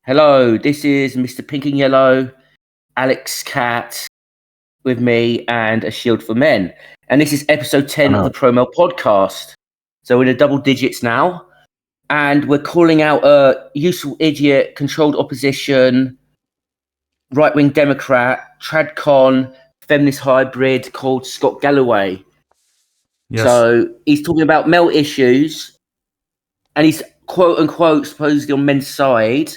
Hello, this is Mr. Pink and Yellow, Alex Cat with me, and A Shield for Men. And this is episode 10 of the Promel podcast. So we're in the double digits now. And we're calling out a useful idiot, controlled opposition, right-wing Democrat, tradcon, feminist hybrid called Scott Galloway. Yes. So he's talking about male issues, and he's quote-unquote supposedly on men's side,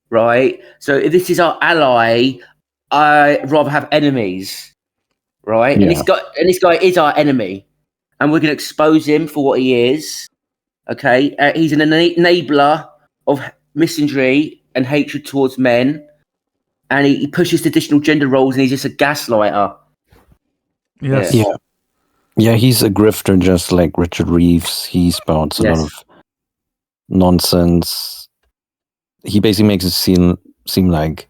right? So if this is our ally, I'd rather have enemies, right? Yeah. And this guy is our enemy, and we're going to expose him for what he is. Okay, he's an enabler of misandry and hatred towards men, and he pushes traditional gender roles, and he's just a gaslighter. Yes. Yeah, he's a grifter, just like Richard Reeves. He spouts a lot of nonsense. He basically makes it seem like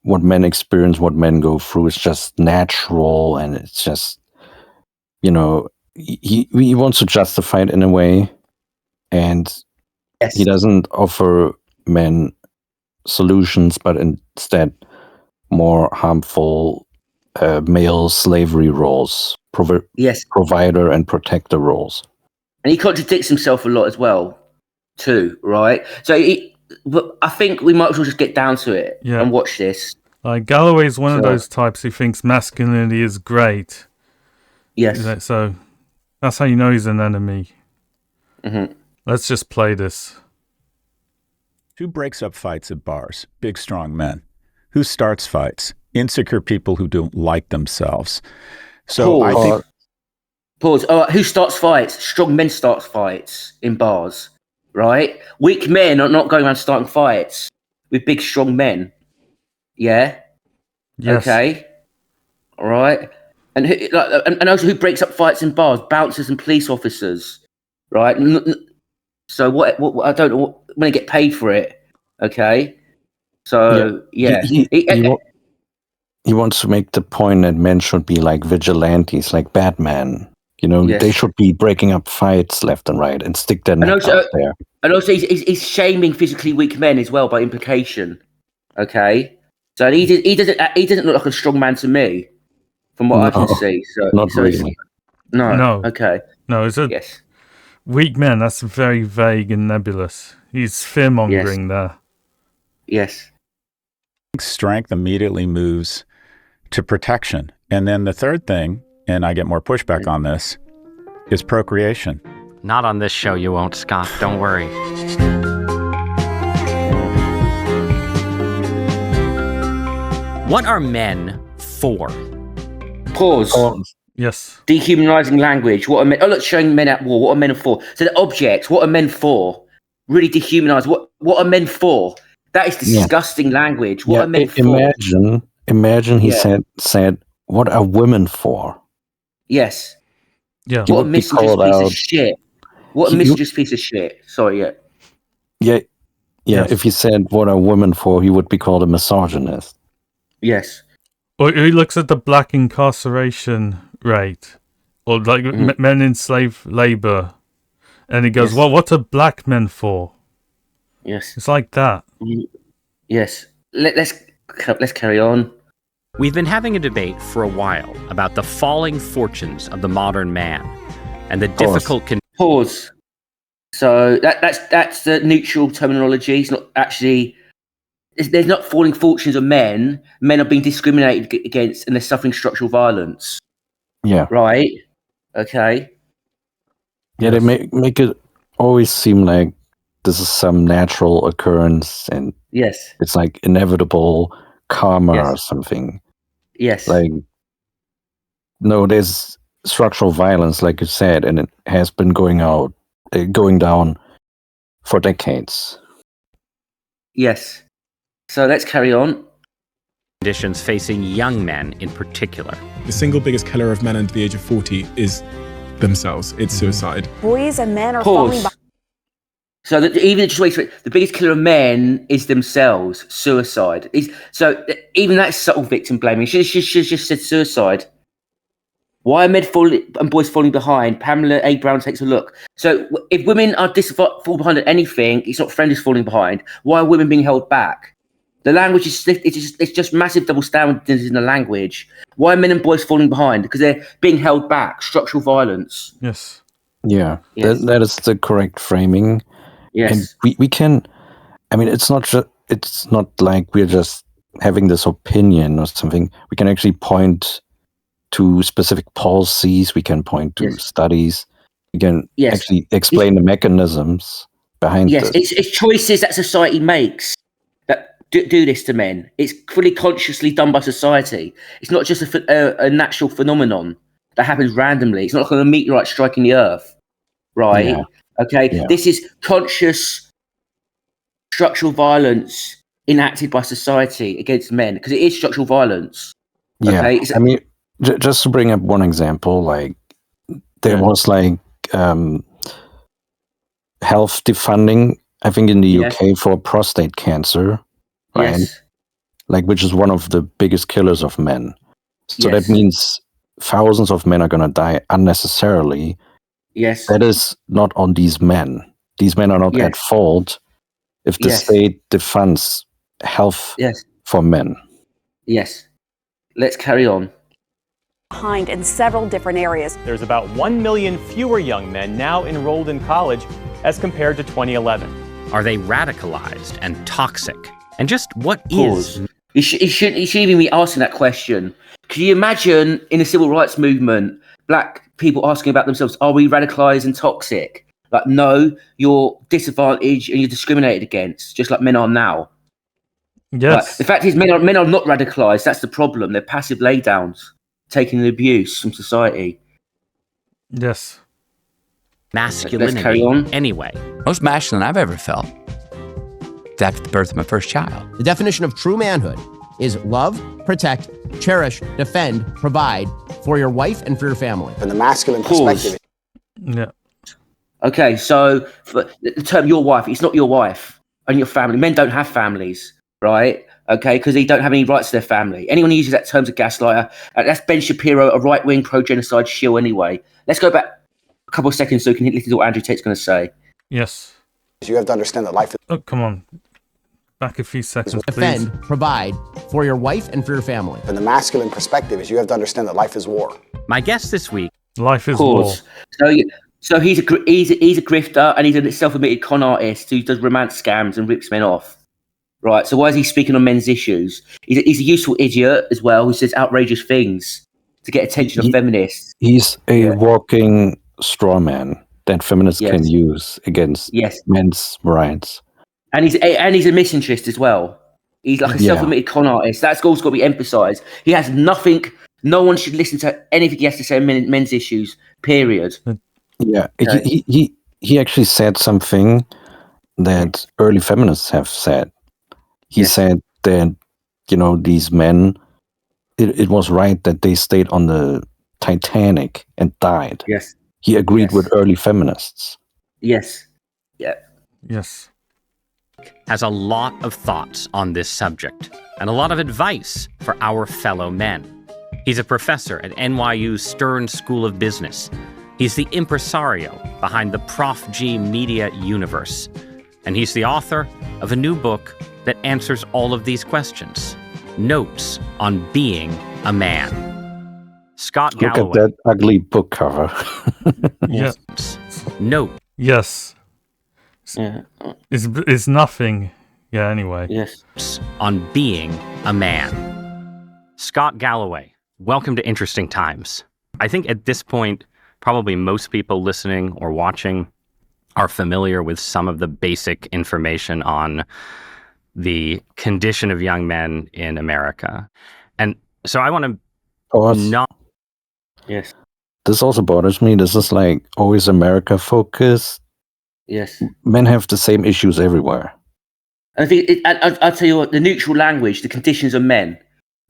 what men experience, what men go through, is just natural, and it's just, he wants to justify it in a way, and he doesn't offer men solutions, but instead more harmful male slavery roles, provider and protector roles. And he contradicts himself a lot as well, too, right? So I think we might as well just get down to it and watch this. Galloway's one of those types who thinks masculinity is great. Yes. So that's how you know he's an enemy. Mm-hmm. Let's just play this. Who breaks up fights at bars? Big, strong men. Who starts fights? Insecure people who don't like themselves. So I think... Pause. Who starts fights? Strong men start fights in bars, right? Weak men are not going around starting fights with big, strong men. Yeah? Yes. Okay. All right. And also who breaks up fights in bars? Bouncers and police officers, right? So what I don't know when they get paid for it. Okay. So he wants to make the point that men should be like vigilantes, like Batman. They should be breaking up fights left and right and stick their neck out there. And also he's shaming physically weak men as well by implication. Okay. So he doesn't look like a strong man to me, from what I can see. So not really. No. Okay. No, it's a weak man. That's very vague and nebulous. He's fear-mongering there. Yes. Strength immediately moves to protection. And then the third thing, and I get more pushback on this, is procreation. Not on this show you won't, Scott. Don't worry. What are men for? Pause. Yes. Dehumanizing language. What are men? Oh, look, showing men at war. What are men for? So the objects. What are men for? Really dehumanize. What are men for? That is disgusting language. What are men for? Imagine he said, "What are women for?" Yes. Yeah. What a misogynist piece of shit. What a misogynist piece of shit. Sorry, Yeah. If he said, "What are women for?" he would be called a misogynist. Yes. Or he looks at the black incarceration rate, or like men in slave labor, and he goes, "Well, what are black men for?" Yes. It's like that. Yes. Let's carry on. We've been having a debate for a while about the falling fortunes of the modern man and the difficult... Pause. So that's the neutral terminology. It's not actually... There's not falling fortunes of men. Men are being discriminated against and they're suffering structural violence. Yeah. Right? Okay. Yeah, they make it always seem like this is some natural occurrence and it's like inevitable karma or something. Yes. Like, no, there's structural violence, like you said, and it has been going down for decades. Yes. So let's carry on. Conditions facing young men in particular. The single biggest killer of men under the age of 40 is themselves. It's suicide. Boys and men are falling behind. So the biggest killer of men is themselves, suicide. So even that's subtle victim blaming. She just said suicide. Why are men falling and boys falling behind? Pamela A. Brown takes a look. So if women are fall behind at anything, it's not friends falling behind. Why are women being held back? The language it's just massive double standards in the language. Why are men and boys falling behind? Because they're being held back. Structural violence. Yes. Yeah, Yes. that is the correct framing. Yes. And we can, I mean, it's not like we're just having this opinion or something. We can actually point to specific policies. We can point to studies. We can actually explain the mechanisms behind this. Yes, it's choices that society makes that do this to men. It's fully consciously done by society. It's not just a natural phenomenon that happens randomly. It's not like a meteorite striking the earth, right? Yeah. Okay, Yeah. This is conscious structural violence enacted by society against men because it is structural violence. Yeah, okay? I mean, just to bring up one example, like there was like health defunding, I think in the UK for prostate cancer, right? Yes. Like, which is one of the biggest killers of men. So that means thousands of men are going to die unnecessarily. Yes. That is not on these men. These men are not at fault if the state defunds health for men. Yes. Let's carry on. Behind in several different areas. There's about 1 million fewer young men now enrolled in college as compared to 2011. Are they radicalized and toxic? And just what is? You shouldn't even be asking that question. Can you imagine in the civil rights movement, black people asking about themselves, are we radicalized and toxic? Like, no, you're disadvantaged and you're discriminated against, just like men are now. Yes. Like, the fact is, men are not radicalized. That's the problem. They're passive laydowns, taking the abuse from society. Yes. Masculinity. Let's carry on. Anyway. Most masculine I've ever felt is after the birth of my first child. The definition of true manhood is love, protect, cherish, defend, provide for your wife and for your family. From the masculine perspective. Yeah. Okay, so for the term your wife, it's not your wife and your family. Men don't have families, right? Okay, because they don't have any rights to their family. Anyone who uses that term's a gaslighter. That's Ben Shapiro, a right-wing pro-genocide shill anyway. Let's go back a couple of seconds so we can listen to what Andrew Tate's going to say. Yes. You have to understand that life is... Oh, come on. Back a few seconds, defend, please. provide for your wife and for your family. From the masculine perspective is you have to understand that life is war. My guest this week. Life is war. So he's a grifter and he's a self-admitted con artist who does romance scams and rips men off. Right. So why is he speaking on men's issues? He's a useful idiot as well who says outrageous things to get attention of feminists. He's a walking straw man that feminists can use against men's rights. And he's a misanthropist as well. He's like a self-admitted con artist. That's also got to be emphasised. He has nothing. No one should listen to anything he has to say on men's issues. Period. Yeah, he actually said something that early feminists have said. He said that, these men, it was right that they stayed on the Titanic and died. Yes. He agreed with early feminists. Yes. Yeah. Yes. Has a lot of thoughts on this subject and a lot of advice for our fellow men. He's a professor at NYU's Stern School of Business. He's the impresario behind the Prof G Media universe. And he's the author of a new book that answers all of these questions. Notes on Being a Man. Scott Galloway. Look at that ugly book cover. Yes. Note. Yes. Yeah. It's nothing. Yeah, anyway. Yes. On Being a Man. Scott Galloway, welcome to Interesting Times. I think at this point, probably most people listening or watching are familiar with some of the basic information on the condition of young men in America. And so I want to not... Yes. This also bothers me. This is like always America focused. Yes. Men have the same issues everywhere. I think I'll tell you what, the neutral language, the conditions of men,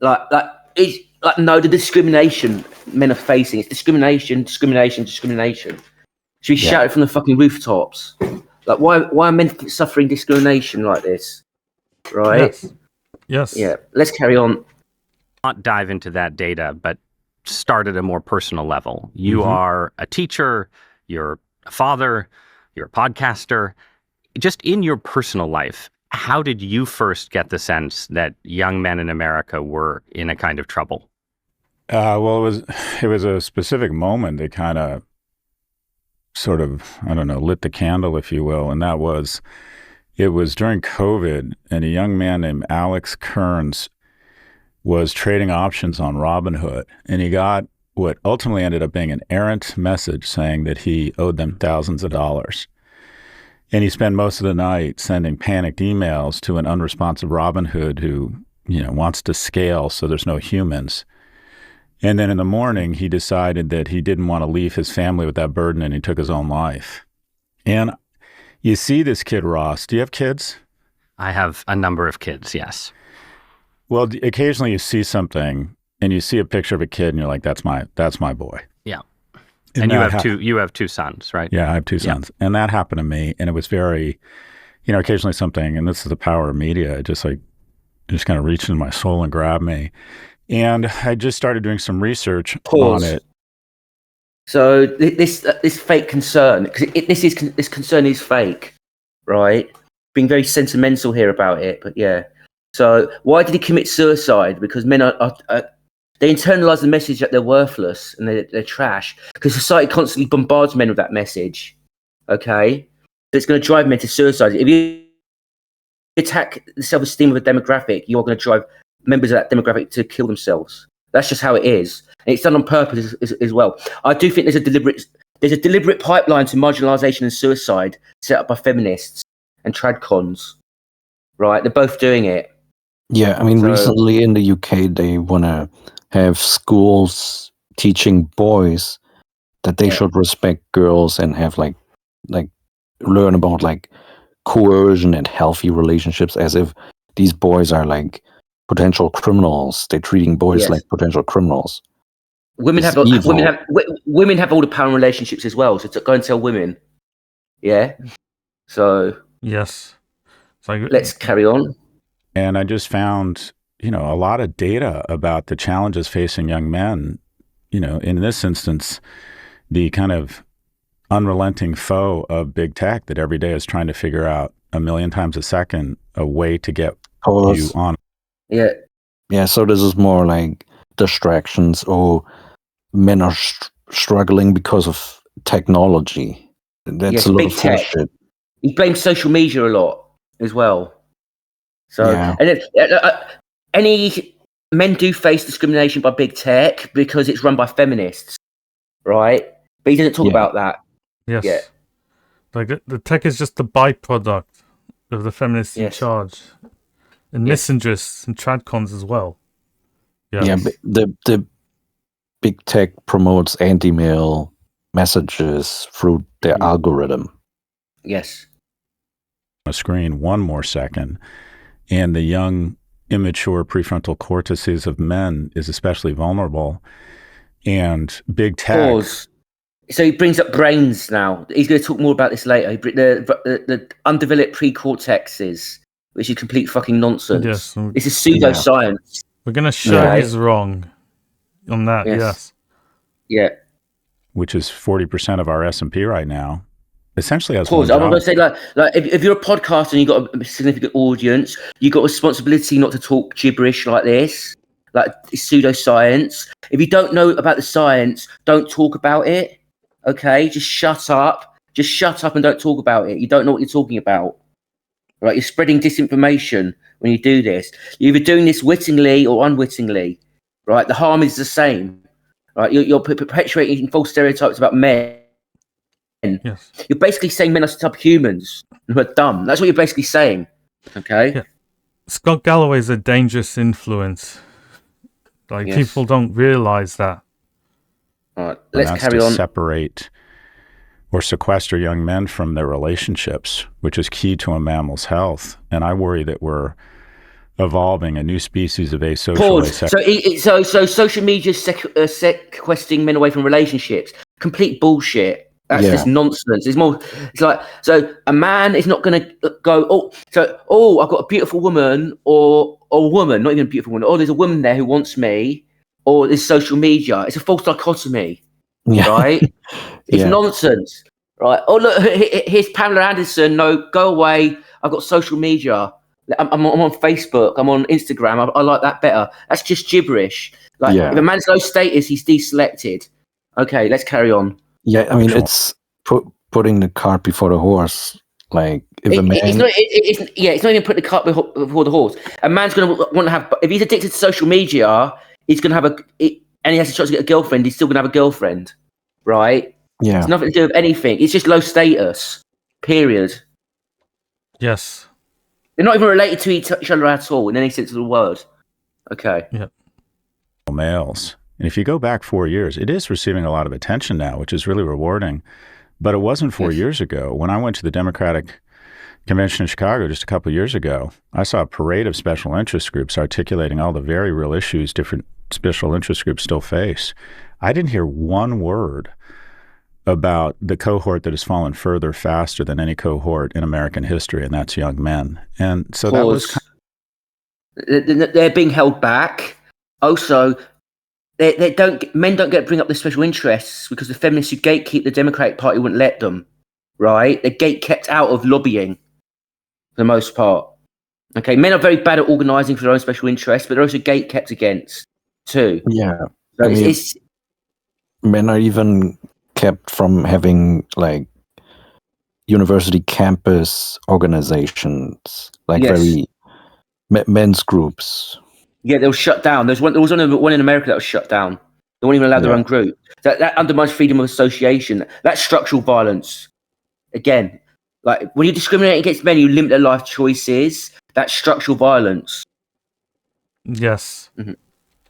the discrimination men are facing. It's discrimination. Should we shout it from the fucking rooftops? Like, why are men suffering discrimination like this? Right? Yes. Yeah. Let's carry on. Not dive into that data, but start at a more personal level. You are a teacher, you're a father, you're a podcaster. Just in your personal life, how did you first get the sense that young men in America were in a kind of trouble? Well, it was a specific moment that kind of sort of, I don't know, lit the candle, if you will. And it was during COVID, and a young man named Alex Kearns was trading options on Robinhood, and he got what ultimately ended up being an errant message saying that he owed them thousands of dollars. And he spent most of the night sending panicked emails to an unresponsive Robinhood who, wants to scale so there's no humans. And then in the morning, he decided that he didn't want to leave his family with that burden, and he took his own life. And you see this kid, Ross. Do you have kids? I have a number of kids, yes. Well, occasionally you see something and you see a picture of a kid and you're like, that's my boy. Yeah. And you have two sons, right? Yeah, I have two sons. And that happened to me. And it was very, occasionally something, and this is the power of media, it just kind of reached into my soul and grabbed me. And I just started doing some research on it. So this fake concern, because this concern is fake, right? Being very sentimental here about it, but yeah. So why did he commit suicide? Because men they internalize the message that they're worthless and they're trash, because society constantly bombards men with that message. Okay, so it's going to drive men to suicide. If you attack the self-esteem of a demographic, you are going to drive members of that demographic to kill themselves. That's just how it is, and it's done on purpose as well. I do think there's a deliberate pipeline to marginalisation and suicide set up by feminists and tradcons. Right, they're both doing it. Yeah, I mean, recently in the UK, they want to have schools teaching boys that they should respect girls and have like learn about like coercion and healthy relationships, as if these boys are like potential criminals. They're treating boys like potential criminals. Women have all the power in relationships as well. So to go and tell women, So yes, let's carry on. And I just found, a lot of data about the challenges facing young men. In this instance, the kind of unrelenting foe of big tech that every day is trying to figure out 1 million times a second a way to get you on. Yeah. Yeah, so this is more like distractions, or men are struggling because of technology. That's a lot of bullshit. He blames social media a lot as well. So, and any men do face discrimination by big tech because it's run by feminists, right? But he doesn't talk about that. Yes. Yeah. Like the tech is just the byproduct of the feminists in charge, and misandrists and tradcons as well. Yeah, the big tech promotes anti-male messages through their algorithm. Yes. On a screen one more second, and the young, immature prefrontal cortices of men is especially vulnerable. And big tech. Pause. So he brings up brains now. He's going to talk more about this later. The undeveloped pre-cortexes, which is complete fucking nonsense. Yes. This is pseudoscience. We're going to show he's wrong on that, yes. Yeah. Which is 40% of our S&P right now. Essentially, as I'm going to say, like if you're a podcaster and you've got a significant audience, you've got a responsibility not to talk gibberish like this, like pseudoscience. If you don't know about the science, don't talk about it. Okay, just shut up. Just shut up and don't talk about it. You don't know what you're talking about. Right? You're spreading disinformation when you do this. You're either doing this wittingly or unwittingly. Right? The harm is the same. Right? You're perpetuating false stereotypes about men. Yes. You're basically saying men are subhumans who are dumb. That's what you're basically saying. Okay? Yeah. Scott Galloway is a dangerous influence. Like, people don't realize that. All right, let's carry on. Separate or sequester young men from their relationships, which is key to a mammal's health. And I worry that we're evolving a new species of asocial. So social media sequestering men away from relationships. Complete bullshit. That's just nonsense. It's like, so a man is not going to go, I've got a beautiful woman or a woman, not even a beautiful woman. Oh, there's a woman there who wants me, or this social media. It's a false dichotomy, Yeah. right? It's nonsense, right? Oh, look, here's Pamela Anderson. No, go away. I've got social media. I'm on Facebook. I'm on Instagram. I like that better. That's just gibberish. Like, if a man's low status, he's deselected. Okay, let's carry on. Yeah, I mean, it's putting the cart before the horse. Like, if a man... It's not even putting the cart before the horse. A man's going to want to have... If he's addicted to social media, he's going to have and he has a chance to get a girlfriend, he's still going to have a girlfriend, right? Yeah. It's nothing to do with anything. It's just low status, period. Yes. They're not even related to each other at all in any sense of the word. Okay. Yeah. Males. And if you go back 4 years, it is receiving a lot of attention now, which is really rewarding. But it wasn't 4 years ago. When I went to the Democratic Convention in Chicago just a couple of years ago, I saw a parade of special interest groups articulating all the very real issues different special interest groups still face. I didn't hear one word about the cohort that has fallen further faster than any cohort in American history, and that's young men. And so that was... They're being held back. Also, men don't get to bring up their special interests because the feminists who gatekeep the Democratic Party wouldn't let them, right? They're kept out of lobbying for the most part. Okay, men are very bad at organising for their own special interests, but they're also kept against too. Yeah. So I mean, men are even kept from having like university campus organizations, like very men's groups. Yeah, they were shut down. There was only one in America that was shut down. They weren't even allowed their own group. That undermines freedom of association. That's structural violence. Again, like when you discriminate against men, you limit their life choices. That's structural violence. Yes. Mm-hmm.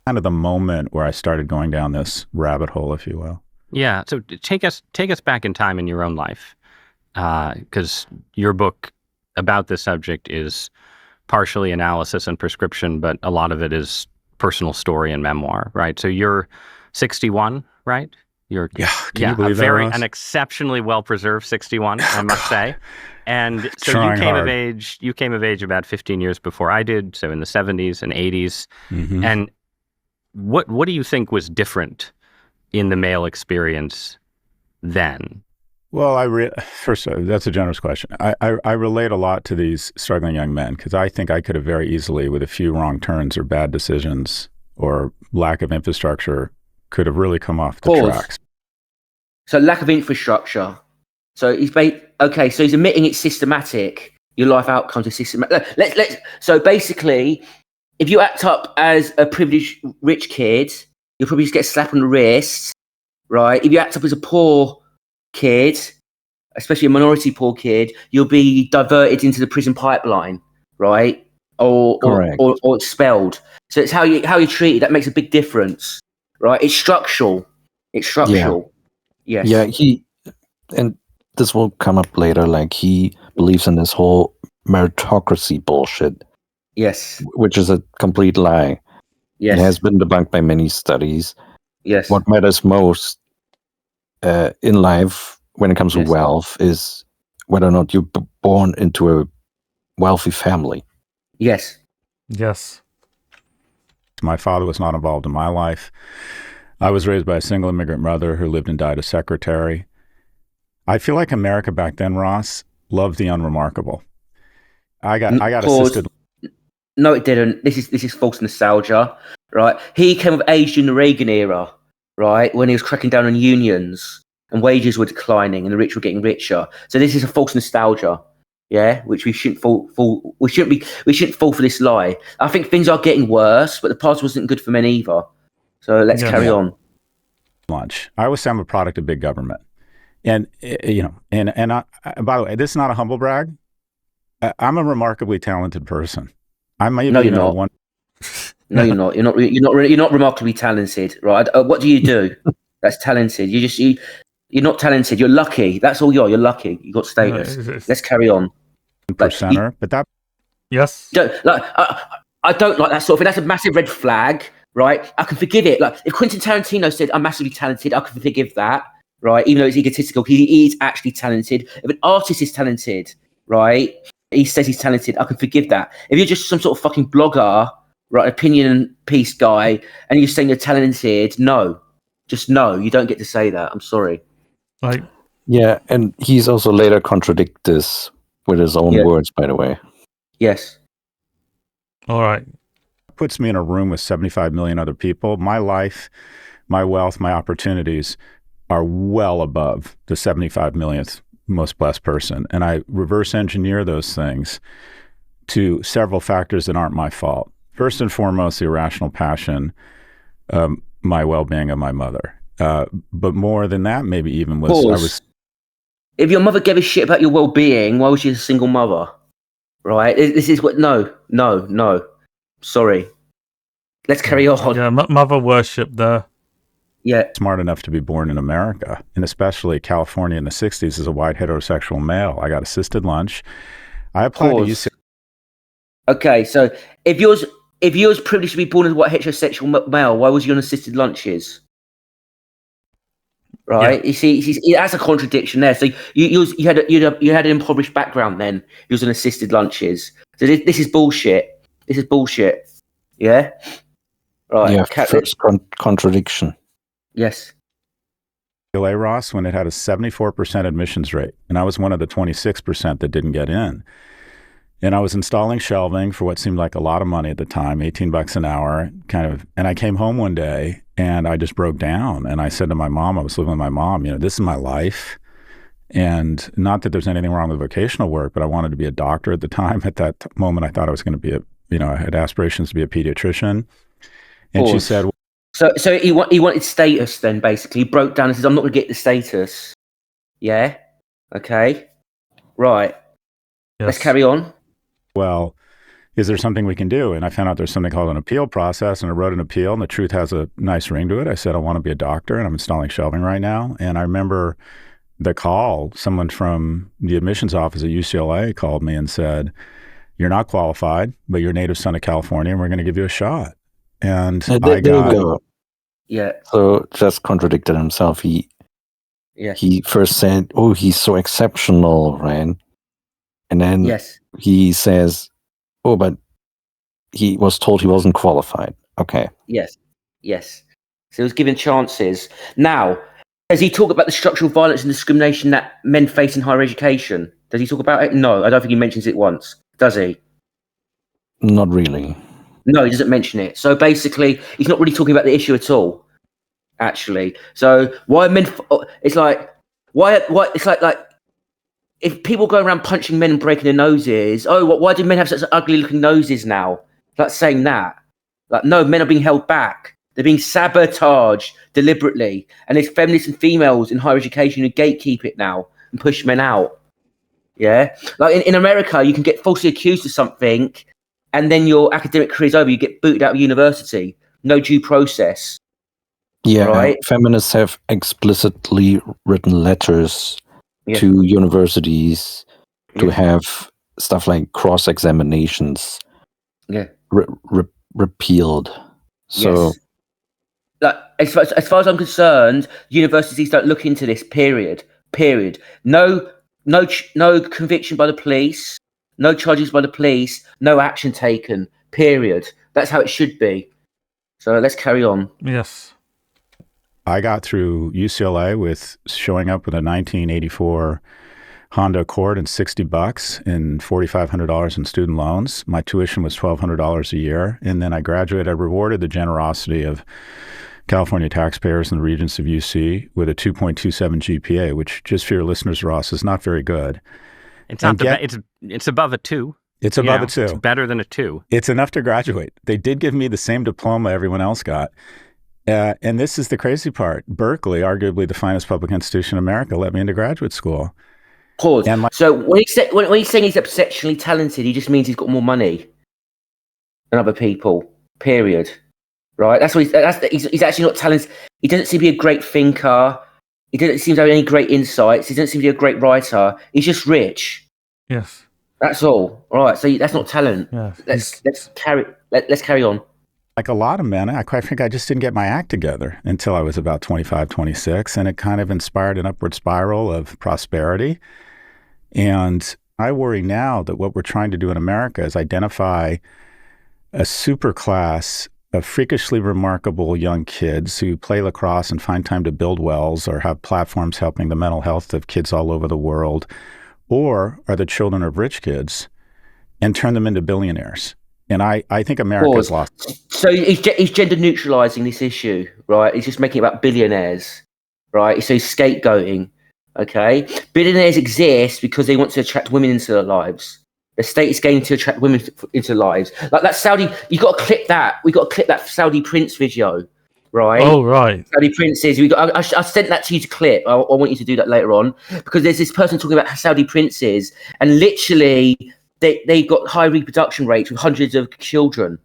Kind of the moment where I started going down this rabbit hole, if you will. Yeah. So take us back in time in your own life, because your book about this subject is partially analysis and prescription, but a lot of it is personal story and memoir, right? So you're 61, right? Can you believe an exceptionally well-preserved 61, I must say. And so you came of age about 15 years before I did, so in the 70s and 80s. Mm-hmm. And what do you think was different in the male experience then? Well, first, that's a generous question. I relate a lot to these struggling young men because I think I could have very easily, with a few wrong turns or bad decisions or lack of infrastructure, could have really come off the tracks. So lack of infrastructure. So he's admitting it's systematic. Your life outcomes are systematic. So basically, if you act up as a privileged rich kid, you'll probably just get a slap on the wrist, right? If you act up as a poor kid, especially a minority poor kid, you'll be diverted into the prison pipeline, right? Or expelled. So it's how you're treated that makes a big difference, right? It's structural. Yeah. Yes. Yeah, and this will come up later, like he believes in this whole meritocracy bullshit. Yes. Which is a complete lie. Yes. It has been debunked by many studies. Yes. What matters most in life when it comes to wealth is whether or not you're born into a wealthy family. Yes. Yes. My father was not involved in my life. I was raised by a single immigrant mother who lived and died a secretary. I feel like America back then, Ross, loved the unremarkable. I got assisted. No, it didn't. This is false nostalgia, right? He came of age in the Reagan era, right, when he was cracking down on unions and wages were declining and the rich were getting richer. So this is a false nostalgia, yeah, which we shouldn't fall. We shouldn't fall for this lie. I think things are getting worse, but the past wasn't good for men either. So let's carry on. Lunch. I always say I'm a product of big government, and I, by the way, this is not a humble brag. I'm a remarkably talented person. I might No, you're not. No, you're not. You're not remarkably talented, right? What do you do? That's talented. You're not talented. You're lucky. That's all you're. You're lucky. You got status. Let's carry on. Percenter, but that. Yes. I don't like that sort of thing. That's a massive red flag, right? I can forgive it. Like if Quentin Tarantino said, "I'm massively talented," I can forgive that, right? Even though it's egotistical, he is actually talented. If an artist is talented, right? He says he's talented, I can forgive that. If you're just some sort of fucking blogger, right, opinion piece guy, and you're saying you're talented. No, just no. You don't get to say that. I'm sorry. Like, yeah, and he's also later contradict this with his own words, by the way. Yes. All right. Puts me in a room with 75 million other people. My life, my wealth, my opportunities are well above the 75 millionth most blessed person. And I reverse engineer those things to several factors that aren't my fault. First and foremost, the irrational passion, my well-being of my mother. But more than that, maybe even was... If your mother gave a shit about your well-being, why was she a single mother? Right? This is what... No. Sorry. Let's carry on. Yeah, mother worship there. Yeah. Smart enough to be born in America, and especially California in the 60s as a white heterosexual male. I got assisted lunch. I applied to UCLA. Okay, so if you was privileged to be born as a white heterosexual male, why was you on assisted lunches? Right? Yeah. You see, that's a contradiction there. So you had an impoverished background then. You was on assisted lunches. So this is bullshit. This is bullshit. Yeah? Right. Yeah, first contradiction. Yes. Ross, when it had a 74% admissions rate, and I was one of the 26% that didn't get in. And I was installing shelving for what seemed like a lot of money at the time, $18 an hour, and I came home one day and I just broke down. And I said to my mom, I was living with my mom, this is my life. And not that there's anything wrong with vocational work, but I wanted to be a doctor at the time. At that moment, I thought I was going to be I had aspirations to be a pediatrician. And she said, So he wanted status then, basically. He broke down and says, I'm not going to get the status. Yeah? Okay. Right. Yes. Let's carry on. Well, is there something we can do? And I found out there's something called an appeal process, and I wrote an appeal, and the truth has a nice ring to it. I said, I want to be a doctor, and I'm installing shelving right now. And I remember the call, someone from the admissions office at UCLA called me and said, you're not qualified, but you're a native son of California, and we're going to give you a shot. And I got... Yeah. So just contradicted himself. He first said, oh, he's so exceptional, right? And then he says, oh, but he was told he wasn't qualified. Okay. Yes. So he was given chances. Now, does he talk about the structural violence and discrimination that men face in higher education? Does he talk about it? No, I don't think he mentions it once. Does he? Not really. No, he doesn't mention it. So basically, he's not really talking about the issue at all, actually. So why men... It's like... Why? It's like... If people go around punching men and breaking their noses, why do men have such ugly-looking noses now? Like saying that. Like, no, men are being held back. They're being sabotaged deliberately. And there's feminists and females in higher education who gatekeep it now and push men out. Yeah? Like in America, you can get falsely accused of something and then your academic career's over. You get booted out of university. No due process. Yeah, right? Feminists have explicitly written letters to universities to have stuff like cross-examinations repealed. So, like, as far as I'm concerned, universities don't look into this. Period. No conviction by the police. No charges by the police. No action taken. Period. That's how it should be. So let's carry on. Yes. I got through UCLA with showing up with a 1984 Honda Accord and $60 and $4,500 in student loans. My tuition was $1,200 a year. And then I graduated. I rewarded the generosity of California taxpayers and the regents of UC with a 2.27 GPA, which, just for your listeners, Ross, is not very good. It's not it's above a 2. It's above a 2. It's better than a 2. It's enough to graduate. They did give me the same diploma everyone else got. And this is the crazy part. Berkeley, arguably the finest public institution in America, let me into graduate school. Pause. So when he's saying he's exceptionally talented, he just means he's got more money than other people. Period. Right? That's what he's actually not talented. He doesn't seem to be a great thinker. He doesn't seem to have any great insights. He doesn't seem to be a great writer. He's just rich. Yes. That's all. All right. So that's not talent. Yeah. Let's carry on. Like a lot of men, I quite frankly, I just didn't get my act together until I was about 25, 26, and it kind of inspired an upward spiral of prosperity. And I worry now that what we're trying to do in America is identify a super class of freakishly remarkable young kids who play lacrosse and find time to build wells or have platforms helping the mental health of kids all over the world, or are the children of rich kids and turn them into billionaires? And I think America's lost. So he's gender neutralizing this issue, right? He's just making it about billionaires, right? So he's scapegoating, okay? Billionaires exist because they want to attract women into their lives. The state is going to attract women into lives. Like that Saudi, you got to clip that. We got to clip that Saudi prince video, right? Oh, right. Saudi princes. I sent that to you to clip. I want you to do that later on, because there's this person talking about Saudi princes, and literally they've got high reproduction rates with hundreds of children.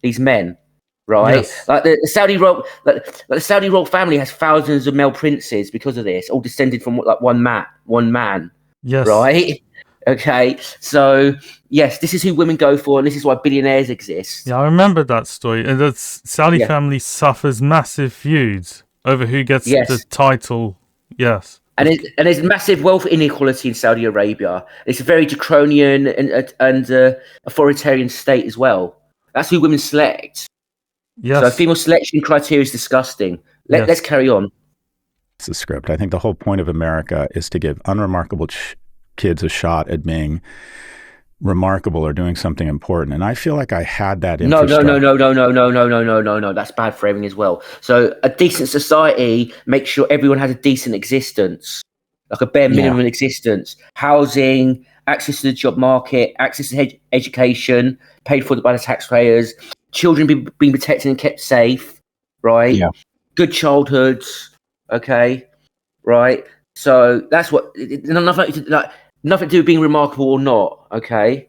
These men, right? Yes. Like the Saudi royal family has thousands of male princes because of this, all descended from like one man. Yes. Right. Okay, so yes, this is who women go for, and this is why billionaires exist. Yeah, I remember that story. And the Saudi family suffers massive feuds over who gets the title. Yes. And there's massive wealth inequality in Saudi Arabia. It's a very draconian and authoritarian state as well. That's who women select. Yes. So female selection criteria is disgusting. Let's carry on. It's the script. I think the whole point of America is to give unremarkable kids a shot at being remarkable or doing something important. And I feel like I had that infrastructure. No. That's bad framing as well. So a decent society makes sure everyone has a decent existence, like a bare minimum existence, housing, access to the job market, access to education, paid for by the taxpayers, children being protected and kept safe, right? Yeah. Good childhoods, okay, right? So that's what, nothing to do with being remarkable or not, okay?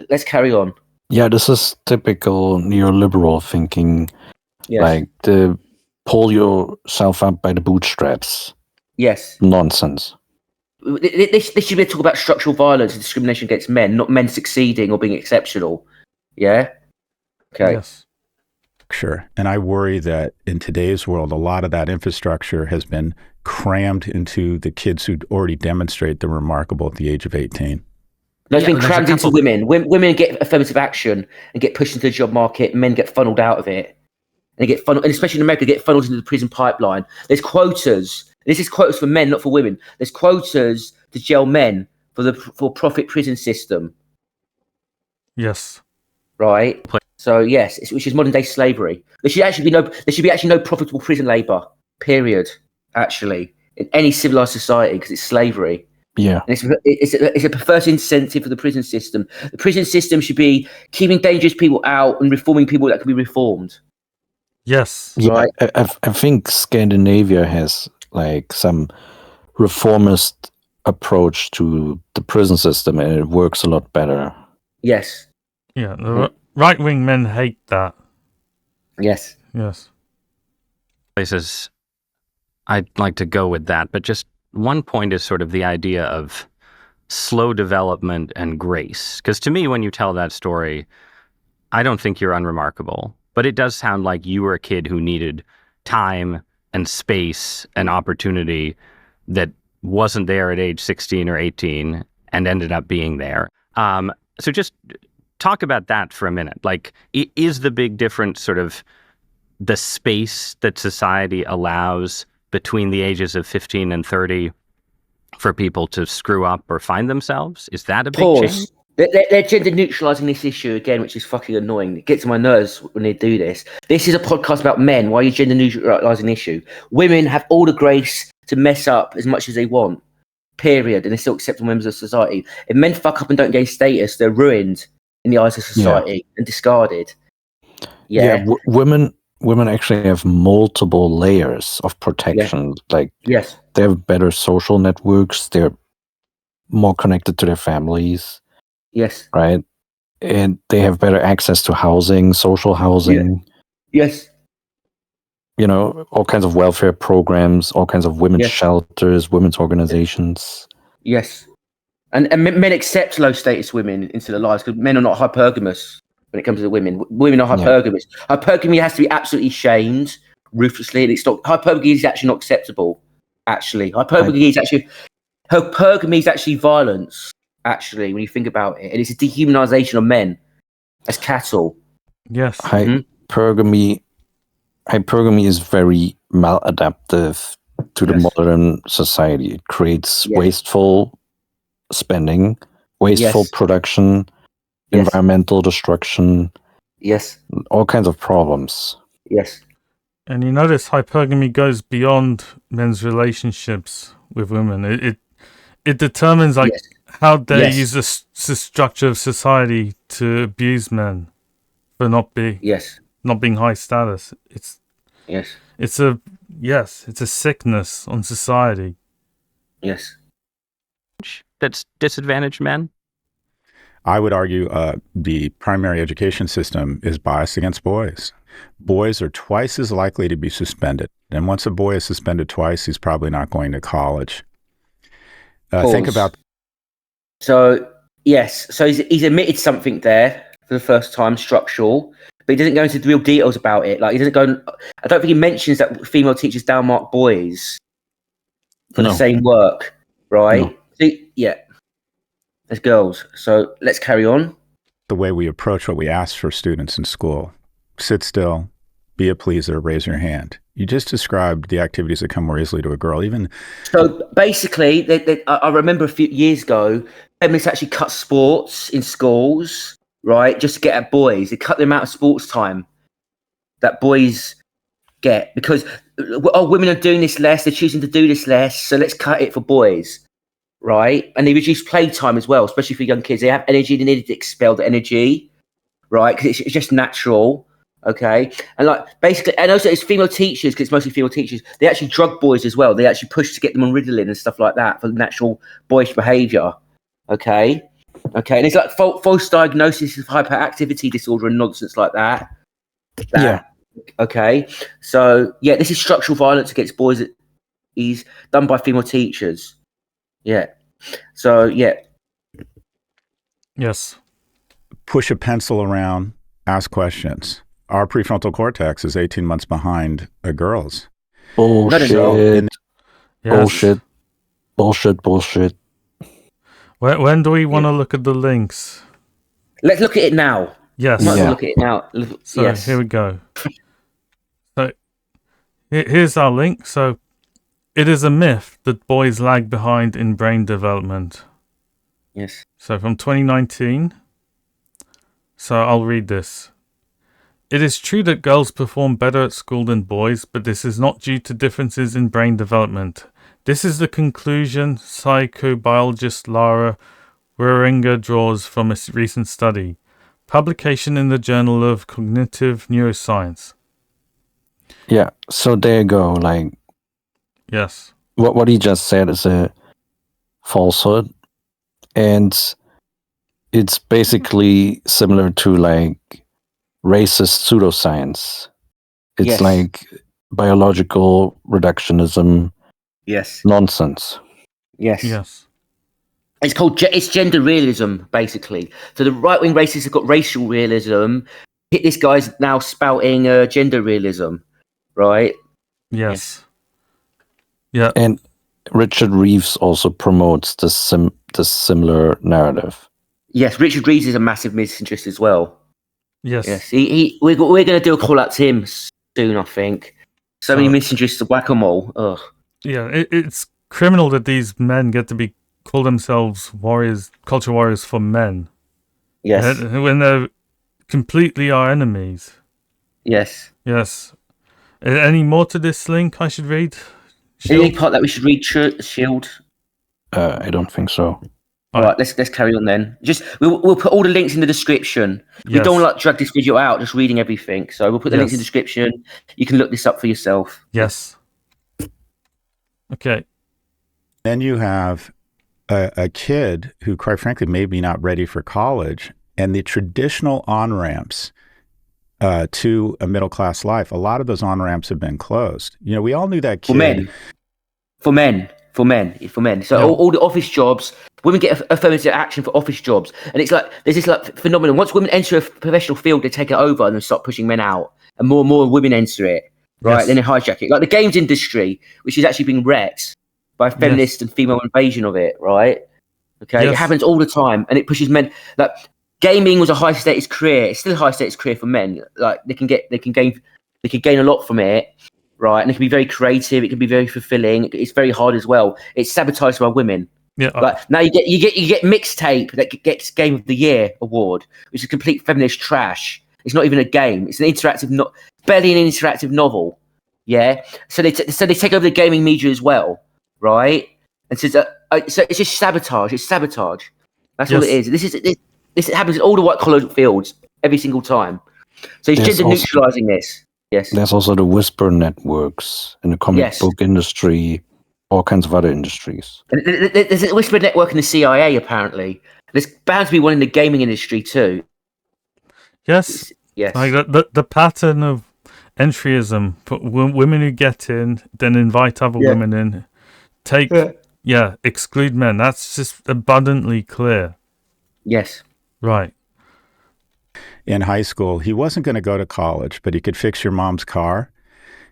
Let's carry on. Yeah, this is typical neoliberal thinking. Yes. Like the pull yourself up by the bootstraps. Yes. Nonsense. This should be a talk about structural violence and discrimination against men, not men succeeding or being exceptional. Yeah? Okay. Yes. Sure. And I worry that in today's world, a lot of that infrastructure has been crammed into the kids who already demonstrate they're remarkable at the age of 18. No, it's been crammed into women. Women get affirmative action and get pushed into the job market. Men get funneled out of it. And they get funneled, and especially in America, get funneled into the prison pipeline. There's quotas. This is quotas for men, not for women. There's quotas to jail men for profit prison system. Yes. Right. So yes, which is modern day slavery. There should actually be no profitable prison labor. Period. Actually, in any civilized society, because it's slavery. Yeah. And it's a perverse incentive for the prison system. The prison system should be keeping dangerous people out and reforming people that can be reformed. Yes. Yeah, right. I think Scandinavia has like some reformist approach to the prison system, and it works a lot better. Yes. Yeah, the right-wing men hate that. Yes. Yes. Places I'd like to go with that, but just one point is sort of the idea of slow development and grace. Because to me, when you tell that story, I don't think you're unremarkable, but it does sound like you were a kid who needed time and space and opportunity that wasn't there at age 16 or 18 and ended up being there. So just talk about that for a minute. Like, is the big difference sort of the space that society allows between the ages of 15 and 30 for people to screw up or find themselves? Is that a big change? They're gender neutralizing this issue again, which is fucking annoying. It gets on my nerves when they do this. This is a podcast about men. Why are you gender neutralizing the issue? Women have all the grace to mess up as much as they want, period, and they're still acceptable members of society. If men fuck up and don't gain status, they're ruined in the eyes of society and discarded. Yeah, women actually have multiple layers of protection. Like, they have better social networks. They're more connected to their families. Yes. Right. And they have better access to housing, social housing. Yes. You know, all kinds of welfare programs, all kinds of women's shelters, women's organizations. Yes. And men accept low status women into their lives because men are not hypergamous when it comes to women. Women are hypergamous. Yeah. Hypergamy has to be absolutely shamed ruthlessly, and it's not. Hypergamy is actually not acceptable. Actually, hypergamy is actually violence. Actually, when you think about it, and it's a dehumanization of men as cattle. Yes. Hypergamy is very maladaptive to the modern society. It creates wasteful spending, wasteful production, environmental destruction. Yes. All kinds of problems. Yes. And you notice hypergamy goes beyond men's relationships with women. It determines how they use the structure of society to abuse men for not being high status. It's a sickness on society. Yes. That's disadvantaged men? I would argue the primary education system is biased against boys. Boys are twice as likely to be suspended. And once a boy is suspended twice, he's probably not going to college. Think about... So, yes. So he's admitted something there for the first time, structural, but he doesn't go into the real details about it. Like, he doesn't go... I don't think he mentions that female teachers downmark boys for the same work, right? No. See, as girls. So let's carry on. The way we approach what we ask for students in school. Sit still, be a pleaser, raise your hand. You just described the activities that come more easily to a girl. So basically, I remember a few years ago, feminists actually cut sports in schools, right, just to get at boys. They cut the amount of sports time that boys get because women are doing this less, they're choosing to do this less, so let's cut it for boys. Right, and they reduce playtime as well, especially for young kids. They have energy; they need to expel the energy, right? Because it's just natural, okay. And basically, and also it's female teachers because it's mostly female teachers. They actually drug boys as well. They actually push to get them on Ritalin and stuff like that for natural boyish behaviour, okay. And it's like false diagnosis of hyperactivity disorder and nonsense like that. Okay. So this is structural violence against boys that is done by female teachers. Yeah. So, Yes. Push a pencil around, ask questions. Our prefrontal cortex is 18 months behind a girl's. Bullshit. Bullshit. When do we want to look at the links? Let's look at it now. Yes. Look at it now. So here we go. So here's our link. So it is a myth that boys lag behind in brain development. Yes. So from 2019. So I'll read this. It is true that girls perform better at school than boys, but this is not due to differences in brain development. This is the conclusion psychobiologist Lara Weringer draws from a recent study. Publication in the Journal of Cognitive Neuroscience. Yeah, so there you go. Yes. What he just said is a falsehood, and it's basically similar to racist pseudoscience. It's like biological reductionism. Yes. Nonsense. Yes. It's gender realism, basically. So the right-wing racists have got racial realism. This guy's now spouting gender realism, right? Yes. Yeah. And Richard Reeves also promotes this similar narrative. Yes, Richard Reeves is a massive misandrist as well. Yes. We're going to do a call out to him soon, I think. So many misandrists of whack-a-mole. Ugh. Yeah, it's criminal that these men get to call themselves warriors, culture warriors for men. Yes. When they're completely our enemies. Yes. Any more to this link I should read? Any part that we should read, Shield? I don't think so. All right, let's carry on then. We'll put all the links in the description. We don't want to drag this video out, just reading everything. So we'll put the links in the description. You can look this up for yourself. Yes. Okay. Then you have a kid who, quite frankly, may be not ready for college, and the traditional on-ramps to a middle-class life, a lot of those on-ramps have been closed. We all knew that kid. For men. So all the office jobs, women get affirmative action for office jobs. And it's there's this phenomenon. Once women enter a professional field, they take it over and then start pushing men out. And more women enter it, right? Yes. Then they hijack it. Like the games industry, which is actually being wrecked by feminist and female invasion of it, right? Okay, it happens all the time, and it pushes men. gaming was a high status career. It's still a high status career for men. Like they can gain a lot from it, right? And it can be very creative. It can be very fulfilling. It's very hard as well. It's sabotaged by women. Yeah. Like now you get mixtape that gets Game of the Year award, which is complete feminist trash. It's not even a game. It's an interactive, barely an interactive novel. Yeah. So they take over the gaming media as well, right? And so it's just sabotage. It's sabotage. That's all it is. This happens in all the white collar fields every single time. So it's gender neutralizing this. Yes. There's also the whisper networks in the comic book industry, all kinds of other industries. There's a whisper network in the CIA, apparently. There's bound to be one in the gaming industry too. Yes. Yes. Like the pattern of entryism, put women who get in, then invite other women in, exclude men. That's just abundantly clear. Yes. Right. In high school, he wasn't going to go to college, but he could fix your mom's car.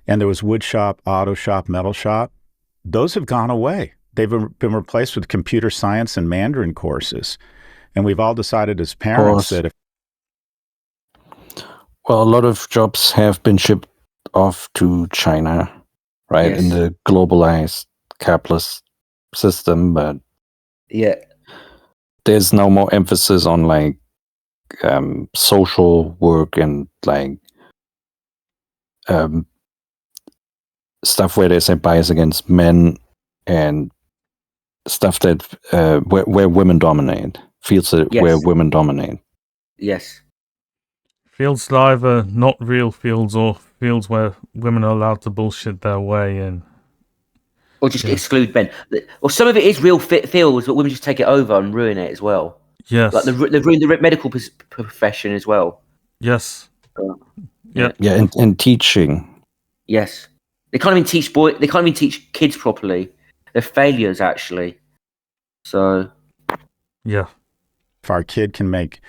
And there was wood shop, auto shop, metal shop. Those have gone away. They've been replaced with computer science and Mandarin courses. And we've all decided as parents that a lot of jobs have been shipped off to China, right? Yes. In the globalized capitalist system, but there's now more emphasis on like social work and like stuff where there's a bias against men and stuff that where women dominate, fields where women dominate. Yes. Fields are either not real fields or fields where women are allowed to bullshit their way in. Or just exclude men. Or some of it is real fields, but women just take it over and ruin it as well. Yes. Like they've ruined the medical profession as well. Yes. And teaching. Yes. They can't even teach kids properly. They're failures, actually. So. Yeah. If our kid can make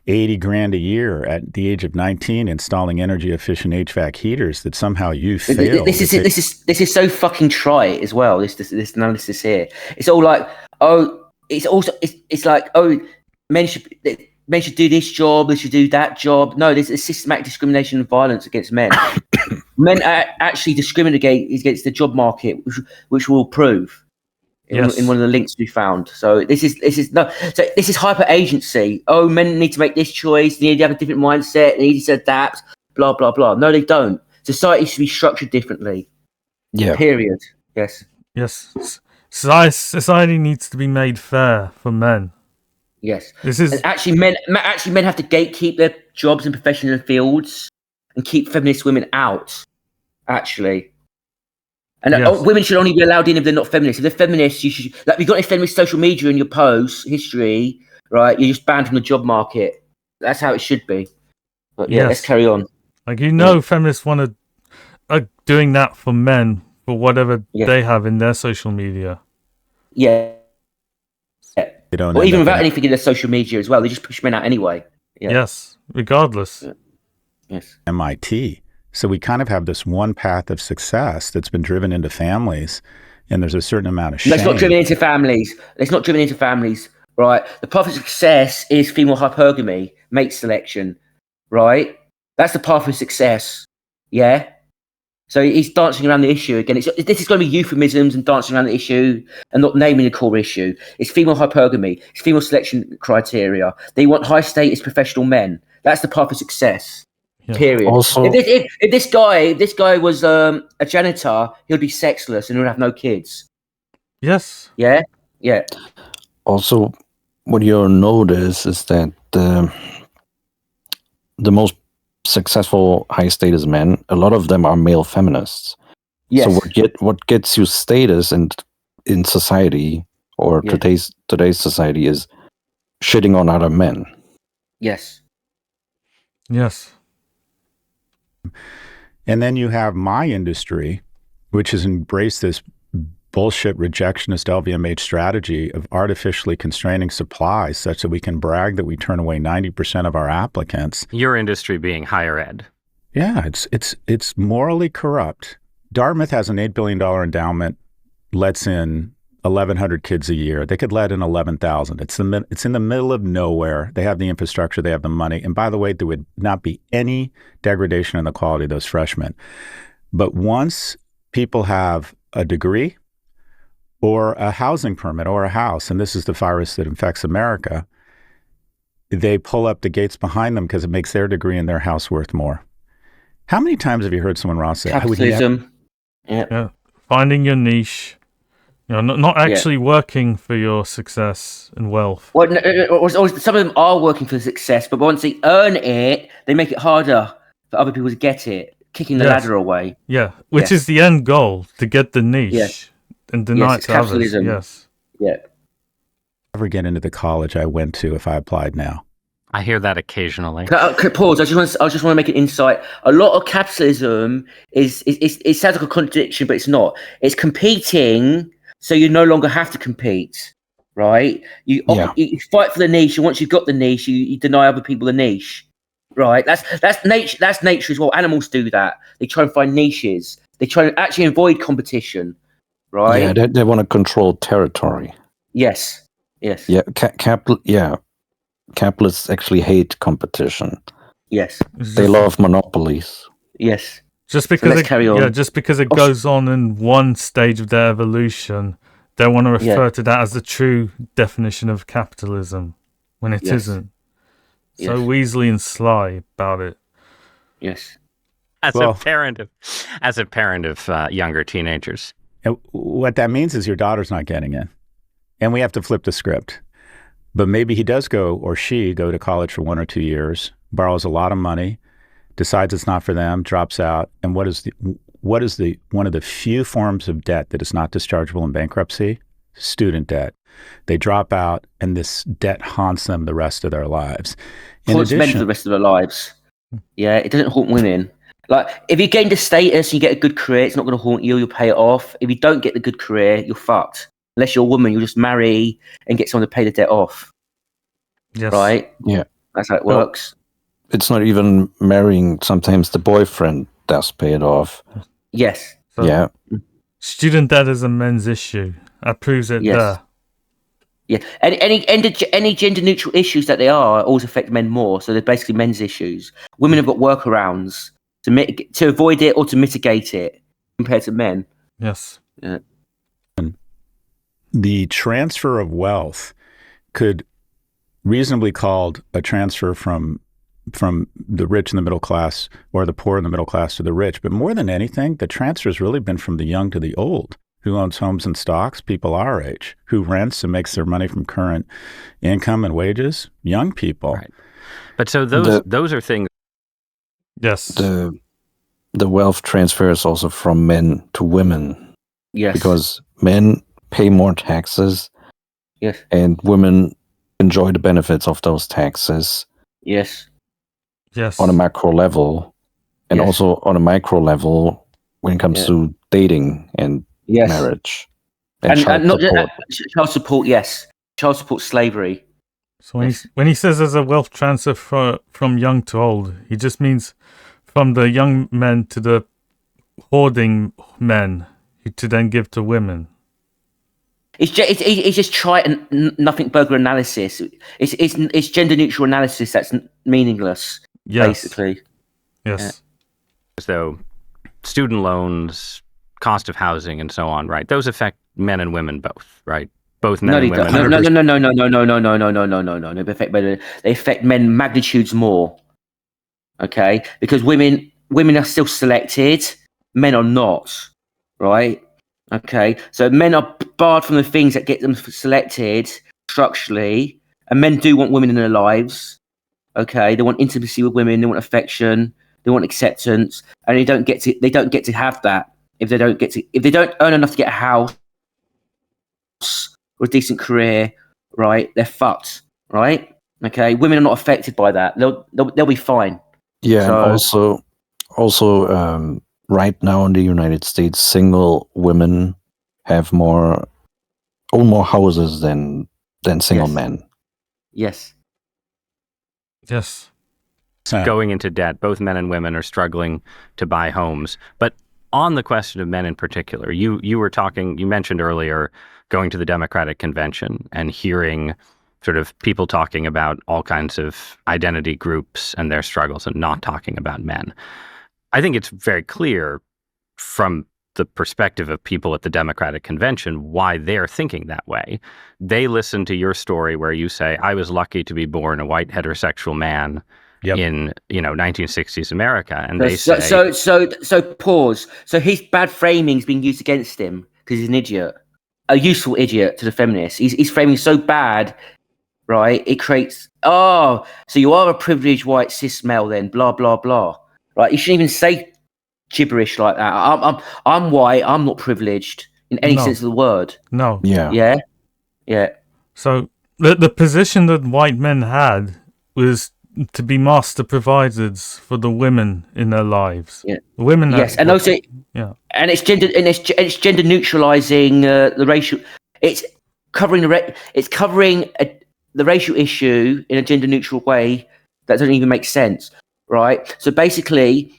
$80,000 a year at the age of 19 installing energy efficient HVAC heaters, that somehow you fail. This is so fucking trite as well. This analysis here. It's all like, it's like, men should do this job, they should do that job. No, there's a systematic discrimination and violence against men. Men actually discriminate against the job market, which we'll prove in one of the links we found. So this is hyper agency. Oh, men need to make this choice. They need to have a different mindset. They need to adapt. Blah blah blah. No, they don't. Society should be structured differently. Yeah. Period. Yes. Yes. Society needs to be made fair for men. Yes. And actually men have to gatekeep their jobs and professional fields and keep feminist women out. Actually. And women should only be allowed in if they're not feminists. If they're feminists, you should, like, if you've got any feminist social media in your posts, history, right, you're just banned from the job market. That's how it should be. But let's carry on. Like, feminists are doing that for men, for whatever they have in their social media. Yeah. They don't or even without anything in their social media as well. They just push men out anyway. Yeah. Yes, regardless. Yeah. Yes. MIT. So we kind of have this one path of success that's been driven into families, and there's a certain amount of shame. It's not driven into families. Right? The path of success is female hypergamy, mate selection, right? That's the path of success. Yeah? So he's dancing around the issue again. This is going to be euphemisms and dancing around the issue and not naming the core issue. It's female hypergamy. It's female selection criteria. They want high status professional men. That's the path of success. Yeah. Period. Also, if this guy was a janitor, he would be sexless and would have no kids. Yes. Yeah. Yeah. Also, what you'll notice is that the most successful high status men, a lot of them are male feminists. Yes. So what gets you status in society or today's society is shitting on other men. Yes. Yes. And then you have my industry, which has embraced this bullshit rejectionist LVMH strategy of artificially constraining supply such that we can brag that we turn away 90% of our applicants. Your industry being higher ed. Yeah, it's morally corrupt. Dartmouth has an $8 billion endowment, lets in 1,100 kids a year. They could let in 11,000. It's in the middle of nowhere. They have the infrastructure. They have the money. And by the way, there would not be any degradation in the quality of those freshmen. But once people have a degree or a housing permit or a house, and this is the virus that infects America, they pull up the gates behind them because it makes their degree and their house worth more. How many times have you heard someone, Ross, say, capitalism? Yeah. Finding your niche. Not actually working for your success and wealth. Well, some of them are working for success, but once they earn it, they make it harder for other people to get it, kicking the ladder away. Yeah, which is the end goal, to get the niche and deny it to others. Yes. Yeah. Ever get into the college I went to if I applied now? I hear that occasionally. Pause. I just want to make an insight. A lot of capitalism it sounds like a contradiction, but it's not. It's competing, so you no longer have to compete, right? You fight for the niche, and once you've got the niche, you deny other people the niche, right? That's nature. That's nature as well. Animals do that. They try and find niches. They try to actually avoid competition, right? Yeah, they want to control territory. Yes. Yeah, capitalists actually hate competition. Yes. They love monopolies. Yes. Just because it goes on in one stage of their evolution, they want to refer to that as the true definition of capitalism when it isn't. So weaselly and sly about it. Yes. As a parent of younger teenagers. What that means is your daughter's not getting in. And we have to flip the script. But maybe he does go, or she go to college for 1 or 2 years, borrows a lot of money, decides it's not for them, drops out. And what is one of the few forms of debt that is not dischargeable in bankruptcy? Student debt. They drop out, and this debt haunts them the rest of their lives. Haunts men for the rest of their lives. Yeah, it doesn't haunt women. Like, if you gain the status and you get a good career, it's not going to haunt you. You'll pay it off. If you don't get the good career, you're fucked. Unless you're a woman, you'll just marry and get someone to pay the debt off. Yes. Right? Yeah. That's how it works. It's not even marrying. Sometimes the boyfriend does pay it off. Yes. So student debt is a men's issue. That proves it there. Yeah. Any gender neutral issues that they are always affect men more. So they're basically men's issues. Women have got workarounds to avoid it or to mitigate it compared to men. Yes. Yeah. The transfer of wealth could reasonably called a transfer from the rich and the middle class, or the poor and the middle class to the rich. But more than anything, the transfer has really been from the young to the old. Who owns homes and stocks? People our age. Who rents and makes their money from current income and wages? Young people. Right. But so those are things. Yes. The wealth transfer is also from men to women. Yes. Because men pay more taxes. Yes. And women enjoy the benefits of those taxes. Yes. Yes. On a macro level. And also on a micro level when it comes to dating and marriage. And child support, yes. Child support slavery. So when he says there's a wealth transfer from young to old, he just means from the young men to the hoarding men to then give to women. It's just trite and nothing burger analysis. It's gender neutral analysis that's meaningless. Basically. Yes. As though student loans, cost of housing, and so on, right? Those affect men and women both, right? Both men and women. No. They affect men magnitudes more. Okay, because women are still selected, men are not. Right. Okay, so men are barred from the things that get them selected structurally, and men do want women in their lives. Okay, they want intimacy with women, they want affection, they want acceptance, and they don't get to have that if they don't earn enough to get a house or a decent career. Right, they're fucked. Right. Okay, women are not affected by that. They'll be fine. Yeah, so, and also. Right now in the United States, single women own more houses than single men. Yes. Yes. Going into debt, both men and women are struggling to buy homes. But on the question of men in particular, you mentioned earlier going to the Democratic Convention and hearing sort of people talking about all kinds of identity groups and their struggles and not talking about men. I think it's very clear from the perspective of people at the Democratic Convention why they're thinking that way. They listen to your story where you say, I was lucky to be born a white heterosexual man in 1960s America, and they say so pause. So his bad framing is being used against him because he's an idiot, a useful idiot to the feminists. He's framing so bad, right? It creates so you are a privileged white cis male then, blah blah blah, right? You shouldn't even say gibberish like that. I'm white. I'm not privileged in any sense of the word. No. Yeah. So the position that white men had was to be master providers for the women in their lives. Yeah. The women. And also, and it's gender neutralizing the racial. It's covering the racial issue in a gender neutral way that doesn't even make sense, right? So basically,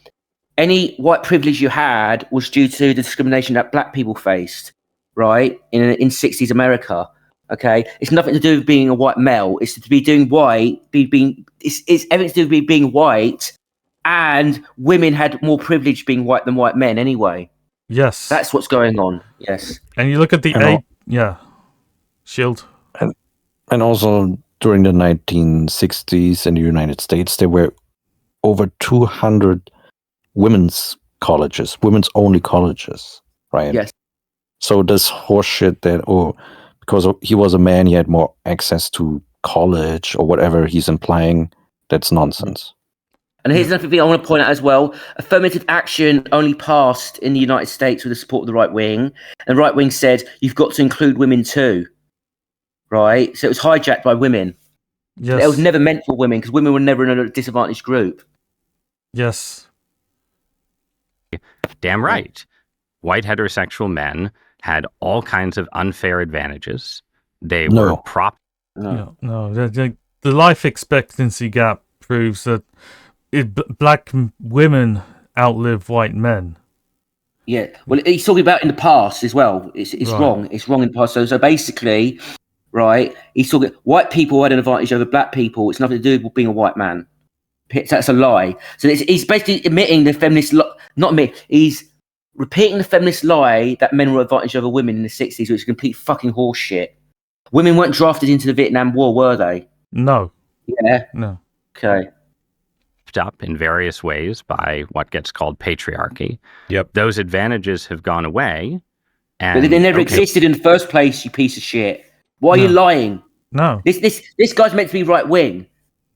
any white privilege you had was due to the discrimination that black people faced, right? In 60s America. Okay, it's nothing to do with being a white male. It's to be doing white, it's everything to do with being white, and women had more privilege being white than white men anyway. Yes, that's what's going on. Yes, and you look at the Shield, and also during the 1960s in the United States, there were over 200 women's only colleges, right? Yes. So this horseshit that because he was a man, he had more access to college or whatever he's implying, that's nonsense. And here's another thing I want to point out as well. Affirmative action only passed in the United States with the support of the right wing. And the right wing said, you've got to include women too. Right? So it was hijacked by women. Yes. It was never meant for women because women were never in a disadvantaged group. Yes. Damn right. White heterosexual men had all kinds of unfair advantages. They were No. The life expectancy gap proves that black women outlive white men. Yeah. Well, he's talking about in the past as well. It's right. Wrong. It's wrong in the past. So basically, right, he's talking white people had an advantage over black people. It's nothing to do with being a white man. That's a lie. So he's basically admitting the feminist he's repeating the feminist lie that men were advantage over women in the 60s, which is complete fucking horseshit. Women weren't drafted into the Vietnam War, were they? No. Yeah? No. Okay. Up in various ways by what gets called patriarchy. Yep. Those advantages have gone away. And but they never existed in the first place, you piece of shit. Why are you lying? No. This guy's meant to be right wing.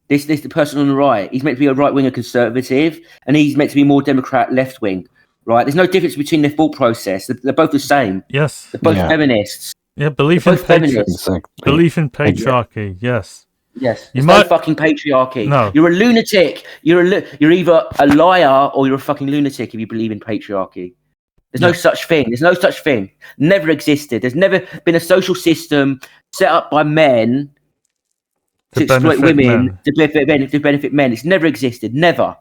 The person on the right. He's meant to be a right winger conservative, and he's meant to be more Democrat left wing. Right, there's no difference between their thought process. They're both the same. Yes, they're both feminists. Yeah, belief in patriarchy. Yes. There's no fucking patriarchy. No, you're a lunatic. You're either a liar or you're a fucking lunatic if you believe in patriarchy. There's no such thing. There's no such thing. Never existed. There's never been a social system set up by men to exploit women to benefit men. It's never existed. Never.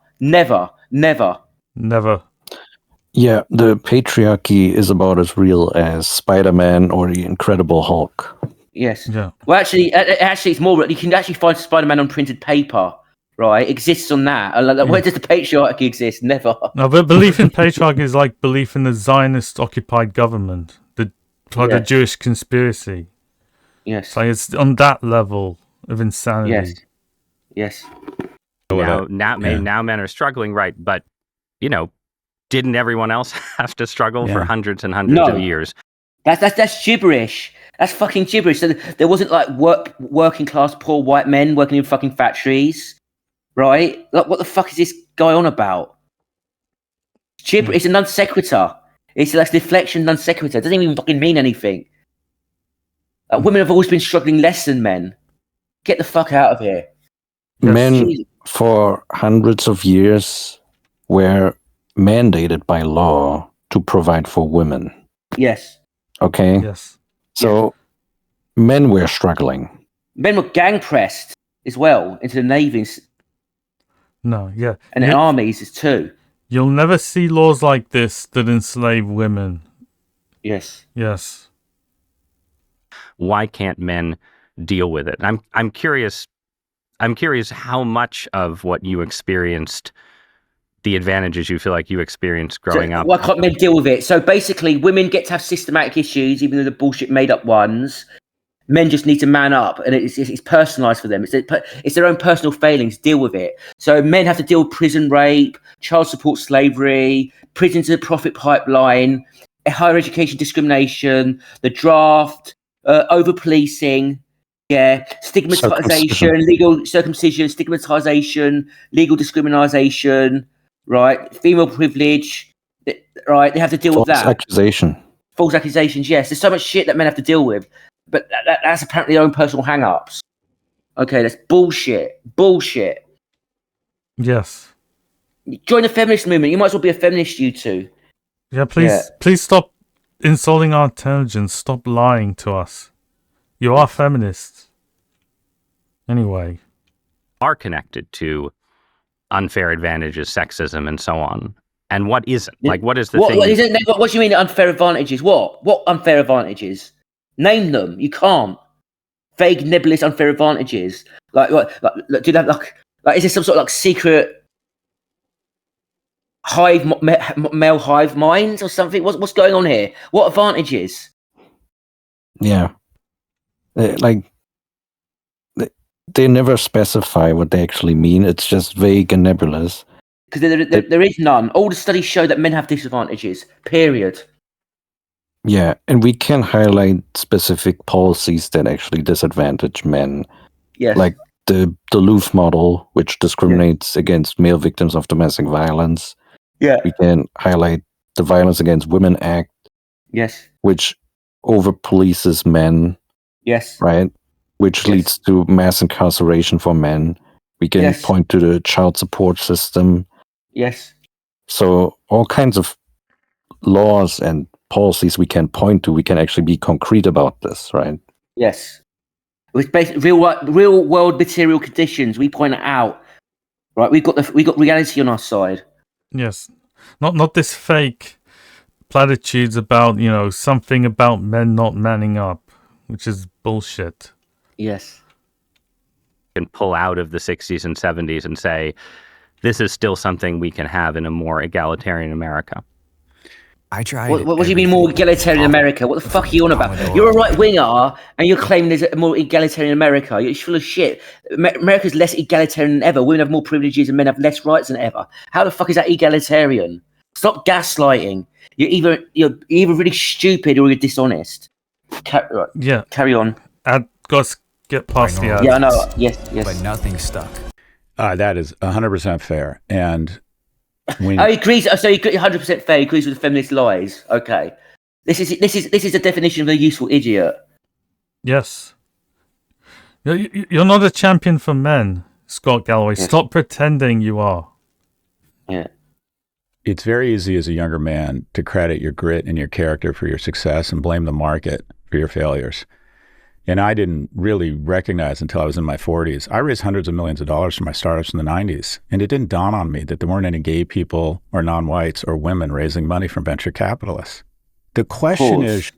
Yeah, the patriarchy is about as real as Spider-Man or the Incredible Hulk. Yes. Yeah. Well, actually, it's more. You can actually find Spider-Man on printed paper, right? It exists on that. Where does the patriarchy exist? Never. No, but belief in patriarchy is like belief in the Zionist-occupied government, the Jewish conspiracy. Yes. So it's on that level of insanity. Yes. Now men are struggling, right? But didn't everyone else have to struggle for hundreds and hundreds of years? That's gibberish. That's fucking gibberish. So there wasn't like working class poor white men working in fucking factories, right? Like, what the fuck is this guy on about? Gibberish. It's a non sequitur. It's like deflection non sequitur. It doesn't even fucking mean anything. Women have always been struggling less than men. Get the fuck out of here. Men for hundreds of years were mandated by law to provide for women. Yes. Okay? Yes. So men were struggling. Men were gang pressed as well into the navies. No, yeah. And the armies too. You'll never see laws like this that enslave women. Yes. Yes. Why can't men deal with it? And I'm curious how much of what you experienced, the advantages you feel like you experienced growing up. Why can't men deal with it? So basically, women get to have systematic issues, even though they're bullshit made up ones. Men just need to man up, and it's personalised for them. It's their own personal failings. Deal with it. So men have to deal with prison rape, child support slavery, prison to the profit pipeline, higher education discrimination, the draft, over policing, stigmatisation, legal circumcision, stigmatisation, legal discrimination, right? Female privilege, right? They have to deal with that. False accusations. Yes, there's so much shit that men have to deal with. But that's apparently their own personal hang-ups. Okay, that's bullshit. Bullshit. Yes. Join the feminist movement. You might as well be a feminist, you two. Yeah, please stop insulting our intelligence. Stop lying to us. You are feminists. Anyway. Are connected to unfair advantages, sexism, and so on. And what isn't? Like, what is the thing? What do you mean unfair advantages? What unfair advantages? Name them. You can't. Vague, nebulous, unfair advantages. Like do they have like? Is there some sort of like secret male hive minds or something? What's going on here? What advantages? Yeah, they never specify what they actually mean. It's just vague and nebulous. Because there is none. All the studies show that men have disadvantages. Period. Yeah, and we can highlight specific policies that actually disadvantage men. Yes. Like the Duluth model, which discriminates against male victims of domestic violence. Yeah. We can highlight the Violence Against Women Act. Yes. Which over-polices men. Yes. Right? Which leads to mass incarceration for men. We can point to the child support system. Yes. So all kinds of laws and policies we can point to, we can actually be concrete about this, right? Yes. It's based real world material conditions. We point it out, right? We got reality on our side. Yes, not this fake platitudes about something about men not manning up, which is bullshit. Yes. Can pull out of the 60s and 70s and say, this is still something we can have in a more egalitarian America. I tried. What do you mean more egalitarian America? What the fuck are you on about? You're a right winger and you're claiming there's a more egalitarian America. You're full of shit. America's less egalitarian than ever. Women have more privileges and men have less rights than ever. How the fuck is that egalitarian? Stop gaslighting. You're either really stupid or you're dishonest. Carry on. Let's get past the ads. Yeah, I know. Yes. But nothing stuck. That is 100% fair. And he agrees. So he 100% fair. He agrees with the feminist lies. Okay, this is the definition of a useful idiot. Yes, you're not a champion for men, Scott Galloway. Yes. Stop pretending you are. Yeah, it's very easy as a younger man to credit your grit and your character for your success and blame the market for your failures. And I didn't really recognize until I was in my 40s. I raised hundreds of millions of dollars for my startups in the 90s. And it didn't dawn on me that there weren't any gay people or non-whites or women raising money from venture capitalists. The question is...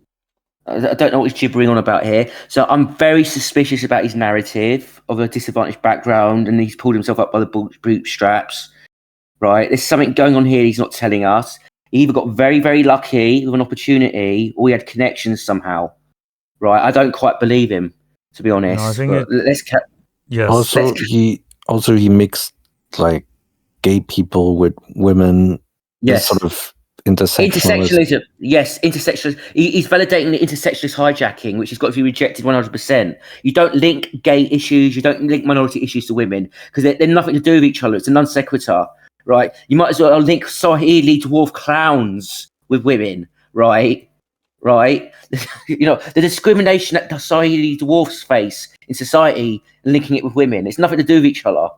I don't know what he's gibbering on about here. So I'm very suspicious about his narrative of a disadvantaged background, and he's pulled himself up by the bootstraps, right? There's something going on here he's not telling us. He either got very, very lucky with an opportunity, or he had connections somehow. Right, I don't quite believe him, to be honest. No, I think yes. He mixed like gay people with women. Yes, sort of intersectionalism. Yes, intersectionalism. He's validating the intersectionalist hijacking, which has got to be rejected 100%. You don't link gay issues, you don't link minority issues to women because they're nothing to do with each other. It's a non sequitur, right? You might as well link Swahili dwarf clowns with women, right? Right, the discrimination that Swahili dwarfs face in society, and linking it with women, it's nothing to do with each other.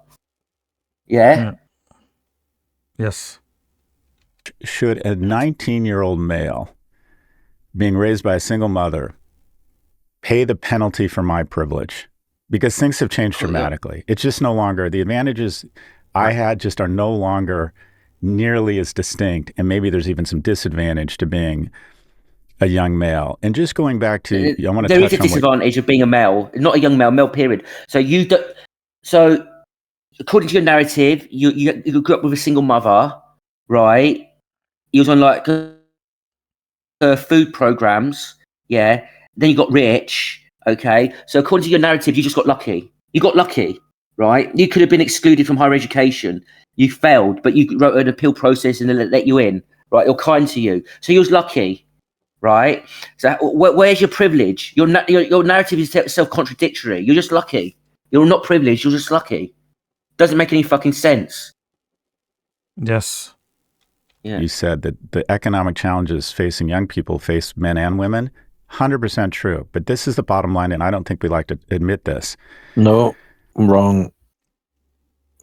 Yeah. Yes. Should a 19-year-old male being raised by a single mother pay the penalty for my privilege? Because things have changed dramatically. It's just no longer, the advantages I had just are no longer nearly as distinct, and maybe there's even some disadvantage to being a young male. And just going back to, I want to there touch is a on disadvantage of being a male, not a young male period. So you don't. So according to your narrative, you grew up with a single mother, right? You was on like food programs, yeah. Then you got rich, okay. So according to your narrative, you just got lucky. You got lucky, right? You could have been excluded from higher education. You failed, but you wrote an appeal process and they let you in, right? You're kind to you, so you was lucky. Right, so where's your privilege? Your narrative is self-contradictory. You're just lucky. You're not privileged. You're just lucky. Doesn't make any fucking sense. Yes. You said that the economic challenges facing young people face men and women. 100% true. But this is the bottom line, and I don't think we like to admit this. No, wrong.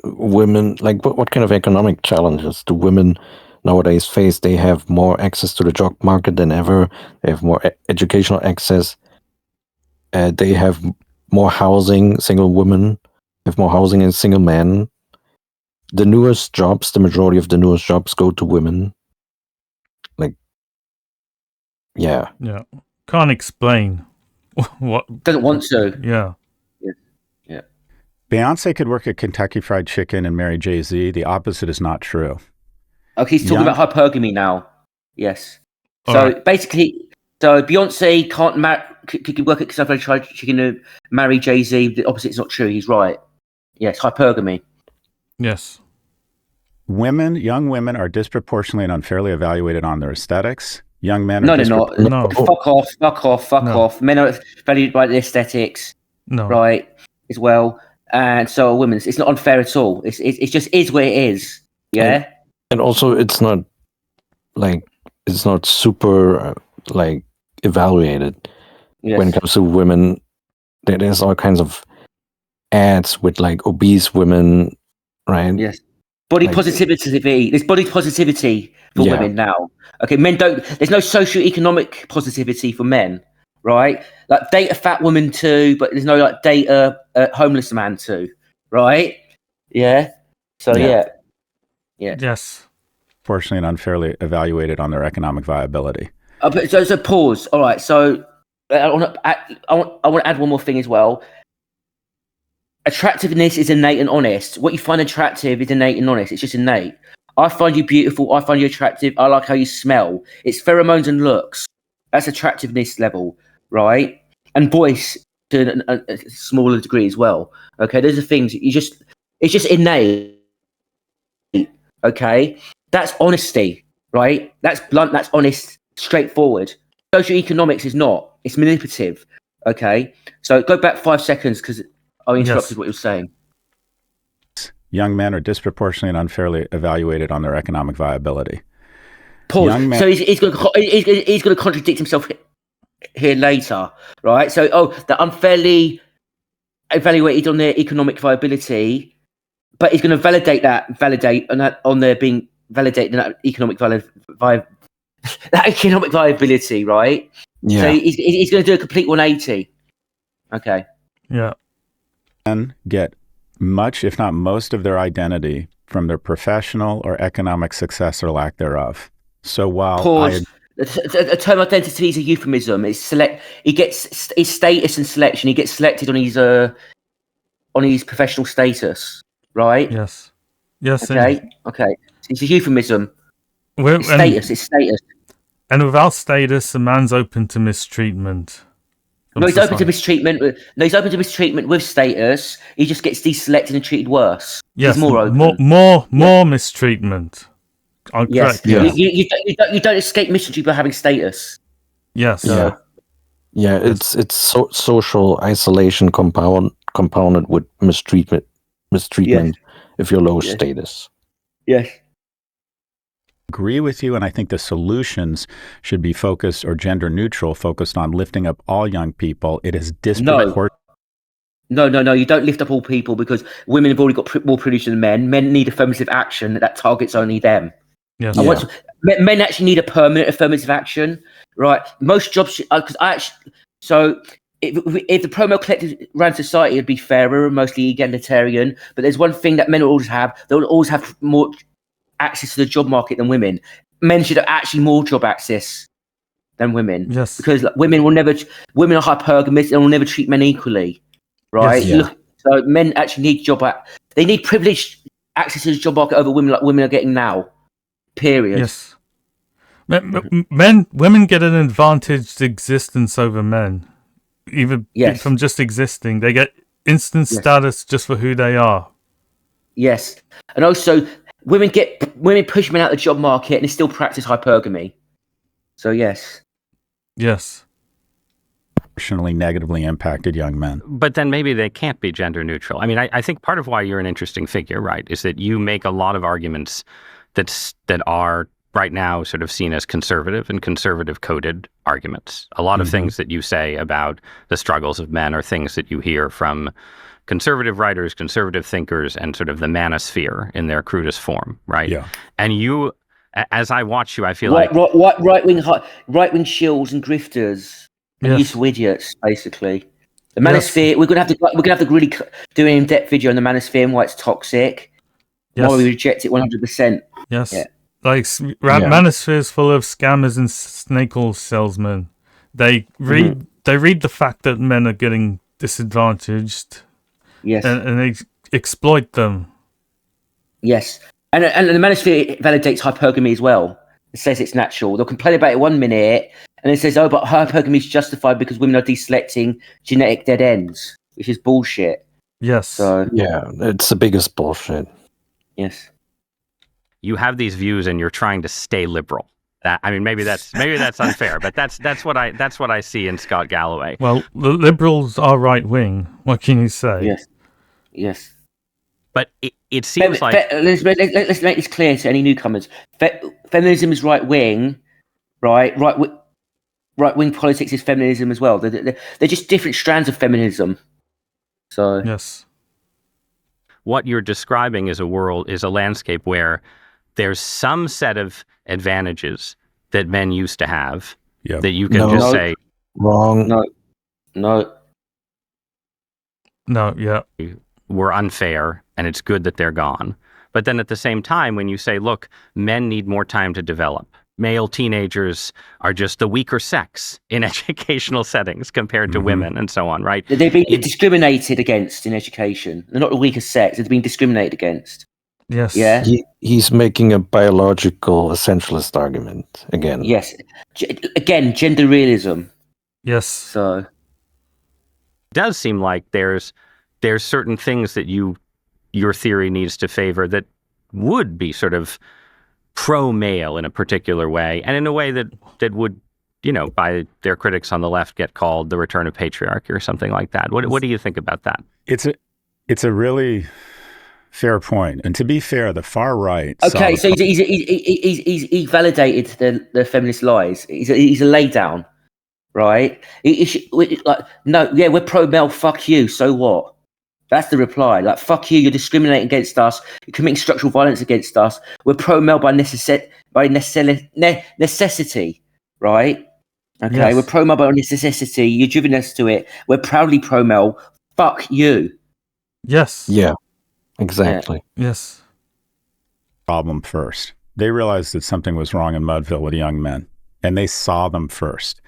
Women, like what kind of economic challenges do women nowadays face? They have more access to the job market than ever. They have more educational access. They have more housing. Single women have more housing than single men. The newest jobs, the majority of the newest jobs go to women. Like, yeah. Can't explain what. Doesn't want to. Yeah. Beyonce could work at Kentucky Fried Chicken and marry Jay-Z. The opposite is not true. Okay, he's talking about hypergamy now. Yes. So basically, Beyonce can't could work at Kentucky Fried Chicken and marry Jay-Z. The opposite is not true. He's right. Yes, hypergamy. Yes. Young women are disproportionately and unfairly evaluated on their aesthetics. Young men are No. Fuck off. Men are valued by their aesthetics. No. Right, as well. And so are women. It's not unfair at all. It just is what it is. Yeah. And also, it's not super evaluated when it comes to women. There's all kinds of ads with like obese women, right? Yes. Body positivity. There's body positivity for women now. Okay, men don't. There's no socio-economic positivity for men, right? Like date a fat woman too, but there's no like date a homeless man too, right? Yeah. So yeah. Yes. Fortunately and unfairly evaluated on their economic viability. So pause. All right. So I want to add one more thing as well. Attractiveness is innate and honest. What you find attractive is innate and honest. It's just innate. I find you beautiful. I find you attractive. I like how you smell. It's pheromones and looks. That's attractiveness level, right? And voice to a smaller degree as well. Okay, those are things it's just innate. Okay, that's honesty, right? That's blunt. That's honest, straightforward. Socioeconomics is not. It's manipulative. Okay, so go back 5 seconds because I interrupted what you were saying. Young men are disproportionately and unfairly evaluated on their economic viability. Pause. So he's going to contradict himself here later, right? So, they're unfairly evaluated on their economic viability, but he's going to validate on their being validated in that economic economic viability, right? Yeah. So he's going to do a complete 180. Okay. Yeah. Men get much, if not most, of their identity from their professional or economic success or lack thereof. So while the term identity is a euphemism. He gets his status and selection. He gets selected on his professional status, right? Yes. Yes. Okay. It's a euphemism. It's status. And without status, a man's open to mistreatment. No, he's open to mistreatment. No, he's open to mistreatment with status. He just gets deselected and treated worse. Yes, he's more open. More mistreatment. Yes, correct. You don't escape mistreatment by having status. Yes. Yeah. It's social isolation compounded with mistreatment. If you're low status. Yes. Agree with you, and I think the solutions should be focused or gender neutral, focused on lifting up all young people. It is disproportionate. No. You don't lift up all people because women have already got more privilege than men. Men need affirmative action that targets only them. Yes. Men actually need a permanent affirmative action, right? Most jobs, if the pro-male collective ran society, it'd be fairer and mostly egalitarian. But there's one thing that men will always have: they will always have more access to the job market than women. Men should have actually more job access than women. Yes. Because like, women are hypergamous and will never treat men equally. Right? Yes. Yeah. Look, so men actually need they need privileged access to the job market over women like women are getting now. Period. Yes. Women get an advantaged existence over men. Even from just existing. They get instant status just for who they are. Yes. And also women push men out of the job market and they still practice hypergamy. So yes. Yes. Proportionally negatively impacted young men. But then maybe they can't be gender neutral. I mean, I think part of why you're an interesting figure, right, is that you make a lot of arguments that are right now sort of seen as conservative and conservative coded arguments. A lot of things that you say about the struggles of men are things that you hear from conservative writers, conservative thinkers, and sort of the manosphere in their crudest form, right? Yeah. And you, as I watch you, I feel like right wing shills and grifters and useful idiots, basically. The manosphere. We're gonna have to really do an in-depth video on the manosphere and why it's toxic. Yes. Why we reject it 100%. Yes. Yeah. Like manosphere is full of scammers and snake oil salesmen. They read the fact that men are getting disadvantaged. Yes. And they exploit them. Yes. And the manosphere validates hypergamy as well. It says it's natural. They'll complain about it 1 minute and it says, oh, but hypergamy is justified because women are deselecting genetic dead ends, which is bullshit. Yes. So yeah, it's the biggest bullshit. Yes. You have these views and you're trying to stay liberal. Maybe that's unfair, but that's what I see in Scott Galloway. Well, the liberals are right wing. What can you say? Yes. Yes. But it seems like let's make this clear to any newcomers. Feminism is right wing, right? Right wing politics is feminism as well. They're just different strands of feminism. So yes. What you're describing is a landscape where there's some set of advantages that men used to have that you can say wrong. No. Yeah. Were unfair and it's good that they're gone. But then at the same time, when you say, look, men need more time to develop. Male teenagers are just the weaker sex in educational settings compared to women and so on, right? They've been discriminated against in education. They're not the weaker sex. They've been discriminated against. Yes. Yeah. He's making a biological essentialist argument again. Yes. Again, gender realism. Yes. So it does seem like there's certain things that your theory needs to favor that would be sort of pro-male in a particular way, and in a way that would, by their critics on the left, get called the return of patriarchy or something like that. What do you think about that? It's a really fair point, and to be fair, the far right. Okay, so he validated the feminist lies. He's a lay down, right? We're pro-male. Fuck you. So what? That's the reply. Like, fuck you, you're discriminating against us, you're committing structural violence against us. We're pro-male by necessity, right? Okay, yes. We're pro-male by necessity, you've driven us to it. We're proudly pro-male. Fuck you. Yes. Yeah, exactly. Yes. Problem first. They realized that something was wrong in Mudville with young men, and they saw them first.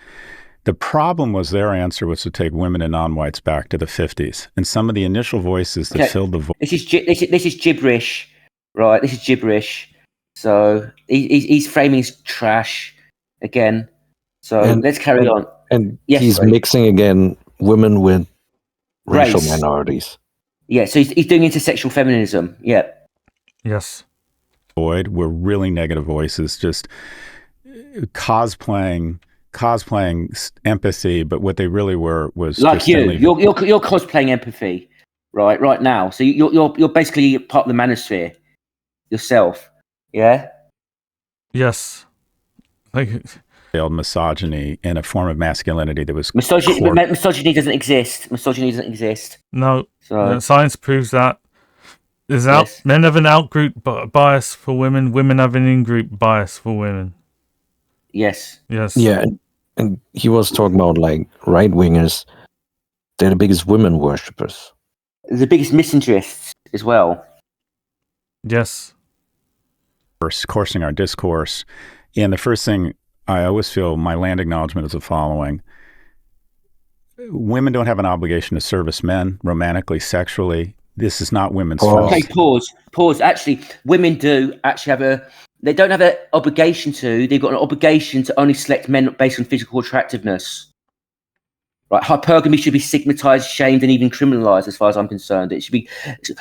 The problem was their answer was to take women and non-whites back to the 50s. And some of the initial voices that filled the voice. This is gibberish, right? This is gibberish. So he's framing his trash again. So let's carry on. And he's mixing again women with racial minorities. Yeah, so he's doing intersexual feminism. Yeah. Yes. Were really negative voices, just cosplaying empathy, but what they really were was like you're cosplaying empathy, right now. So you're basically part of the manosphere yourself, yeah. Yes, failed misogyny in a form of masculinity that was misogyny doesn't exist. Misogyny doesn't exist. No, science proves that. Men have an out-group bias for women. Women have an in-group bias for women. Yes. Yes. Yeah. And he was talking about like right wingers. They're the biggest women worshippers. The biggest misandrists as well. Yes. coursing our discourse. And the first thing I always feel, my land acknowledgement is the following. Women don't have an obligation to service men romantically, sexually. This is not women's fault. Okay, pause. Actually, women do actually they don't have an obligation to, they've got an obligation to only select men based on physical attractiveness. Right, hypergamy should be stigmatized, shamed, and even criminalized, as far as I'm concerned. It should be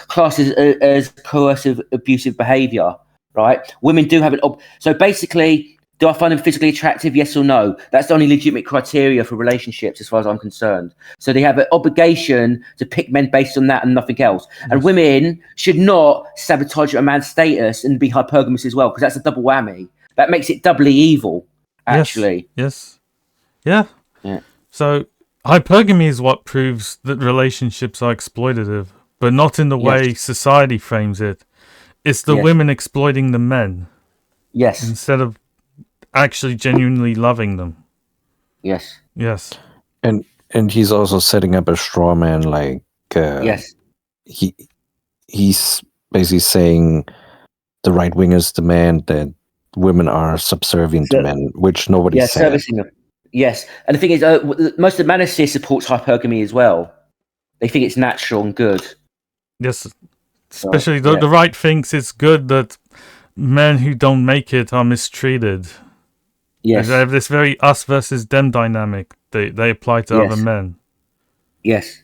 classed as coercive, abusive behavior. Right, women do have so basically, do I find them physically attractive? Yes or no? That's the only legitimate criteria for relationships, as far as I'm concerned. So they have an obligation to pick men based on that and nothing else. Yes. And women should not sabotage a man's status and be hypergamous as well, because that's a double whammy. That makes it doubly evil, actually. Yes. Yeah. So hypergamy is what proves that relationships are exploitative, but not in the way society frames it. It's the women exploiting the men. Yes. Instead of actually genuinely loving them. Yes. And he's also setting up a straw man, like he's basically saying the right wingers demand that women are subservient to men, which nobody said. Servicing them. Yes, and the thing is, most of the manosphere supports hypergamy as well. They think it's natural and good. Yes, especially the right thinks it's good that men who don't make it are mistreated. Yes. They have this very us versus them dynamic they apply to other men. Yes.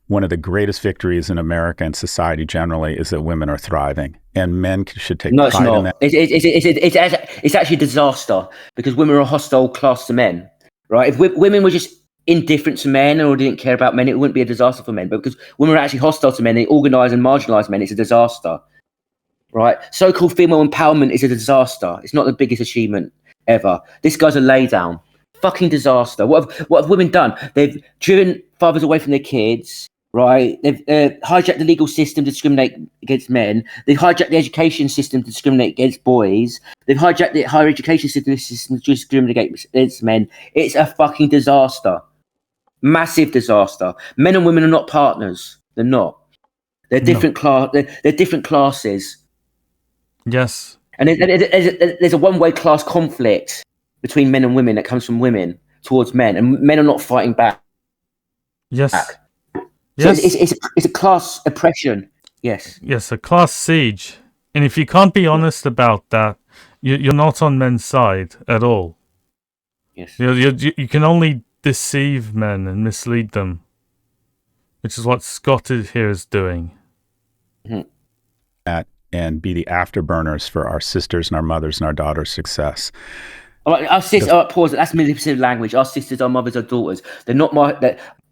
One of the greatest victories in America and society generally is that women are thriving, and men should take pride in that. It's actually a disaster, because women are a hostile class to men, right? If women were just indifferent to men or didn't care about men, it wouldn't be a disaster for men. But because women are actually hostile to men, they organise and marginalise men, it's a disaster. Right, so-called female empowerment is a disaster. It's not the biggest achievement ever. This guy's a laydown. Fucking disaster. What have women done? They've driven fathers away from their kids. Right, they've hijacked the legal system to discriminate against men. They've hijacked the education system to discriminate against boys. They've hijacked the higher education system to discriminate against men. It's a fucking disaster. Massive disaster. Men and women are not partners. They're not. They're different They're different classes. Yes. And there's a one-way class conflict between men and women that comes from women towards men, and men are not fighting back. Yes. So it's a class oppression. Yes. Yes, a class siege. And if you can't be honest about that, you're not on men's side at all. Yes. You can only deceive men and mislead them, which is what Scott here is doing. Mm-hmm. And be the afterburners for our sisters and our mothers and our daughters' success. Our sisters. Pause. That's manipulative language. Our sisters, our mothers, our daughters. They're not my.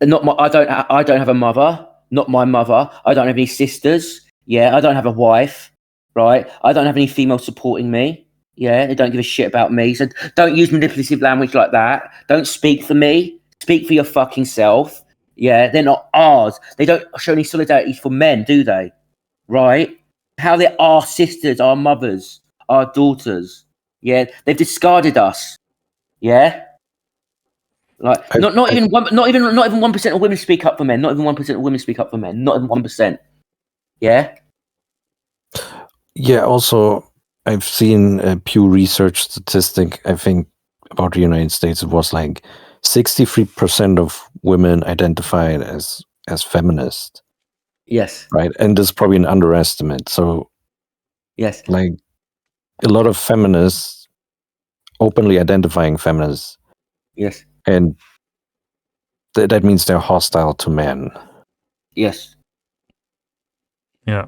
I don't have a mother. Not my mother. I don't have any sisters. Yeah. I don't have a wife. Right. I don't have any females supporting me. Yeah. They don't give a shit about me. So don't use manipulative language like that. Don't speak for me. Speak for your fucking self. Yeah. They're not ours. They don't show any solidarity for men, do they? Right. How they're our sisters, our mothers, our daughters. Yeah, they've discarded us. Yeah, like not even 1% of women speak up for men. Not even 1% of women speak up for men. Not even 1%. Yeah. Yeah. Also, I've seen a Pew Research statistic. I think about the United States, it was like 63% of women identified as feminist. Yes. Right. And this is probably an underestimate. So, yes, like a lot of feminists, openly identifying feminists. Yes. And that means they're hostile to men. Yes. Yeah.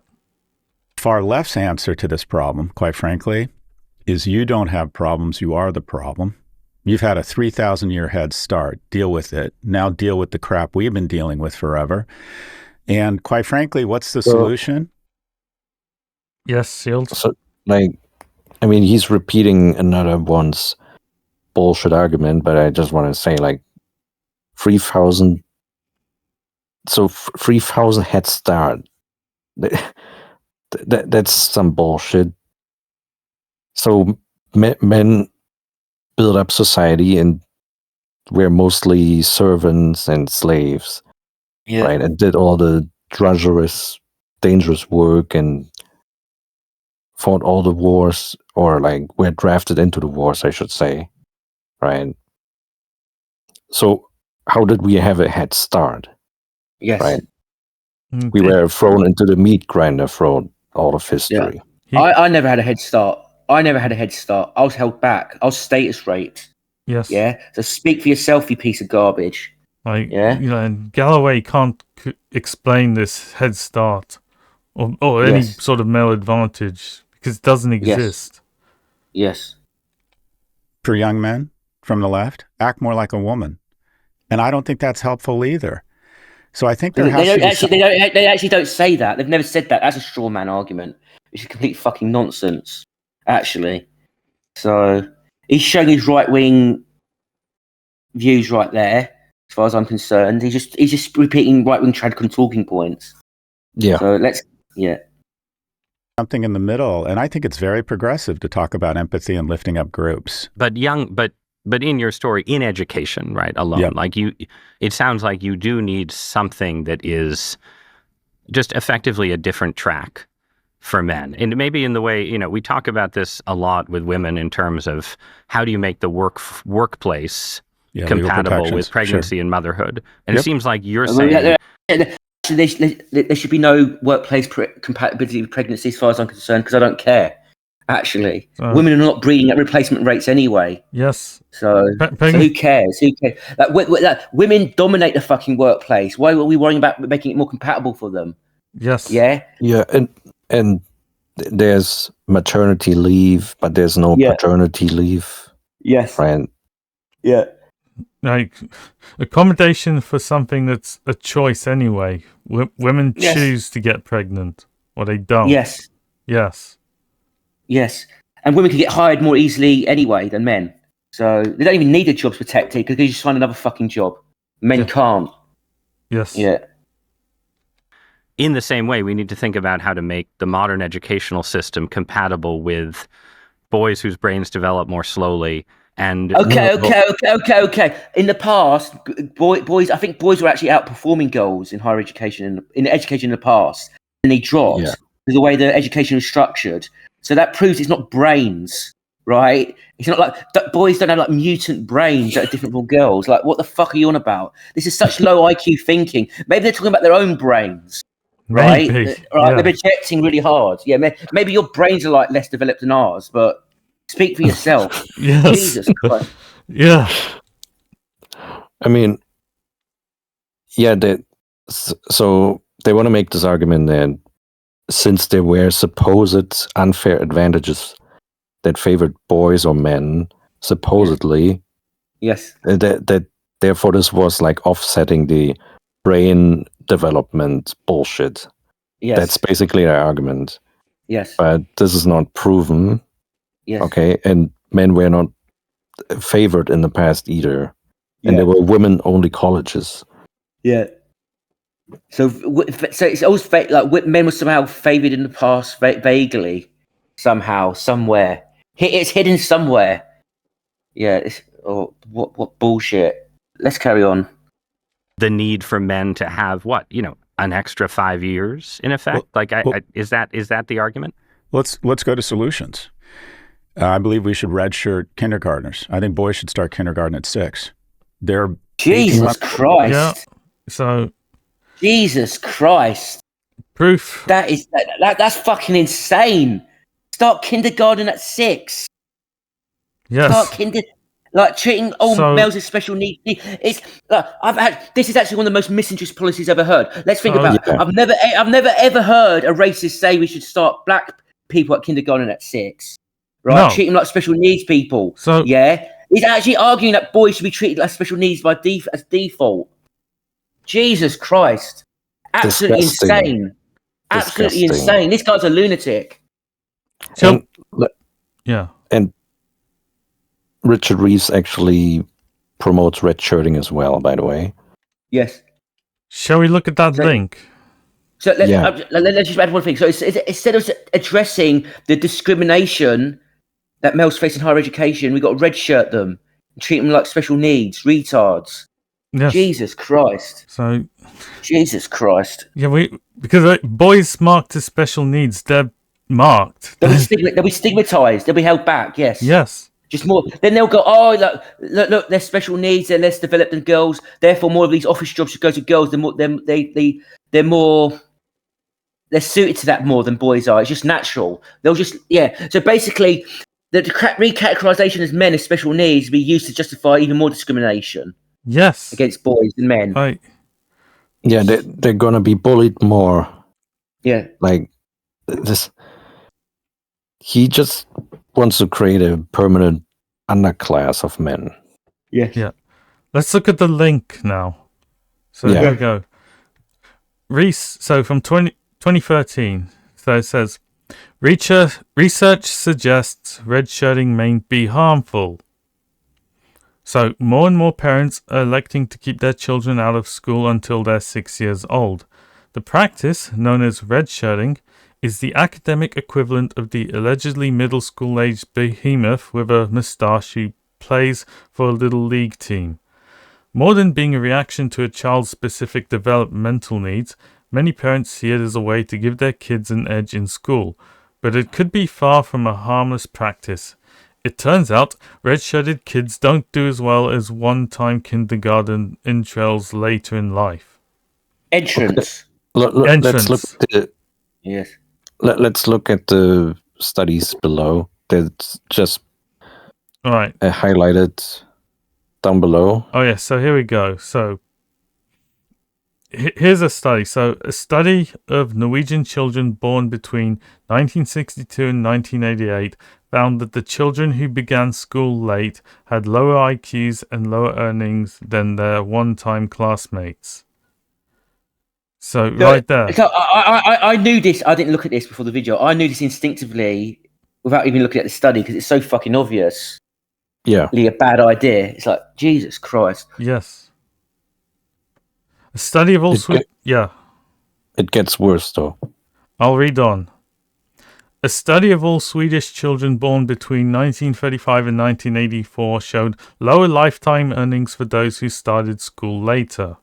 Far left's answer to this problem, quite frankly, is you don't have problems. You are the problem. You've had a 3,000-year head start. Deal with it. Now deal with the crap we've been dealing with forever. And quite frankly, what's the solution? Yes, Shield. So, he's repeating another one's bullshit argument, but I just want to say, 3,000. So 3,000 head start. That's some bullshit. So men build up society, and we're mostly servants and slaves. Yeah. Right, and did all the drudgerous, dangerous work, and fought all the wars, or like were drafted into the wars, I should say, right? So how did we have a head start? Yes. Right. We were thrown into the meat grinder throughout all of history. Yeah. I never had a head start. I was held back. I was status raped. Yes. Yeah. So speak for yourself, you piece of garbage. Like, yeah. And Galloway can't explain this head start or any sort of male advantage because it doesn't exist. Yes. For young men from the left, act more like a woman. And I don't think that's helpful either. So I think they actually don't say that. They've never said that. That's a straw man argument, which is complete fucking nonsense, actually. So he's showing his right wing views right there, as far as I'm concerned. He's just repeating right wing trad talking points. Yeah. So something in the middle, and I think it's very progressive to talk about empathy and lifting up groups. But in your story, in education, right, alone, like it sounds like you do need something that is just effectively a different track for men. And maybe in the way, we talk about this a lot with women in terms of how do you make the workplace compatible with pregnancy and motherhood. And it seems like you're saying... There should be no workplace compatibility with pregnancy as far as I'm concerned, because I don't care. Actually, women are not breeding at replacement rates anyway. Yes. So who cares? Like, women dominate the fucking workplace. Why are we worrying about making it more compatible for them? Yes. Yeah. Yeah, and there's maternity leave, but there's no paternity leave. Yes. Right. Yeah. Like accommodation for something that's a choice anyway. Women choose to get pregnant, or they don't. Yes. Yes. Yes, and women can get hired more easily anyway than men. So they don't even need a jobs protected because they just find another fucking job. Men can't. Yes. Yeah. In the same way, we need to think about how to make the modern educational system compatible with boys whose brains develop more slowly. And okay. In the past, boys, I think boys were actually outperforming girls in higher education, in education in the past, and they dropped because of the way the education was structured. So that proves it's not brains, right? It's not like boys don't have like mutant brains that are different from girls. Like, what the fuck are you on about? This is such low IQ thinking. Maybe they're talking about their own brains, right? Maybe. Right? They're projecting really hard. Yeah, maybe your brains are like less developed than ours, but speak for yourself. Yes. Jesus Christ. Yeah. I mean, so they want to make this argument that since there were supposed unfair advantages that favored boys or men, supposedly, that therefore this was like offsetting the brain development bullshit. Yes. That's basically their argument. Yes. But this is not proven. Yes. Okay, and men were not favored in the past either. And there were women-only colleges. Yeah. So it's always like men were somehow favoured in the past, vaguely, somehow, somewhere. It's hidden somewhere. Yeah. What bullshit. Let's carry on. The need for men to have an extra 5 years in effect. Is that the argument? Let's go to solutions. I believe we should redshirt kindergartners. I think boys should start kindergarten at 6. They're Jesus Christ. Yeah. So. Jesus Christ. Proof. That's fucking insane. Start kindergarten at 6. Yes. Like treating males with special needs. It's like this is actually one of the most misinterest policies I've ever heard. Let's think about it. I've never ever heard a racist say we should start black people at kindergarten at 6. Right? No. Treat them like special needs people. So he's actually arguing that boys should be treated like special needs as default. Jesus Christ. Absolutely insane. Absolutely insane. This guy's a lunatic. So, And Richard Reeves actually promotes redshirting as well, by the way. Yes. Shall we look at that link? So let's just add one thing. So instead of addressing the discrimination that males face in higher education, we've got to redshirt them and treat them like special needs, retards. Yes. Jesus Christ. So, Jesus Christ. Yeah, because boys marked as special needs, their marked. They'll be stigmatized. They'll be held back. Yes. Yes. Just more. Then they'll go, oh, look, they're special needs. They're less developed than girls. Therefore, more of these office jobs should go to girls. They're more. They're suited to that more than boys are. It's just natural. They'll just So basically, the recategorization as men as special needs will be used to justify even more discrimination. Yes. Against boys and men. Right. Yeah, they're gonna be bullied more. Yeah. Like this. He just wants to create a permanent underclass of men. Yes. Yeah. Let's look at the link now. So here we go. So from 2013, so it says, research suggests red shirting may be harmful. So more and more parents are electing to keep their children out of school until they're 6 years old. The practice, known as red shirting, is the academic equivalent of the allegedly middle school-aged behemoth with a moustache who plays for a little league team. More than being a reaction to a child's specific developmental needs, many parents see it as a way to give their kids an edge in school, but it could be far from a harmless practice. It turns out red-shirted kids don't do as well as one-time kindergarten intros later in life. Entrance. Let's look at the, yes. Let's look at the studies below. That's just all right. Highlighted down below. Oh yeah, so here we go. So here's a study. So a study of Norwegian children born between 1962 and 1988 found that the children who began school late had lower IQs and lower earnings than their one-time classmates. So right there. So I knew this. I didn't look at this before the video. I knew this instinctively without even looking at the study because it's so fucking obvious. Yeah. Really a bad idea. It's like, Jesus Christ. Yes. A study of all It gets worse though. I'll read on. A study of all Swedish children born between 1935 and 1984 showed lower lifetime earnings for those who started school later.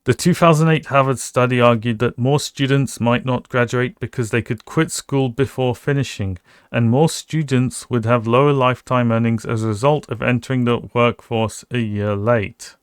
The 2008 Harvard study argued that more students might not graduate because they could quit school before finishing, and more students would have lower lifetime earnings as a result of entering the workforce a year late.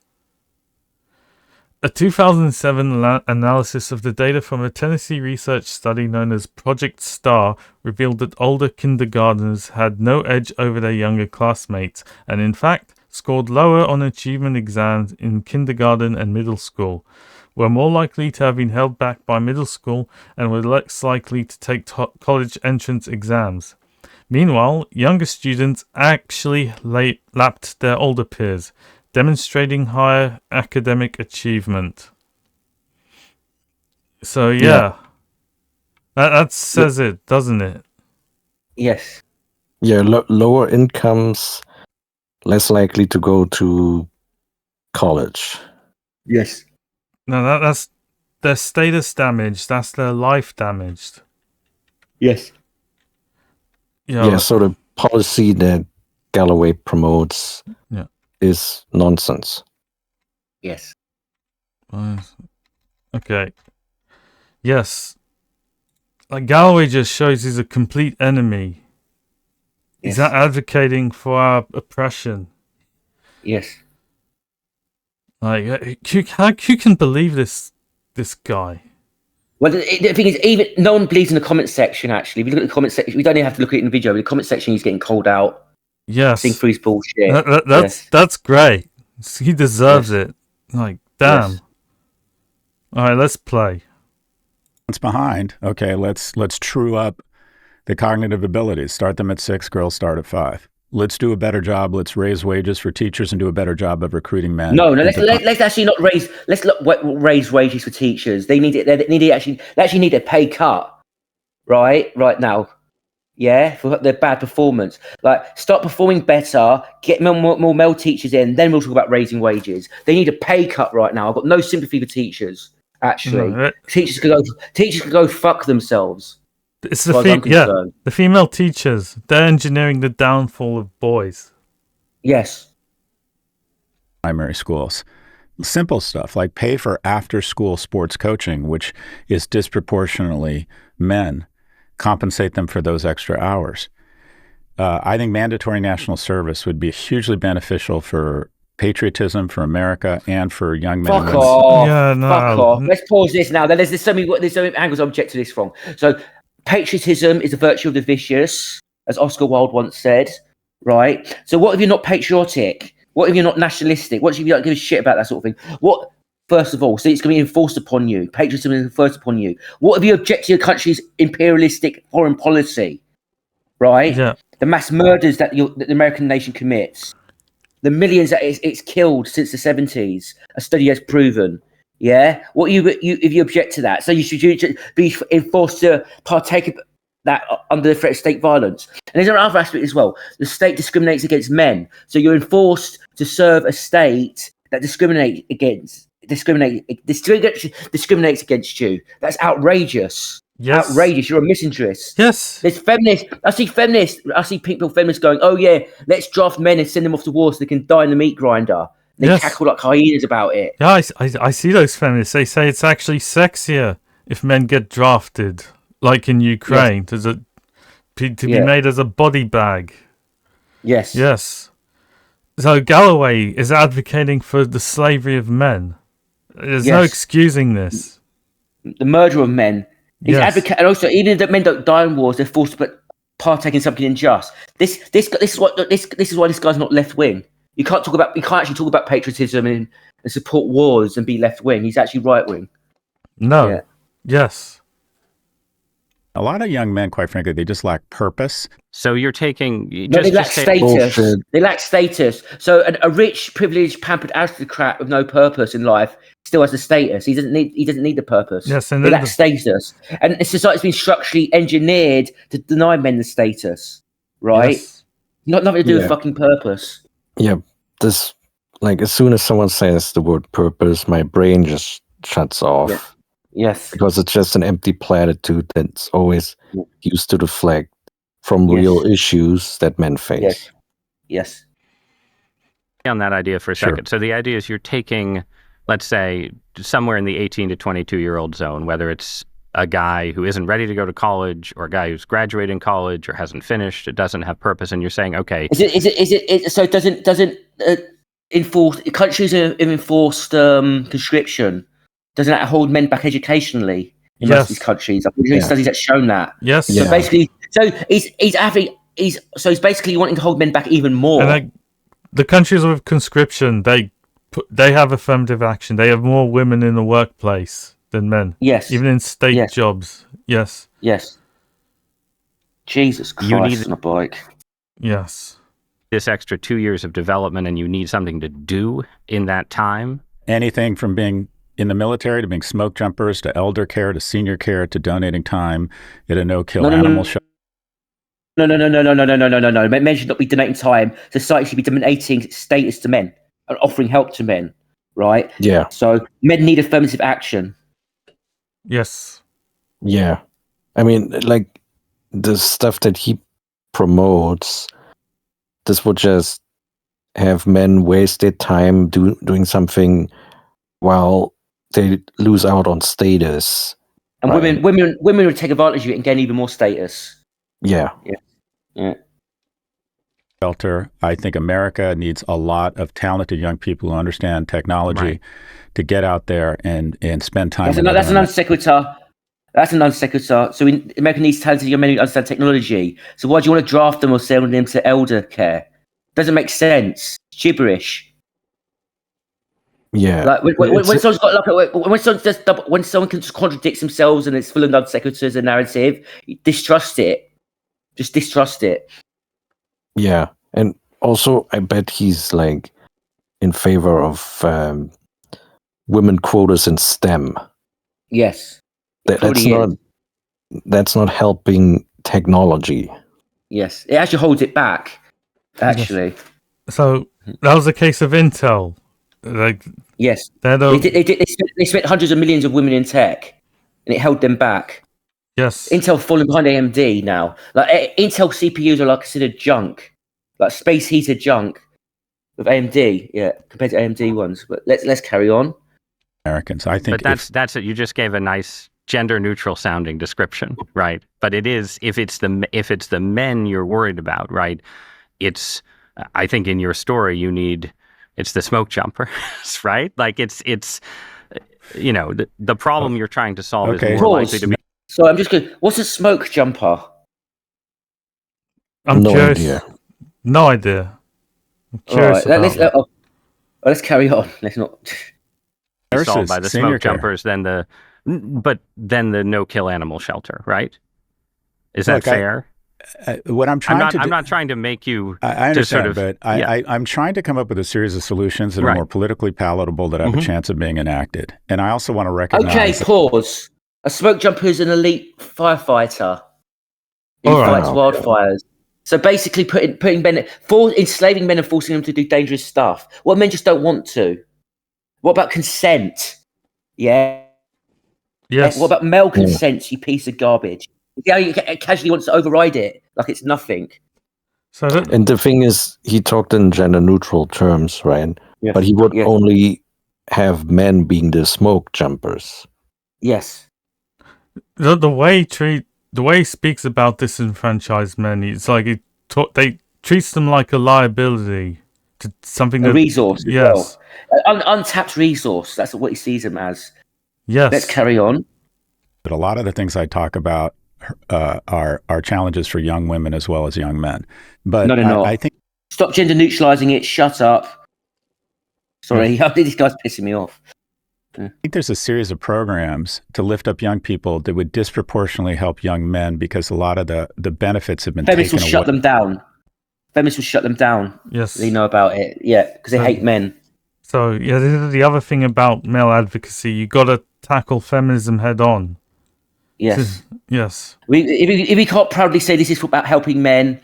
A 2007 analysis of the data from a Tennessee research study known as Project STAR revealed that older kindergartners had no edge over their younger classmates, and in fact, scored lower on achievement exams in kindergarten and middle school, were more likely to have been held back by middle school, and were less likely to take college entrance exams. Meanwhile, younger students actually lapped their older peers, demonstrating higher academic achievement. So that says it, doesn't it? Yes. Yeah, lower incomes, less likely to go to college. Yes. No, that's their status damaged. That's their life damaged. Yes. Yeah, so the policy that Galloway promotes is nonsense. Yes. Okay. Yes. Like Galloway just shows he's a complete enemy. He's not advocating for our oppression. Yes. Like, who can believe this guy? Well, the thing is, even no one believes in the comment section. Actually, if you look at the comment section, we don't even have to look at it in the video. But the comment section, he's getting called out. Yes, seeing through his bullshit. That's great. He deserves it. Like, damn. Yes. All right, let's play. It's behind. Okay, let's true up the cognitive abilities. Start them at 6. Girls start at 5. Let's do a better job. Let's raise wages for teachers and do a better job of recruiting men. No. Let's actually not raise. Let's not raise wages for teachers. They actually need a pay cut. Right now. Yeah, for their bad performance. Like, start performing better. Get more male teachers in. Then we'll talk about raising wages. They need a pay cut right now. I've got no sympathy for teachers. Actually, teachers can go fuck themselves. It's the female teachers. They're engineering the downfall of boys. Yes. Primary schools. simple stuff like pay for after-school sports coaching, which is disproportionately men, compensate them for those extra hours. I think mandatory national service would be hugely beneficial for patriotism, for America, and for young men. Fuck off. Yeah, no. Fuck off. Let's pause this now. There's so many angles I object to this from. So patriotism is a virtue of the vicious, as Oscar Wilde once said, right? So what if you're not patriotic? What if you're not nationalistic? What if you don't give a shit about that sort of thing? What, first of all, so it's going to be enforced upon you. Patriotism is enforced upon you. What if you object to your country's imperialistic foreign policy, right? Yeah. The mass murders that the American nation commits, the millions that it's killed since the 70s, a study has proven. Yeah, what if you object to that? So you should be enforced to partake of that under the threat of state violence. And there's another aspect as well. The state discriminates against men, so you're enforced to serve a state that discriminates against you. That's outrageous. Yes. Outrageous. You're a misandrist. Yes. There's feminists. I see people feminists going, oh yeah, let's draft men and send them off to war so they can die in the meat grinder. They cackle like hyenas about it. Yeah, I see those feminists. They say it's actually sexier if men get drafted, like in Ukraine, to be made as a body bag. Yes. Yes. So Galloway is advocating for the slavery of men. There's no excusing this. The murder of men. He's advocating, and also even if men don't die in wars, they're forced to partake in something unjust. This is why this guy's not left wing. You can't actually talk about patriotism and support wars and be left wing. He's actually right wing. No. Yeah. Yes. A lot of young men, quite frankly, they just lack purpose. So you're taking... they lack status. They lack status. So a rich, privileged, pampered aristocrat with no purpose in life still has the status. He doesn't need the purpose. Yes, and they lack status. And society's been structurally engineered to deny men the status. Right? Yes. Nothing to do with fucking purpose. Yeah. This, like, as soon as someone says the word purpose, my brain just shuts off. Yeah. Yes. Because it's just an empty platitude that's always used to deflect from real issues that men face. Yes. On that idea for a second. So the idea is you're taking, let's say, somewhere in the 18 to 22-year-old zone, whether it's a guy who isn't ready to go to college or a guy who's graduating college or hasn't finished, it doesn't have purpose, and you're saying, okay. So it doesn't enforce, countries have enforced conscription. Doesn't that hold men back educationally in most of these countries? I'm doing studies that's shown that. Yes. So basically, he's basically wanting to hold men back even more. And the countries with conscription, they have affirmative action. They have more women in the workplace than men. Yes. Even in state jobs. Yes. Yes. Jesus Christ, my bike. Yes. This extra 2 years of development, and you need something to do in that time. Anything from being in the military to being smoke jumpers to elder care to senior care to donating time at a no-kill animal shelter. No. Men should not be donating time. Society should be donating status to men and offering help to men, right? Yeah. So men need affirmative action. Yes. Yeah. I mean, like, the stuff that he promotes, this would just have men waste their time doing something while they lose out on status. And women would take advantage of it and gain even more status. Yeah. Shelter. I think America needs a lot of talented young people who understand technology to get out there and spend time. That's an non sequitur. That's a non sequitur. So America needs talented young men who understand technology. So why do you want to draft them or send them to elder care? Doesn't make sense. It's gibberish. Yeah. Like when someone's got when someone can just contradicts themselves and it's full of non sequiturs and narrative, distrust it. Just distrust it. Yeah, and also I bet he's like in favor of women quotas in STEM. Yes. That's not helping technology. Yes, it actually holds it back. Actually. So that was the case of Intel. Yes, they spent hundreds of millions of women in tech, and it held them back. Yes, Intel falling behind AMD now. Like Intel CPUs are considered junk, like space heater junk. with AMD, compared to AMD ones. But let's carry on. Americans, I think. But that's it. You just gave a nice gender neutral sounding description, right? But it is if it's the men you're worried about, right? It's I think in your story it's the smoke jumpers, right? Like it's the problem you're trying to solve is more likely to be. So I'm just going. What's a smoke jumper? I'm curious. No idea. I'm curious. All right, let's carry on. Let's not. Solved by the smoke jumpers, then the no kill animal shelter, right? Is that fair? What I'm trying to do, I'm not trying to make you. I understand, but I'm trying to come up with a series of solutions that are more politically palatable that have a chance of being enacted. And I also want to recognize. Okay, pause. A smoke jumper is an elite firefighter. He fights wildfires. So basically, putting men, enslaving men and forcing them to do dangerous stuff. Well, men just don't want to. What about consent? Yeah. Yes. What about male consent? You piece of garbage. Yeah, he casually wants to override it like it's nothing. And the thing is, he talked in gender neutral terms, right? Yes. But he would only have men being the smoke jumpers. Yes. The way he speaks about disenfranchised men, it's like they treats them like a liability to something. A resource. Yes. Well. Untapped resource. That's what he sees them as. Yes. Let's carry on. But a lot of the things I talk about are challenges for young women as well as young men. But no. I think stop gender neutralizing it. Shut up. Sorry, this guy's pissing me off. I think there's a series of programs to lift up young people that would disproportionately help young men because a lot of the benefits have been Feminists taken will away. shut them down. Feminists will shut them down. Yes. They know about it. Yeah, because they hate men. So, this is the other thing about male advocacy. You got to tackle feminism head on. Yes. Yes. If we can't proudly say this is about helping men,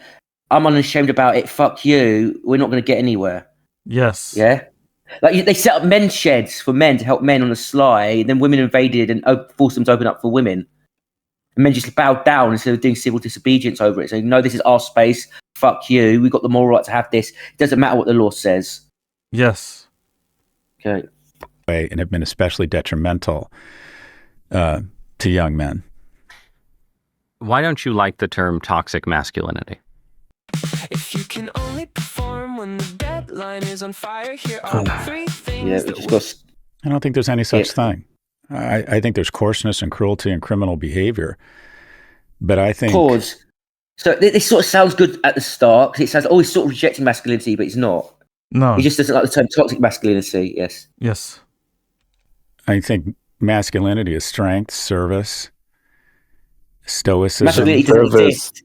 I'm unashamed about it, fuck you, we're not going to get anywhere. Yes. Yeah? Like they set up men's sheds for men to help men on the sly, then women invaded and forced them to open up for women. And men just bowed down instead of doing civil disobedience over it. So, no, this is our space, fuck you, we've got the moral right to have this. It doesn't matter what the law says. Yes. Okay. And have been especially detrimental to young men. Why don't you like the term toxic masculinity? If you can only perform when the deadline is on fire, here are three things. I don't think there's any such thing. I think there's coarseness and cruelty and criminal behavior. But I think... Pause. So this sort of sounds good at the start, because it sounds, he's sort of rejecting masculinity, but he's not. No. He just doesn't like the term toxic masculinity, yes. Yes. I think masculinity is strength, service, stoicism. Masculinity doesn't exist.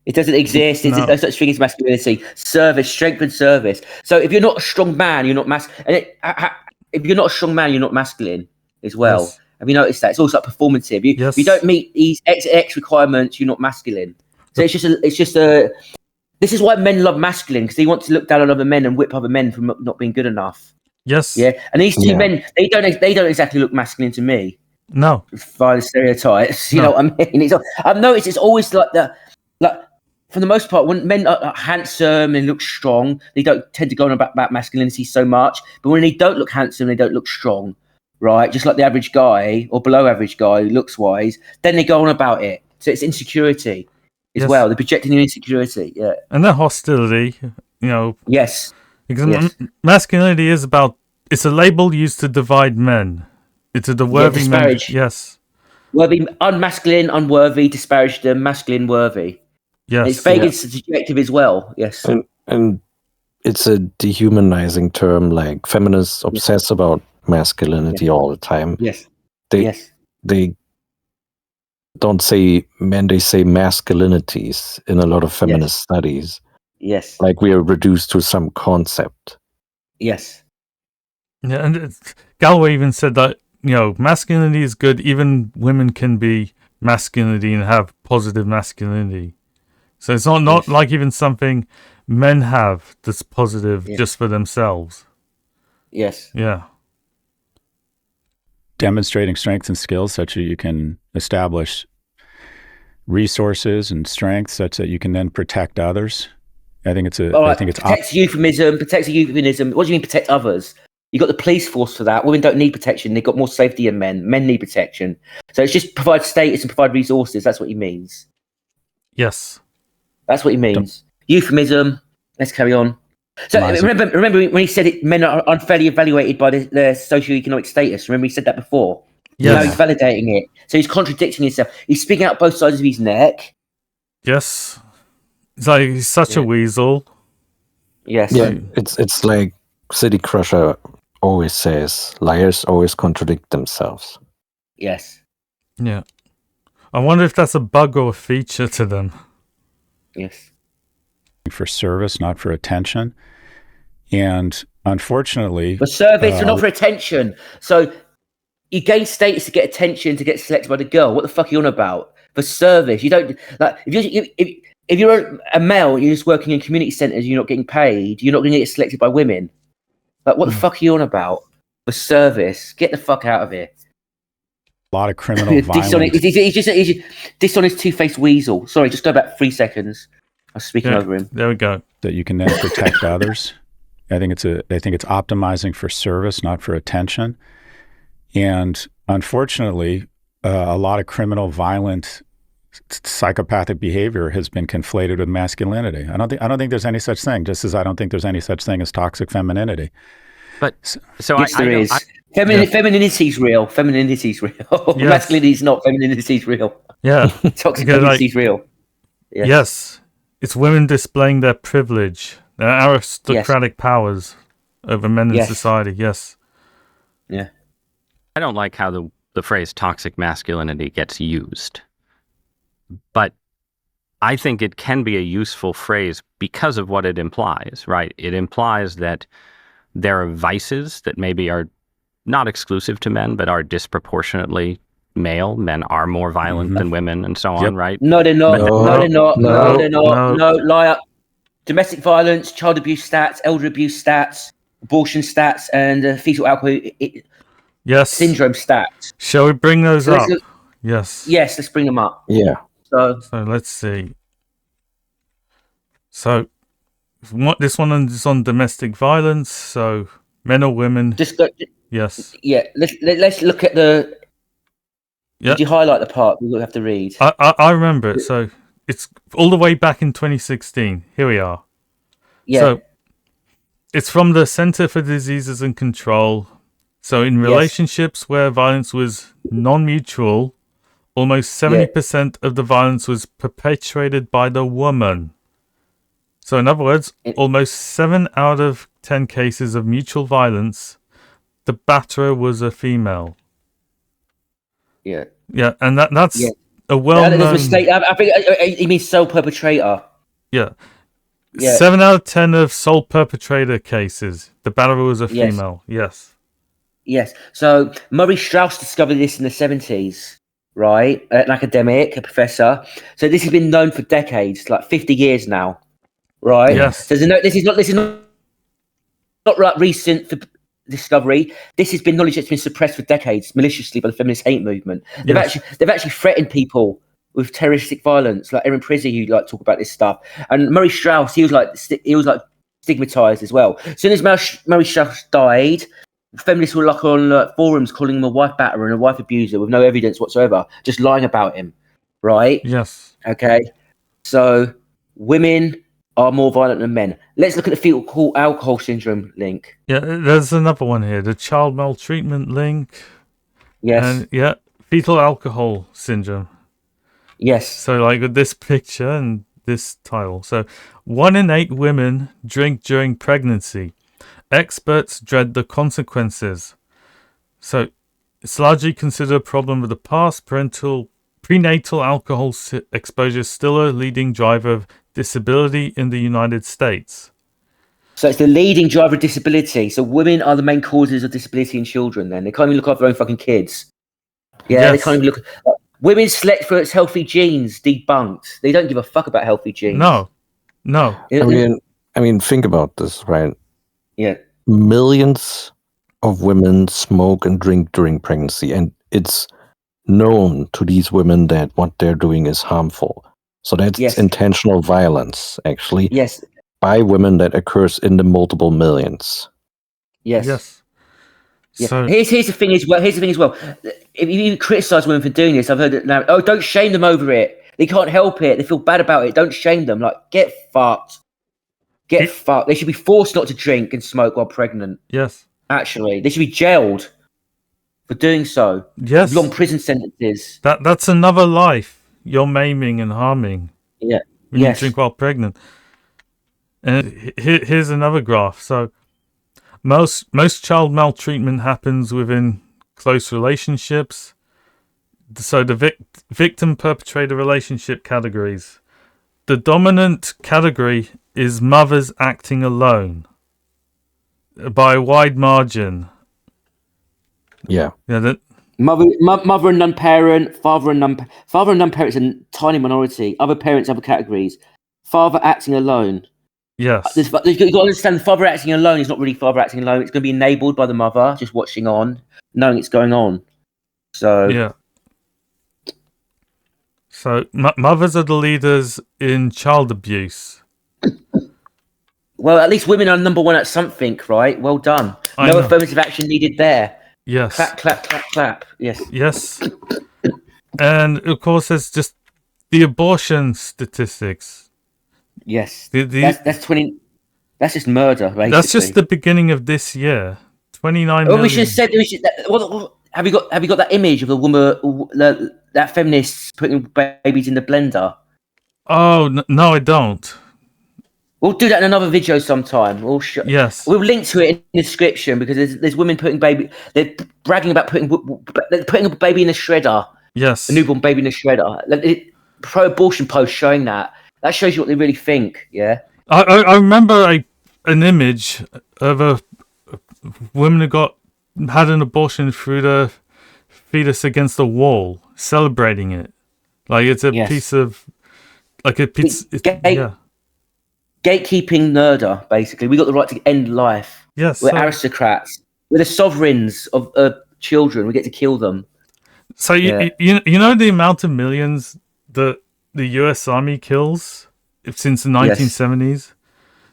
It doesn't exist. There's no such thing as masculinity. Service, strength and service. So if you're not a strong man, you're not masculine. If you're not a strong man, you're not masculine as well. Yes. Have you noticed that? It's also performative. If you don't meet these X requirements, you're not masculine. So it's just a... This is why men love masculine, because they want to look down on other men and whip other men for not being good enough. Yes. Yeah. And these two men, they don't exactly look masculine to me. No. By the stereotypes, you know what I mean? I've noticed it's always like for the most part, when men are handsome and look strong, they don't tend to go on about masculinity so much. But when they don't look handsome, they don't look strong, right? Just like the average guy or below average guy, looks wise, then they go on about it. So it's insecurity as well. They're projecting their insecurity, and their hostility, Yes. Because masculinity is it's a label used to divide men. It's a worthy men. Yes. Worthy, unmasculine, unworthy, disparage them, masculine, worthy. Yes. It's vague and subjective as well. Yes. And it's a dehumanizing term. Like feminists obsess about masculinity all the time. Yes. They don't say men, they say masculinities in a lot of feminist studies. Yes. Like we are reduced to some concept. Yes. Yeah, and Galloway even said that, masculinity is good. Even women can be masculinity and have positive masculinity. So it's not like even something men have that's positive just for themselves. Yes. Yeah. Demonstrating strengths and skills such that you can establish resources and strengths such that you can then protect others I think it's All right, protects euphemism. Protects a euphemism. What do you mean protect others? You've got the police force for that. Women don't need protection. They've got more safety than men. Men need protection. So it's just provide status and provide resources. That's what he means. Yes. That's what he means. Euphemism. Let's carry on. So remember when he said it, men are unfairly evaluated by their socioeconomic status. Remember he said that before? Yes. Now he's validating it. So he's contradicting himself. He's speaking out both sides of his neck. Yes. It's like he's such a weasel. Yes. Yeah, it's like City Crusher always says, liars always contradict themselves. Yes. Yeah. I wonder if that's a bug or a feature to them. Yes. For service, not for attention. And unfortunately... For service and not for attention. So you gain status to get attention, to get selected by the girl. What the fuck are you on about? For service. You don't... like if you're a male and you're just working in community centres, you're not getting paid, you're not going to get selected by women. Like, what the fuck are you on about? For service. Get the fuck out of here. A lot of criminal violence. He's just dishonest two-faced weasel. Sorry, just go back 3 seconds. I was speaking over him. There we go. That you can then protect others. I think it's optimizing for service, not for attention. And unfortunately, a lot of criminal, violent, psychopathic behavior has been conflated with masculinity. I don't think there's any such thing. Just as I don't think there's any such thing as toxic femininity. But so yes, there is. Femininity is real. Femininity's real. Yes. Masculinity is not. Femininity's real. Yeah. Toxic femininity is real. Yes. Yes. It's women displaying their privilege, their aristocratic powers over men in society. Yes. Yeah. I don't like how the phrase toxic masculinity gets used. But I think it can be a useful phrase because of what it implies, right? It implies that there are vices that maybe are not exclusive to men, but are disproportionately male. Men are more violent than women and so on, right? No, they're not. No, they're not. No, they're not. No, liar. Domestic violence, child abuse stats, elder abuse stats, abortion stats, and fetal alcohol syndrome stats. Shall we bring those up? Yes. Yes, let's bring them up. Yeah. So let's see. So this one is on domestic violence. So men or women? Yes. Yeah. Let's look at the. Yeah. Did you highlight the part we will have to read? I remember it. So it's all the way back in 2016. Here we are. Yeah. So it's from the Center for Diseases and Control. So in relationships where violence was non-mutual, almost 70% of the violence was perpetrated by the woman. So in other words, almost 7 out of 10 cases of mutual violence, the batterer was a female. Yeah. Yeah, and that's a well-known... mistake. I think he means sole perpetrator. Yeah. 7 out of 10 of sole perpetrator cases, the batterer was a female. Yes. Yes. So Murray Strauss discovered this in the 70s, right? An academic, a professor. So this has been known for decades, like 50 years now, right? Yes. So this is not like recent discovery. This has been knowledge that's been suppressed for decades maliciously by the feminist hate movement. They've actually threatened people with terroristic violence, like Erin Prizzi, who like talk about this stuff. And Murray Strauss, he was like stigmatized as well. As soon as Murray Strauss died, feminists were like on forums calling him a wife batterer and a wife abuser with no evidence whatsoever, just lying about him, right? Yes. Okay. So women are more violent than men. Let's look at the fetal alcohol syndrome link. Yeah, there's another one here. The child maltreatment link. Yes. And fetal alcohol syndrome. Yes. So like with this picture and this title. So 1 in 8 women drink during pregnancy. Experts dread the consequences. So it's largely considered a problem of the past. Prenatal alcohol exposure is still a leading driver of disability in the United States. So it's the leading driver of disability. So women are the main causes of disability in children then. They can't even look after their own fucking kids. Yeah, They can't even look... Women select for its healthy genes, debunked. They don't give a fuck about healthy genes. No. I mean, think about this, right? Yeah. Millions of women smoke and drink during pregnancy, and it's known to these women that what they're doing is harmful. So that's intentional violence, actually. Yes. by women that occurs in the multiple millions. Yes. Yeah. So Here's the thing as well. If you criticise women for doing this, I've heard it now. Oh, don't shame them over it. They can't help it. They feel bad about it. Don't shame them. Like, get fucked. Get fucked. They should be forced not to drink and smoke while pregnant. yes. Actually, they should be jailed for doing so. Yes. Long prison sentences. That's another life you're maiming and harming. Yeah. When you drink while pregnant. And here's another graph. So most child maltreatment happens within close relationships. So the victim-perpetrator relationship categories. The dominant category is mothers acting alone by a wide margin. Yeah. That Mother and non-parent, father and non-parent is a tiny minority. Other parents, other categories. Father acting alone. Yes. You've got to understand the father acting alone is not really father acting alone. It's going to be enabled by the mother, just watching on, knowing it's going on. So yeah. So mothers are the leaders in child abuse. Well, at least women are number one at something, right? Well done. No affirmative action needed there. Yes. Clap, clap, clap, clap. Yes. Yes. And of course, there's just the abortion statistics. Yes. That's 20. That's just murder, basically. That's just the beginning of this year. 29 million. We should have said. Have you got that image of the woman, that feminist putting babies in the blender? Oh no, I don't. We'll do that in another video sometime. Yes. We'll link to it in the description because there's women putting baby. They're bragging about putting a baby in the shredder. Yes. A newborn baby in the shredder. Pro-abortion post showing that. That shows you what they really think. Yeah. I remember an image of a woman who had an abortion through the fetus against a wall, celebrating it. Like it's a piece of, like a piece. Gatekeeping murder, basically. We got the right to end life. Yes. We're aristocrats. We're the sovereigns of children. We get to kill them. So you know the amount of millions that the US Army kills since the 1970s?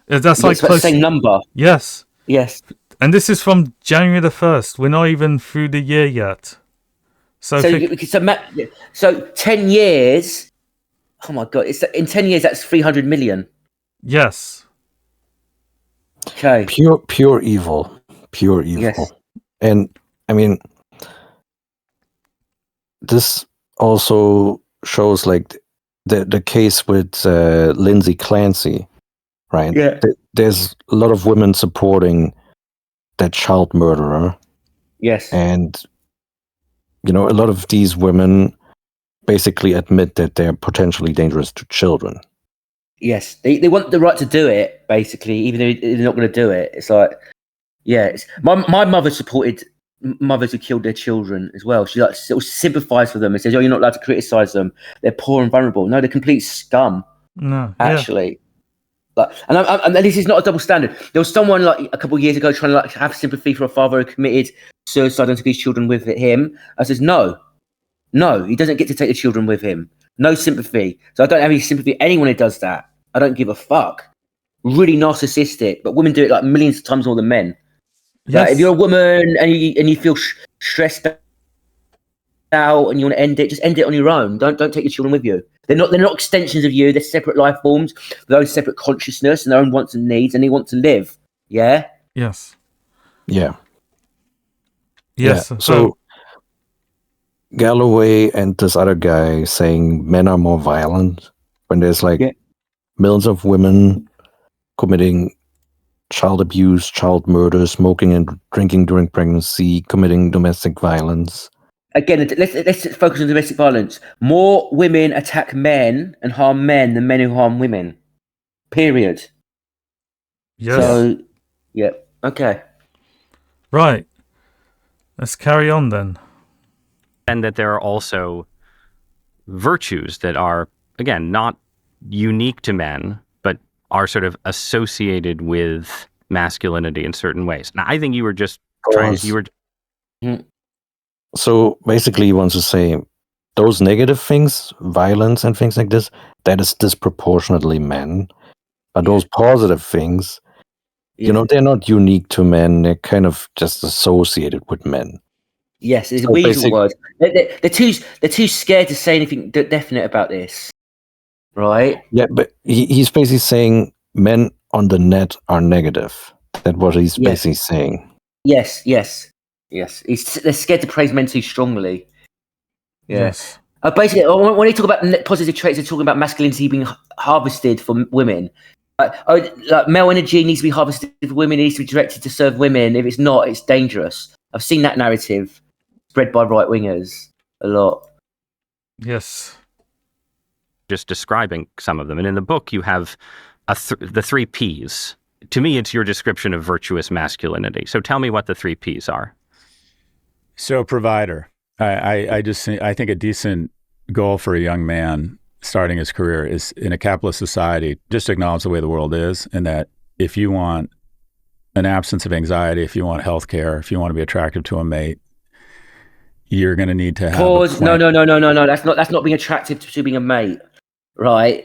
That's like close. The same number. Yes. Yes. And this is from January the 1st. We're not even through the year yet. So 10 years. Oh my God! In 10 years, that's 300 million. Yes. Okay. Pure evil. Pure evil. Yes. And I mean, this also shows like the case with Lindsay Clancy, right? Yeah. There's a lot of women supporting that child murderer. Yes. And a lot of these women basically admit that they're potentially dangerous to children. Yes, they want the right to do it, basically, even though they're not going to do it. It's like, my mother supported mothers who killed their children as well. She sort of sympathised with them and says, "Oh, you're not allowed to criticise them. They're poor and vulnerable." No, they're complete scum. No, actually. And this is not a double standard. There was someone like a couple of years ago trying to have sympathy for a father who committed suicide and took his children with him. I says, no, he doesn't get to take the children with him. No sympathy. So I don't have any sympathy for anyone who does that. I don't give a fuck. Really narcissistic, but women do it like millions of times more than men. Yes. Like, if you're a woman and you feel stressed out and you want to end it, just end it on your own. Don't take your children with you. They're not extensions of you. They're separate life forms with their own separate consciousness and their own wants and needs, and they want to live. Yeah. Yes. Yeah. Yes. Yeah. So Galloway and this other guy saying men are more violent when there's millions of women committing child abuse, child murder, smoking and drinking during pregnancy, committing domestic violence. Again, let's focus on domestic violence. More women attack men and harm men than men who harm women. Period. Yes. So, yeah. Okay. Right. Let's carry on then. And that there are also virtues that are, again, not unique to men, but are sort of associated with masculinity in certain ways. Now, I think you were just So basically, he wants to say those negative things, violence and things like this, that is disproportionately men. But those positive things, they're not unique to men. They're kind of just associated with men. Yes, it's a weasel word. They're too scared to say anything definite about this, right? Yeah, but he's basically saying men on the net are negative. That's what he's basically saying. Yes. They're scared to praise men too strongly. Yeah. Yes. Basically, when they talk about positive traits, they're talking about masculinity being harvested for women. Like male energy needs to be harvested for women. It needs to be directed to serve women. If it's not, it's dangerous. I've seen that narrative spread by right wingers a lot. Yes. Just describing some of them, and in the book you have the 3 Ps. To me, it's your description of virtuous masculinity. So tell me what the 3 Ps are. So provider. I think a decent goal for a young man starting his career is in a capitalist society, just acknowledge the way the world is, and that if you want an absence of anxiety, if you want health care, if you want to be attractive to a mate, you're going to need to have pause. No. That's not being attractive to being a mate, right?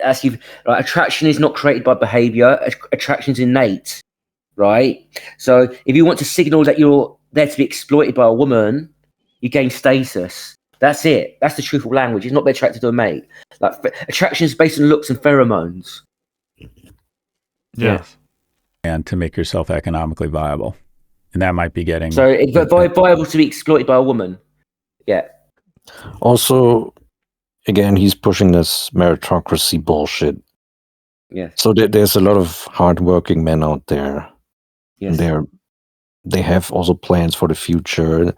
Attraction is not created by behavior. Attraction is innate, right? So if you want to signal that you're there to be exploited by a woman, you gain status. That's it. That's the truthful language. It's not being attracted to a mate. Like attraction is based on looks and pheromones. Yes. And to make yourself economically viable, and that might be getting viable to be exploited by a woman. Yeah. Also, again, he's pushing this meritocracy bullshit. Yeah. So there's a lot of hardworking men out there. Yes. And they have also plans for the future,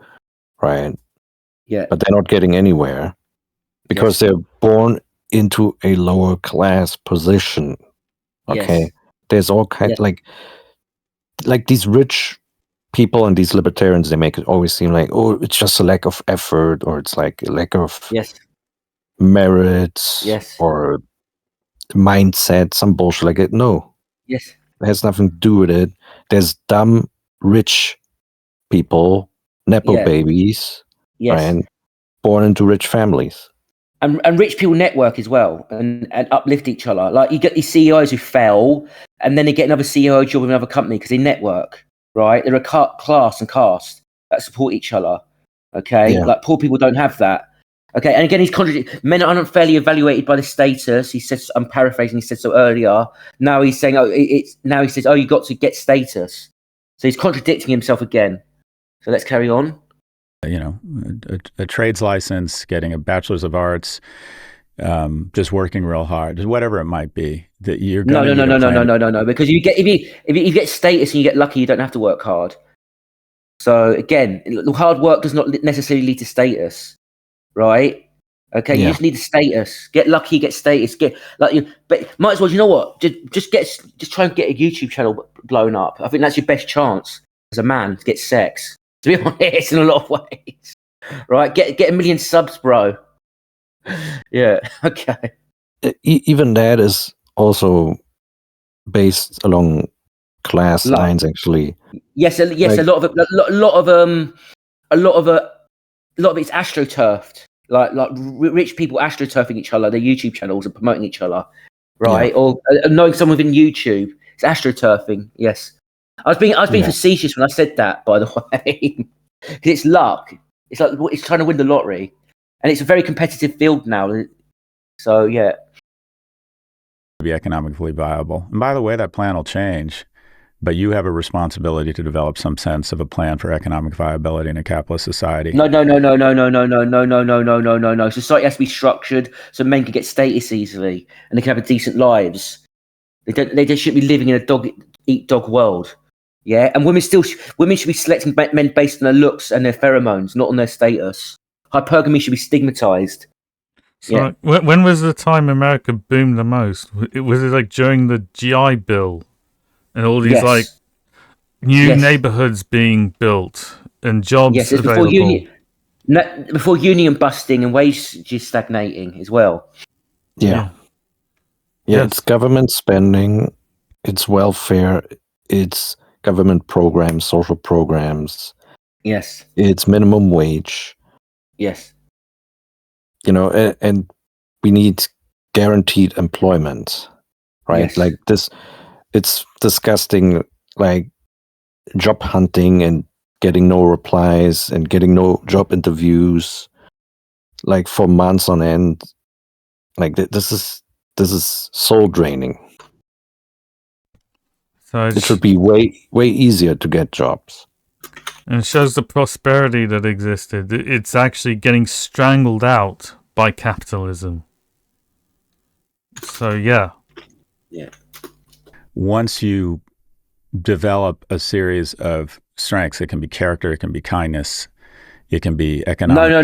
right? Yeah. But they're not getting anywhere because they're born into a lower class position. Okay. Yes. There's all kinds like these rich people and these libertarians, they make it always seem like, oh, it's just a lack of effort, or it's like a lack of merit or mindset, some bullshit like it. No. Yes. It has nothing to do with it. There's dumb, rich people, Nepo babies, right? Born into rich families. And rich people network as well and uplift each other. Like you get these CEOs who fail and then they get another CEO job with another company because they network, right? They're a class and caste that support each other. Okay. Yeah. Like poor people don't have that. Okay. And again, he's men are unfairly evaluated by the status. He says, I'm paraphrasing, he said so earlier. Now he's saying, now he says, you got to get status. So he's contradicting himself again. So let's carry on. A trades license, getting a bachelor's of arts, just working real hard, whatever it might be. That you're no. Because if you get status and you get lucky, you don't have to work hard. So again, hard work does not necessarily lead to status, right? Okay, you just need the status. Get lucky, get status. But might as well. You know what? Just try and get a YouTube channel blown up. I think that's your best chance as a man to get sex. To be honest, in a lot of ways, right? Get 1 million subs, bro. Yeah. Okay. Even that is also based along class lines, actually. Yes. A lot of it's astroturfed. Like rich people astroturfing each other, their YouTube channels and promoting each other, right? Or knowing someone within YouTube. It's astroturfing. Yes. I was being facetious when I said that, by the way, because it's luck. It's like it's trying to win the lottery, and it's a very competitive field now. So yeah, be economically viable. And by the way, that plan will change, but you have a responsibility to develop some sense of a plan for economic viability in a capitalist society. No. Society has to be structured so men can get status easily and they can have decent lives. They shouldn't be living in a dog eat dog world. Yeah, and women should be selecting men based on their looks and their pheromones, not on their status. Hypergamy should be stigmatized. So when was the time America boomed the most? Was it like during the GI Bill and all these like new neighborhoods being built and jobs available? Before union busting and wages stagnating as well. Yeah, it's government spending, it's welfare, it's government programs, social programs. Yes. It's minimum wage. Yes. And we need guaranteed employment, right? Yes. Like this, it's disgusting, like job hunting and getting no replies and getting no job interviews, like for months on end. Like this is soul draining. So it should be way easier to get jobs. And it shows the prosperity that existed. It's actually getting strangled out by capitalism. So yeah. Once you develop a series of strengths, it can be character, it can be kindness, it can be economic. No.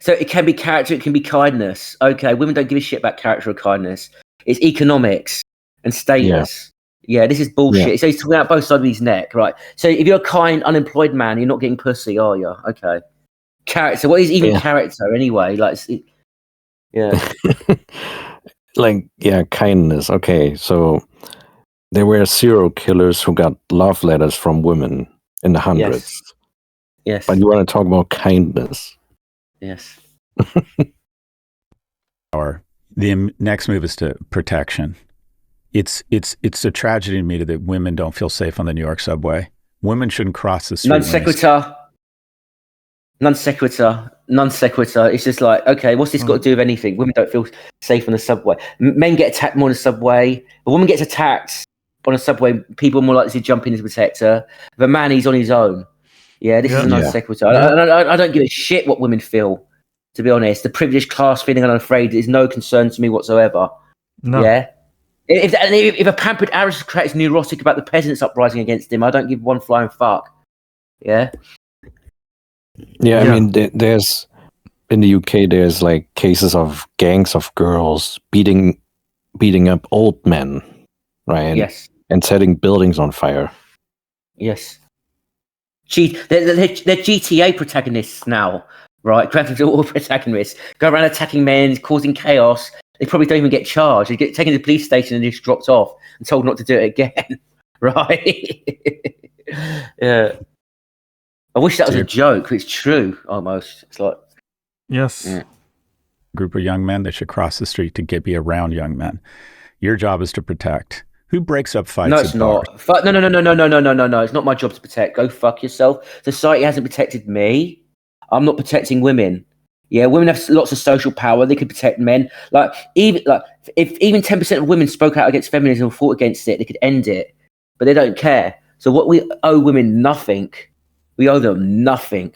So it can be character, it can be kindness. Okay, women don't give a shit about character or kindness. It's economics and status. Yeah, this is bullshit. Yeah. So he's talking out both sides of his neck, right? So if you're a kind, unemployed man, you're not getting pussy, are you? Okay. Character. What is even character anyway? Like, Like, kindness. Okay, so there were serial killers who got love letters from women in the hundreds. Yes. But you want to talk about kindness? Yes. The next move is to protection. It's a tragedy to me that women don't feel safe on the New York subway. Women shouldn't cross the street. Non sequitur. It's just like, okay, what's this got to do with anything? Women don't feel safe on the subway. Men get attacked more on the subway. A woman gets attacked on a subway, people are more likely to jump in to protect her. If a man, he's on his own. Yeah, this is a non sequitur. I don't give a shit what women feel, to be honest. The privileged class feeling unafraid is no concern to me whatsoever. No. Yeah. If a pampered aristocrat is neurotic about the peasants uprising against him, I don't give one flying fuck. Yeah. Yeah, I mean, there's in the UK, there's like cases of gangs of girls beating up old men, right? Yes. And setting buildings on fire. Yes. They're GTA protagonists now, right? Grand Theft Auto protagonists go around attacking men, causing chaos. They probably don't even get charged. They get taken to the police station and just dropped off and told not to do it again, right? Yeah. I wish that was a joke. It's true, almost. It's like... Yes. Yeah. Group of young men that should cross the street to be around young men. Your job is to protect. Who breaks up fights? No, it's not. No. It's not my job to protect. Go fuck yourself. Society hasn't protected me. I'm not protecting women. Yeah, women have lots of social power. They could protect men. If even 10% of women spoke out against feminism or fought against it, they could end it. But they don't care. So what we owe women nothing. We owe them nothing.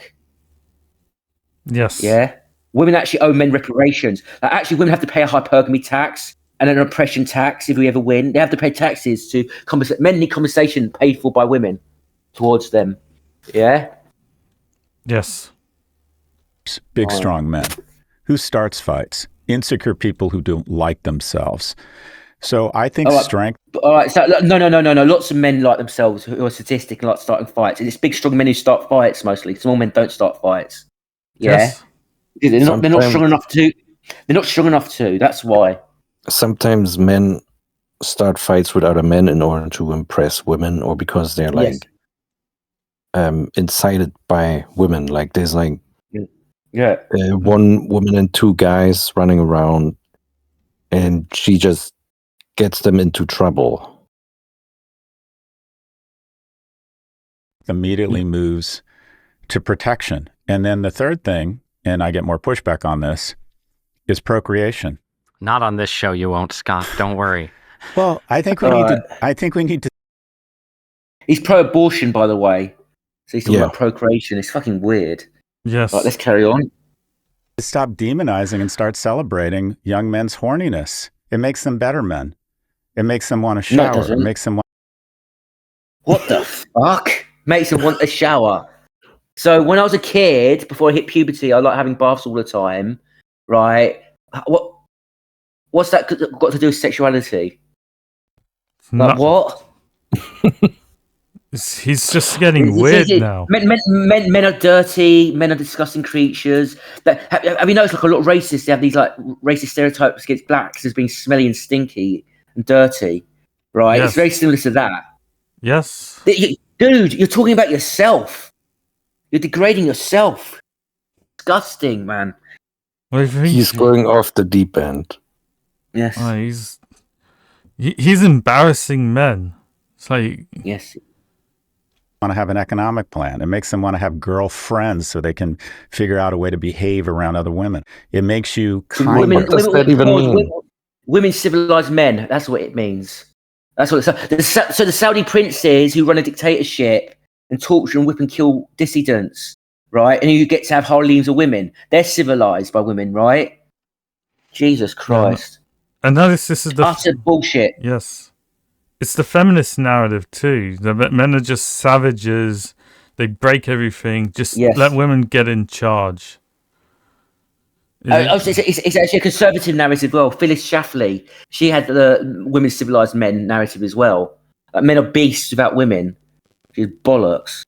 Yes. Yeah. Women actually owe men reparations. Actually, women have to pay a hypergamy tax and an oppression tax if we ever win. They have to pay taxes to compensate. Men need compensation paid for by women towards them. Yeah. Yes. Big, strong men. Who starts fights? Insecure people who don't like themselves. So I think strength. All right. So no. Lots of men like themselves who are sadistic and like starting fights. It's big, strong men who start fights mostly. Small men don't start fights. Yeah. Yes. They're not strong enough to. They're not strong enough to. That's why. Sometimes men start fights with other men in order to impress women, or because they're incited by women. Like there's like one woman and two guys running around, and she just gets them into trouble. Immediately moves to protection. And then the third thing, and I get more pushback on this, is procreation. Not on this show, you won't, Scott. Don't worry. Well, I think we need to. He's pro-abortion, by the way. So he's talking about procreation. It's fucking weird. Yes. Right, let's carry on. Stop demonizing and start celebrating young men's horniness. It makes them better men. It makes them want to shower. No, it doesn't. It makes them want... What the fuck? Makes them want a shower. So when I was a kid, before I hit puberty, I like having baths all the time, right? What's that got to do with sexuality? Like what? He's just getting weird now. Men are dirty. Men are disgusting creatures. Have you noticed, like a lot of racists, they have these like racist stereotypes against blacks as being smelly and stinky and dirty, right? Yes. It's very similar to that. Yes. Dude, you're talking about yourself. You're degrading yourself. Disgusting, man. He's going off the deep end. Yes. He's embarrassing men. It's like, yes. Want to have an economic plan. It makes them want to have girlfriends so they can figure out a way to behave around other women. It makes you What does that even mean? Women civilize men. That's what it means. That's what. So the Saudi princes who run a dictatorship and torture and whip and kill dissidents, right? And you get to have harlems of women. They're civilized by women, right? Jesus Christ. And notice this is the utter bullshit. Yes. It's the feminist narrative too. The men are just savages. They break everything. Just let women get in charge. It's actually a conservative narrative as well. Phyllis Schlafly, she had the women civilized men narrative as well. Like, men are beasts without women. Which is bollocks.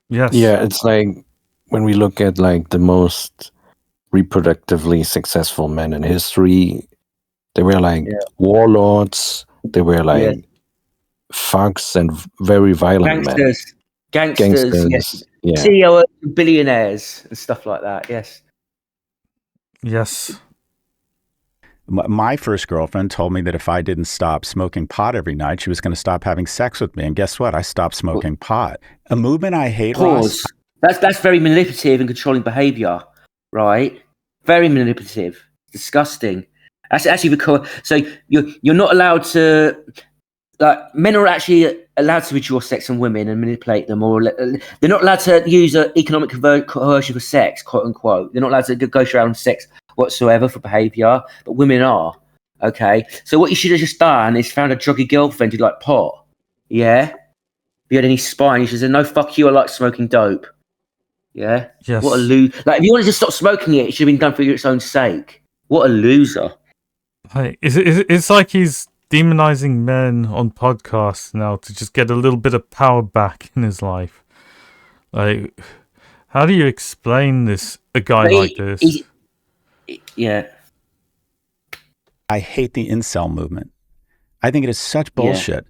Yes. Yeah, it's like when we look at like the most reproductively successful men in history, they were like warlords. They were like thugs and very violent men. Gangsters, yes. Yeah. CEO billionaires and stuff like that, yes. Yes. My first girlfriend told me that if I didn't stop smoking pot every night, she was going to stop having sex with me. And guess what? I stopped smoking pot. A movement I hate. Pause. That's very manipulative and controlling behavior, right? Very manipulative. Disgusting. That's actually so you're not allowed to. Like, men are actually allowed to withdraw sex from women and manipulate them, or they're not allowed to use economic coercion for sex, quote unquote. They're not allowed to go around sex whatsoever for behaviour, but women are. Okay, so what you should have just done is found a druggy girlfriend who liked pot. Yeah, if you had any spine, you should have said, "No, fuck you. I like smoking dope." Yeah. Yes. What a loser! Like, if you wanted to stop smoking it should have been done for its own sake. What a loser! Hey, it's like he's demonizing men on podcasts now to just get a little bit of power back in his life. Like, how do you explain this? A guy like this? Yeah. I hate the incel movement. I think it is such bullshit.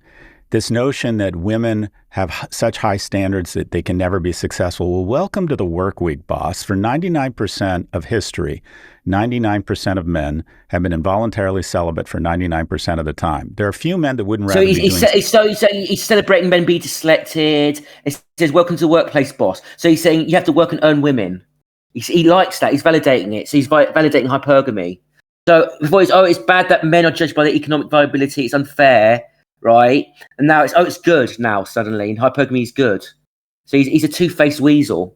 This notion that women have such high standards that they can never be successful. Well, welcome to the work week, boss. For 99% of history, 99% of men have been involuntarily celibate for 99% of the time. There are a few men that wouldn't rather be doing... So he's celebrating men being dyslexed. It says, welcome to the workplace, boss. So he's saying you have to work and earn women. He likes that. He's validating it. So he's validating hypergamy. So before it's bad that men are judged by their economic viability. It's unfair. Right, and now it's good now suddenly, and hypergamy is good. So he's a two-faced weasel.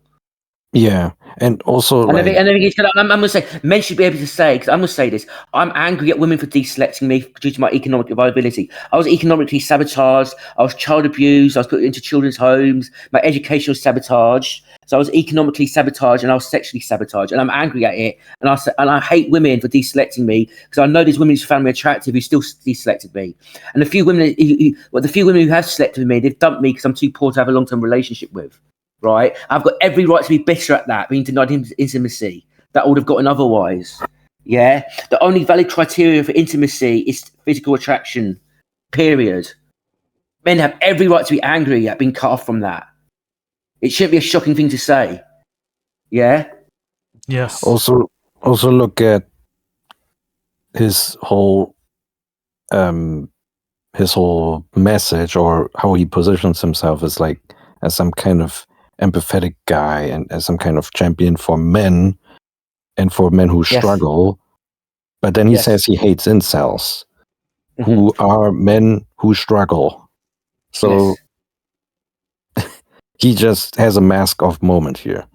Yeah, and also, and I'm going to say men should be able to say, because I'm going to say this: I'm angry at women for deselecting me due to my economic viability. I was economically sabotaged. I was child abused. I was put into children's homes. My education was sabotaged. So I was economically sabotaged and I was sexually sabotaged, and I'm angry at it. And I hate women for deselecting me because I know there's women who found me attractive who still deselected me. And the few women who have selected me, they've dumped me because I'm too poor to have a long-term relationship with. Right? I've got every right to be bitter at that, being denied intimacy that I would have gotten otherwise. Yeah. The only valid criteria for intimacy is physical attraction. Period. Men have every right to be angry at being cut off from that. It shouldn't be a shocking thing to say. Yeah? Yes. Also look at his whole message, or how he positions himself as some kind of empathetic guy and as some kind of champion for men and for men who struggle. But then he says he hates incels, who are men who struggle. So he just has a mask-off moment here.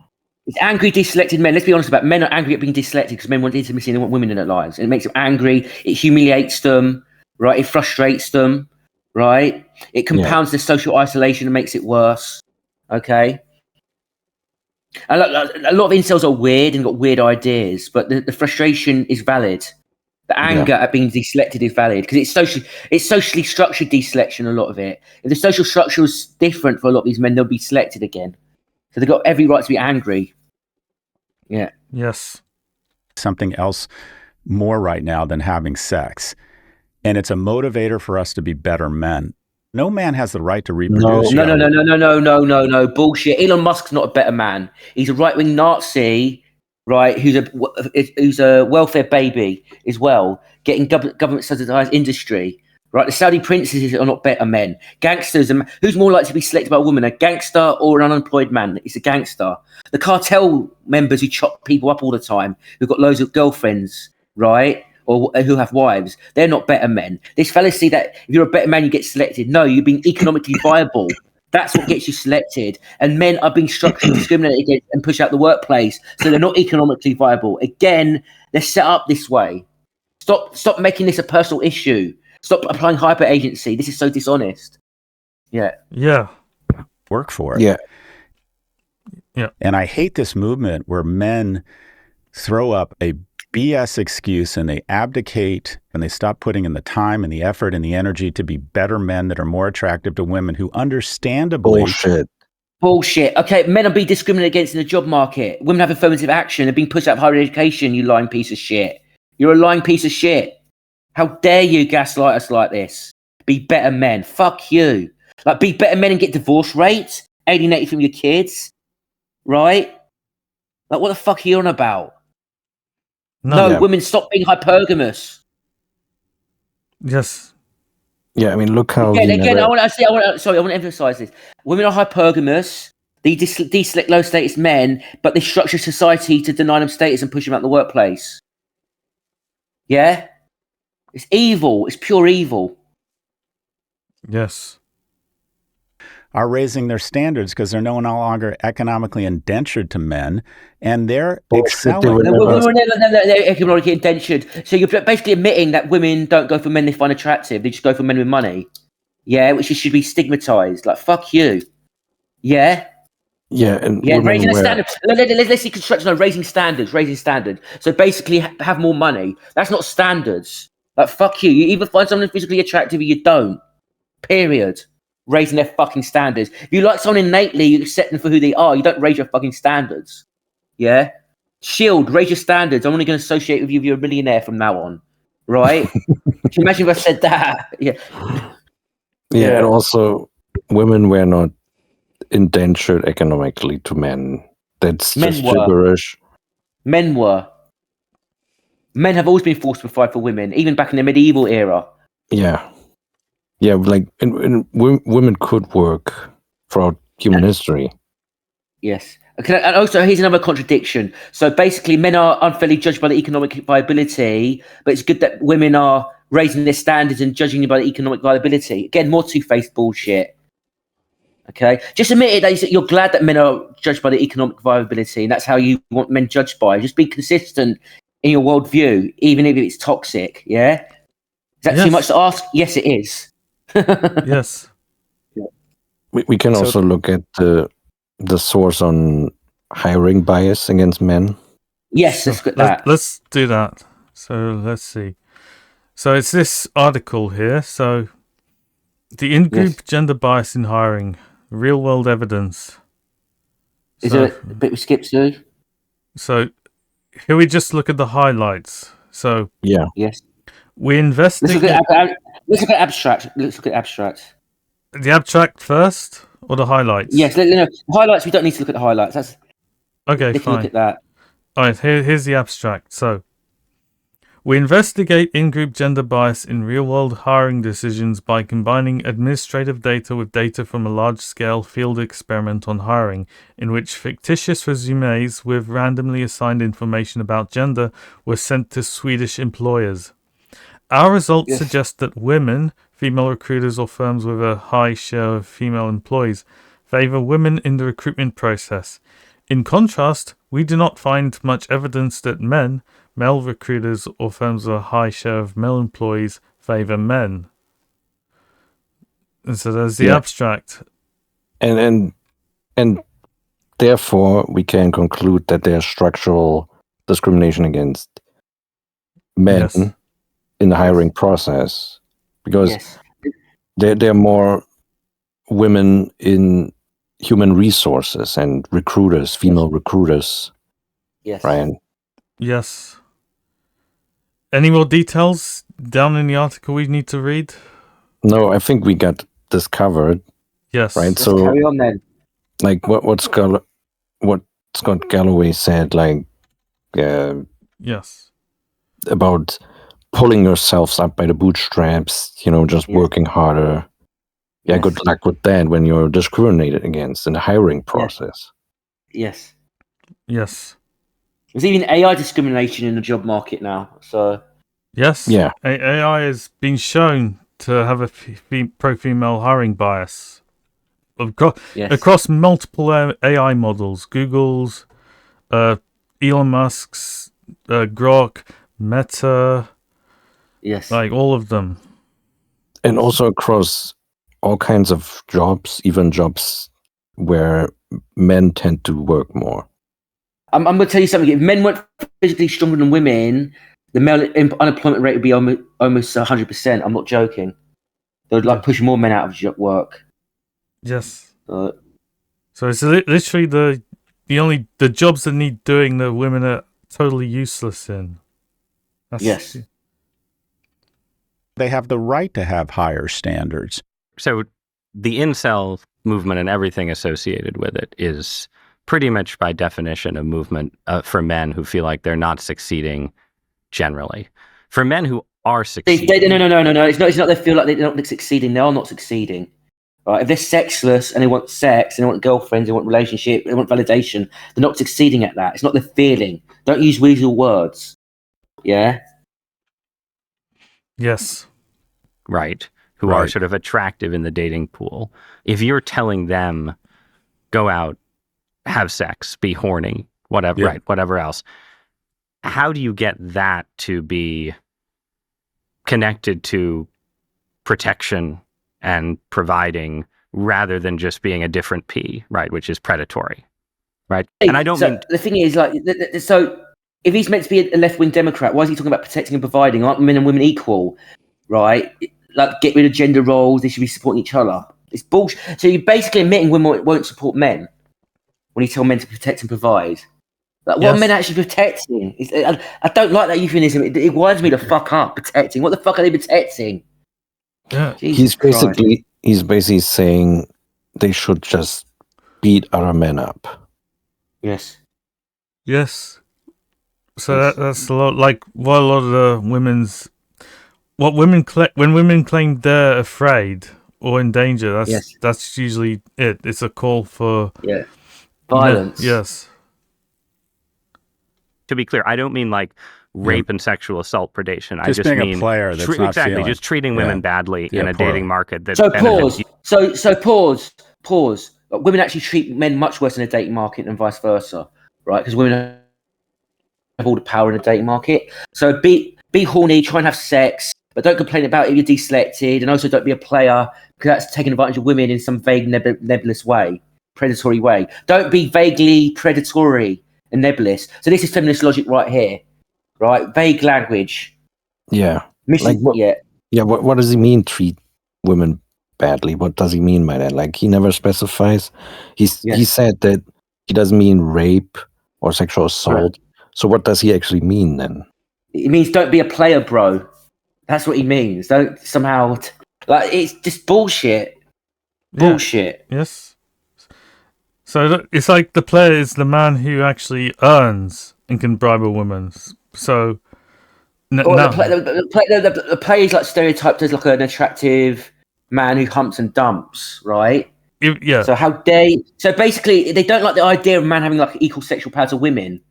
It's angry, deselected men. Let's be honest about it. Men are angry at being deselected because men want intimacy and they want women in their lives. And it makes them angry. It humiliates them, right? It frustrates them, right? It compounds their social isolation and makes it worse, okay? A lot of incels are weird and got weird ideas, but the frustration is valid. The anger at being deselected is valid because it's socially structured deselection, a lot of it. If the social structure was different for a lot of these men, they'll be selected again. So they've got every right to be angry. Yeah. Yes. Something else more right now than having sex. And it's a motivator for us to be better men. No man has the right to reproduce. No. Bullshit. Elon Musk's not a better man. He's a right-wing Nazi, right, who's a welfare baby as well, getting government subsidized industry, Right, the Saudi princes are not better men. Gangsters, who's more likely to be selected by a woman, a gangster or an unemployed man? It's a gangster. The cartel members who chop people up all the time, who've got loads of girlfriends, right, or who have wives, they're not better men. This fallacy that if you're a better man, you get selected. No, you're being economically viable. That's what gets you selected. And men are being structurally discriminated against and pushed out the workplace, so they're not economically viable. Again, they're set up this way. Stop making this a personal issue. Stop applying hyper agency. This is so dishonest. Yeah. Work for it. Yeah. And I hate this movement where men throw up a BS excuse and they abdicate and they stop putting in the time and the effort and the energy to be better men that are more attractive to women who understandably... Bullshit. Okay, men are being discriminated against in the job market. Women have affirmative action. They're being pushed out of higher education, you lying piece of shit. You're a lying piece of shit. How dare you gaslight us like this? Be better men. Fuck you. Like, be better men and get divorce rates, alienated from your kids, right? Like, what the fuck are you on about? No, women, stop being hypergamous. Yes. Yeah, I mean, look how... Again, I want to emphasize this. Women are hypergamous. They deselect low-status men, but they structure society to deny them status and push them out of the workplace. Yeah? It's evil. It's pure evil. Yes. Are raising their standards because they're no longer economically indentured to men, and they're excelling. They're economically indentured. So you're basically admitting that women don't go for men they find attractive. They just go for men with money. Yeah, which should be stigmatized. Like, fuck you. Yeah? Yeah, and raising the standard. Let's see construction on raising standards. So basically, have more money. That's not standards. Like, fuck you. You either find someone physically attractive or you don't. Period. Raising their fucking standards. If you like someone innately, you accept them for who they are. You don't raise your fucking standards. Yeah? Shield, raise your standards. I'm only going to associate with you if you're a millionaire from now on. Right? Can you imagine if I said that? Yeah, and also, women were not indentured economically to men. That's just gibberish. Men were. Men have always been forced to provide for women, even back in the medieval era. Yeah, like and women could work throughout human history. Yes. Okay, and also, here's another contradiction. So basically, men are unfairly judged by the economic viability, but it's good that women are raising their standards and judging by the economic viability. Again, more two-faced bullshit. Okay, just admit it that you're glad that men are judged by the economic viability, and that's how you want men judged by. Just be consistent in your worldview, even if it's toxic. Yeah, is that too much to ask? Yes, it is. Yes. We can also look at the source on hiring bias against men. Yes, let's get that. Let's do that. So let's see. So it's this article here. So the in-group gender bias in hiring, real-world evidence. Is there a bit we skipped through? So here we just look at the highlights. So yes, we investigate. Let's look at abstract. The abstract first, or the highlights? Yes, no, highlights. We don't need to look at the highlights. That's okay. Fine. Look at that. All right. Here's the abstract. So we investigate in-group gender bias in real-world hiring decisions by combining administrative data with data from a large-scale field experiment on hiring, in which fictitious resumes with randomly assigned information about gender were sent to Swedish employers. Our results suggest that women, female recruiters or firms with a high share of female employees, favor women in the recruitment process. In contrast, we do not find much evidence that men, male recruiters or firms with a high share of male employees, favor men. And so there's the abstract. And therefore we can conclude that there's structural discrimination against men in the hiring process, because there are more women in human resources and recruiters, female recruiters. Yes. Ryan. Yes. Any more details down in the article we need to read? No, I think we got this covered. Yes. Right. Let's so carry on then. Like what Scott Galloway said, like yes, about pulling yourselves up by the bootstraps, just working harder. Yeah, Yes. good luck with that when you're discriminated against in the hiring process. Yes. Yes. There's even AI discrimination in the job market now. So yes, Yeah. AI has been shown to have a pro-female hiring bias across multiple AI models. Google's, Elon Musk's, Grok, Meta, yes, like all of them. And also across all kinds of jobs, even jobs where men tend to work more. I'm going to tell you something. If men weren't physically stronger than women, the male unemployment rate would be almost 100%. I'm not joking. They'd push more men out of work. Yes. So it's literally the jobs that need doing that women are totally useless in. Yes. They have the right to have higher standards. So the incel movement and everything associated with it is pretty much by definition a movement for men who feel like they're not succeeding generally. For men who are succeeding... No. It's not they feel like they're not succeeding. They are not succeeding. Right? If they're sexless and they want sex and they want girlfriends, they want relationship, they want validation, they're not succeeding at that. It's not the feeling. Don't use weasel words. Yeah? Yes. Right. Who are sort of attractive in the dating pool. If you're telling them, go out, have sex, be horny, whatever, right, whatever else, how do you get that to be connected to protection and providing rather than just being a different P, right, which is predatory, right? And I don't mean... The thing is, so if he's meant to be a left-wing Democrat, why is he talking about protecting and providing? Aren't men and women equal, right? Like, get rid of gender roles, they should be supporting each other. It's bullshit. So you're basically admitting women won't support men when you tell men to protect and provide. Like, what are men actually protecting? I don't like that euphemism. It winds me the fuck up, protecting. What the fuck are they protecting? Yeah. He's basically saying they should just beat other men up. Yes. Yes. So that's a lot like what a lot of the when women claim they're afraid or in danger. That's usually it. It's a call for violence. Yes. To be clear, I don't mean like rape and sexual assault predation. Just I just being mean a player that's not feeling. just treating women badly in a dating market. That so pause. Women actually treat men much worse in a dating market than vice versa, right? Because women have all the power in the dating market. So be horny, try and have sex, but don't complain about it if you're deselected, and also don't be a player because that's taking advantage of women in some vague, nebulous way, predatory way. Don't be vaguely predatory and nebulous. So this is feminist logic right here, right? Vague language. Yeah. What does he mean, treat women badly? What does he mean by that? Like, he never specifies. He said that he doesn't mean rape or sexual assault. Right. So what does he actually mean then? It means don't be a player, bro. That's what he means. Don't somehow... it's just bullshit. Bullshit. Yes. So it's like the player is the man who actually earns and can bribe a woman. So... The player is like stereotyped as like an attractive man who humps and dumps, right? Yeah. So how dare... So basically, they don't like the idea of a man having like equal sexual power to women.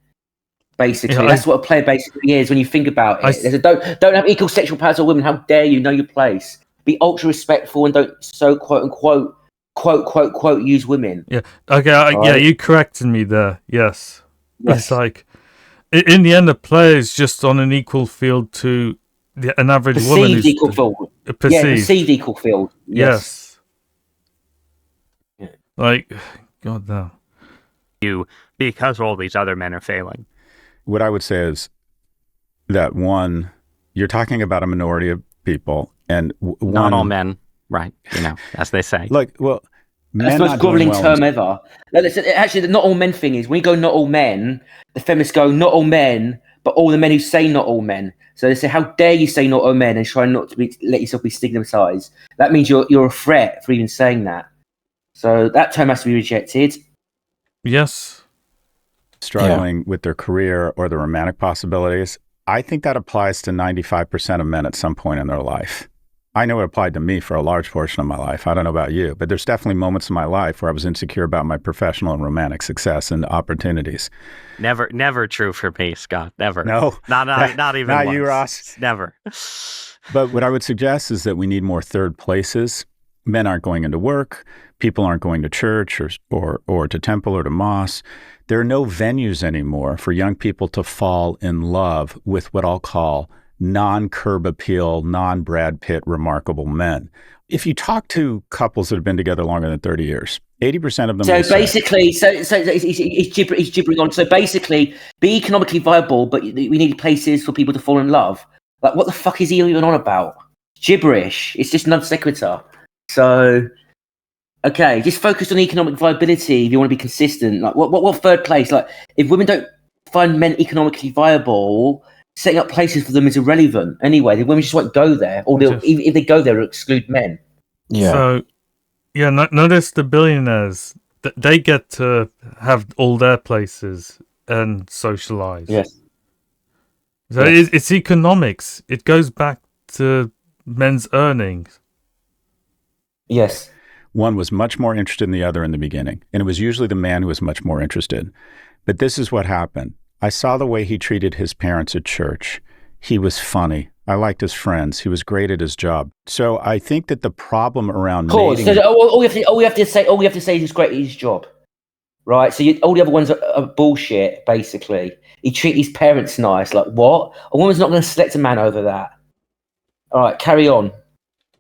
Basically, that's what a player basically is when you think about it. Don't have equal sexual power to women. How dare you know your place? Be ultra respectful and don't quote unquote use women. Yeah. Okay. You corrected me there. Yes. It's like in the end, the player is just on an equal field to an average woman. Perceived equal field. Perceived equal field. Yes. Yeah. Like, God damn. Because all these other men are failing. What I would say is that one, you're talking about a minority of people, and not all men, right? As they say. Like, well, that's the most groveling term ever. Actually, the not all men thing is when you go not all men, the feminists go not all men, but all the men who say not all men. So they say, how dare you say not all men and try not to let yourself be stigmatized? That means you're a threat for even saying that. So that term has to be rejected. Yes. Struggling with their career or their romantic possibilities, I think that applies to 95% of men at some point in their life. I know it applied to me for a large portion of my life. I don't know about you, but there's definitely moments in my life where I was insecure about my professional and romantic success and opportunities. Never true for me, Scott. Never. No. Not even not once. you, Ross. Never. But what I would suggest is that we need more third places. Men aren't going into work. People aren't going to church or to temple or to mosque. There are no venues anymore for young people to fall in love with what I'll call non-curb appeal, non-Brad Pitt remarkable men. If you talk to couples that have been together longer than 30 years, 80% of them so basically, he's gibbering on. So basically, be economically viable, but we need places for people to fall in love. Like, what the fuck is he even on about? Gibberish. It's just non sequitur. So, okay, just focus on economic viability if you want to be consistent. Like, what third place? Like, if women don't find men economically viable, setting up places for them is irrelevant. Anyway, the women just won't go there, or if they go there, it'll exclude men. Yeah. So, yeah, notice the billionaires. They get to have all their places and socialize. Yes. So it's economics. It goes back to men's earnings. Yes. One was much more interested in the other in the beginning, and it was usually the man who was much more interested. But this is what happened. I saw the way he treated his parents at church. He was funny. I liked his friends. He was great at his job. So I think that the problem around mating... So all we have to say is he's great at his job, right? So all the other ones are bullshit. Basically, he treated his parents nice. Like, what? A woman's not going to select a man over that. All right, carry on.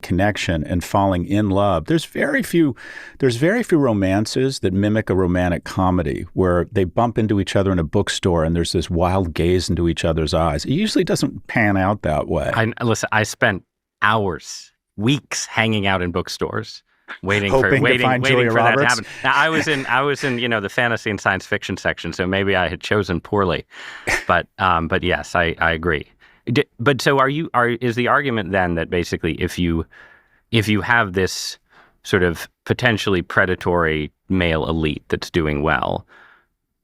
Connection and falling in love. There's very few romances that mimic a romantic comedy where they bump into each other in a bookstore and there's this wild gaze into each other's eyes. It usually doesn't pan out that way. Listen, I spent hours, weeks hanging out in bookstores waiting for Roberts. that to happen. Now, I was in the fantasy and science fiction section, so maybe I had chosen poorly. But yes, I agree. But so is the argument then that basically if you have this sort of potentially predatory male elite that's doing well,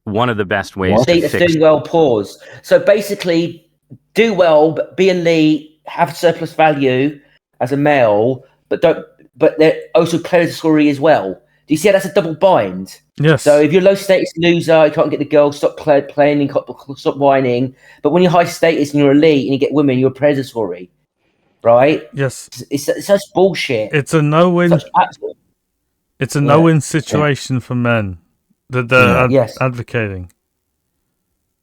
one of the best ways to fix... doing well, pause. So basically, do well, but be elite, have surplus value as a male, but they're also predatory as well. Do you see how that's a double bind? Yes. So if you're a low status loser, you can't get the girl, stop playing and stop whining. But when you're high status and you're elite and you get women, you're predatory, right? Yes. It's such bullshit. It's a no-win. It's a no-win situation for men that they're advocating.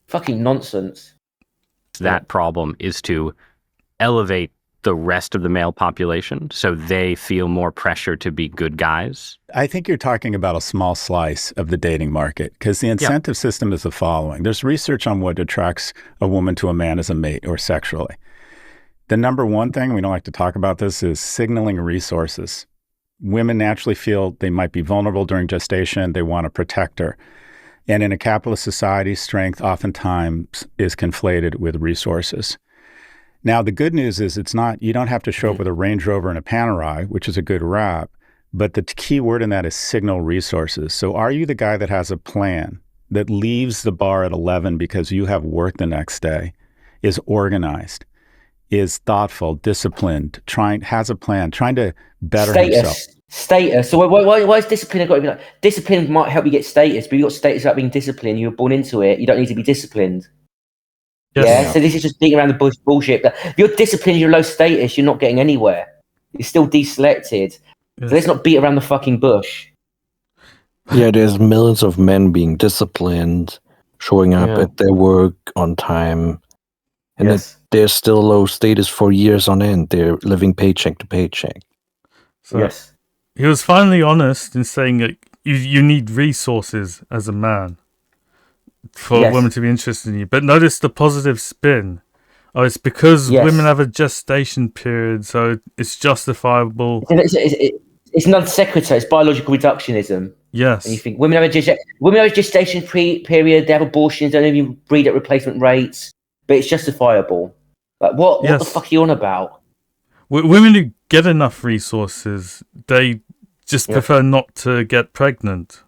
Fucking nonsense. That problem is to elevate the rest of the male population so they feel more pressure to be good guys? I think you're talking about a small slice of the dating market because the incentive system is the following. There's research on what attracts a woman to a man as a mate or sexually. The number one thing, we don't like to talk about this, is signaling resources. Women naturally feel they might be vulnerable during gestation. They want to protect her. And in a capitalist society, strength oftentimes is conflated with resources. Now, the good news is you don't have to show up with a Range Rover and a Panerai, which is a good rap, but the key word in that is signal resources. So are you the guy that has a plan, that leaves the bar at 11 because you have work the next day, is organized, is thoughtful, disciplined, has a plan, trying to better himself? Status. So why is discipline got to be like... Discipline might help you get status, but you got status without being disciplined. You were born into it. You don't need to be disciplined. Yes. Yeah, so this is just beating around the bush bullshit. But if you're disciplined, you're low status, you're not getting anywhere. You're still deselected. Yes. So let's not beat around the fucking bush. Yeah, there's millions of men being disciplined, showing up at their work on time, and they're still low status for years on end. They're living paycheck to paycheck. So he was finally honest in saying that you need resources as a man for women to be interested in you. But notice the positive spin. Oh, it's because women have a gestation period, so it's justifiable. It's non sequitur. It's biological reductionism. Yes. And you think women have a gestation period, they have abortions, they don't even breed at replacement rates, but it's justifiable. Like, what the fuck are you on about? Women who get enough resources, they just prefer not to get pregnant.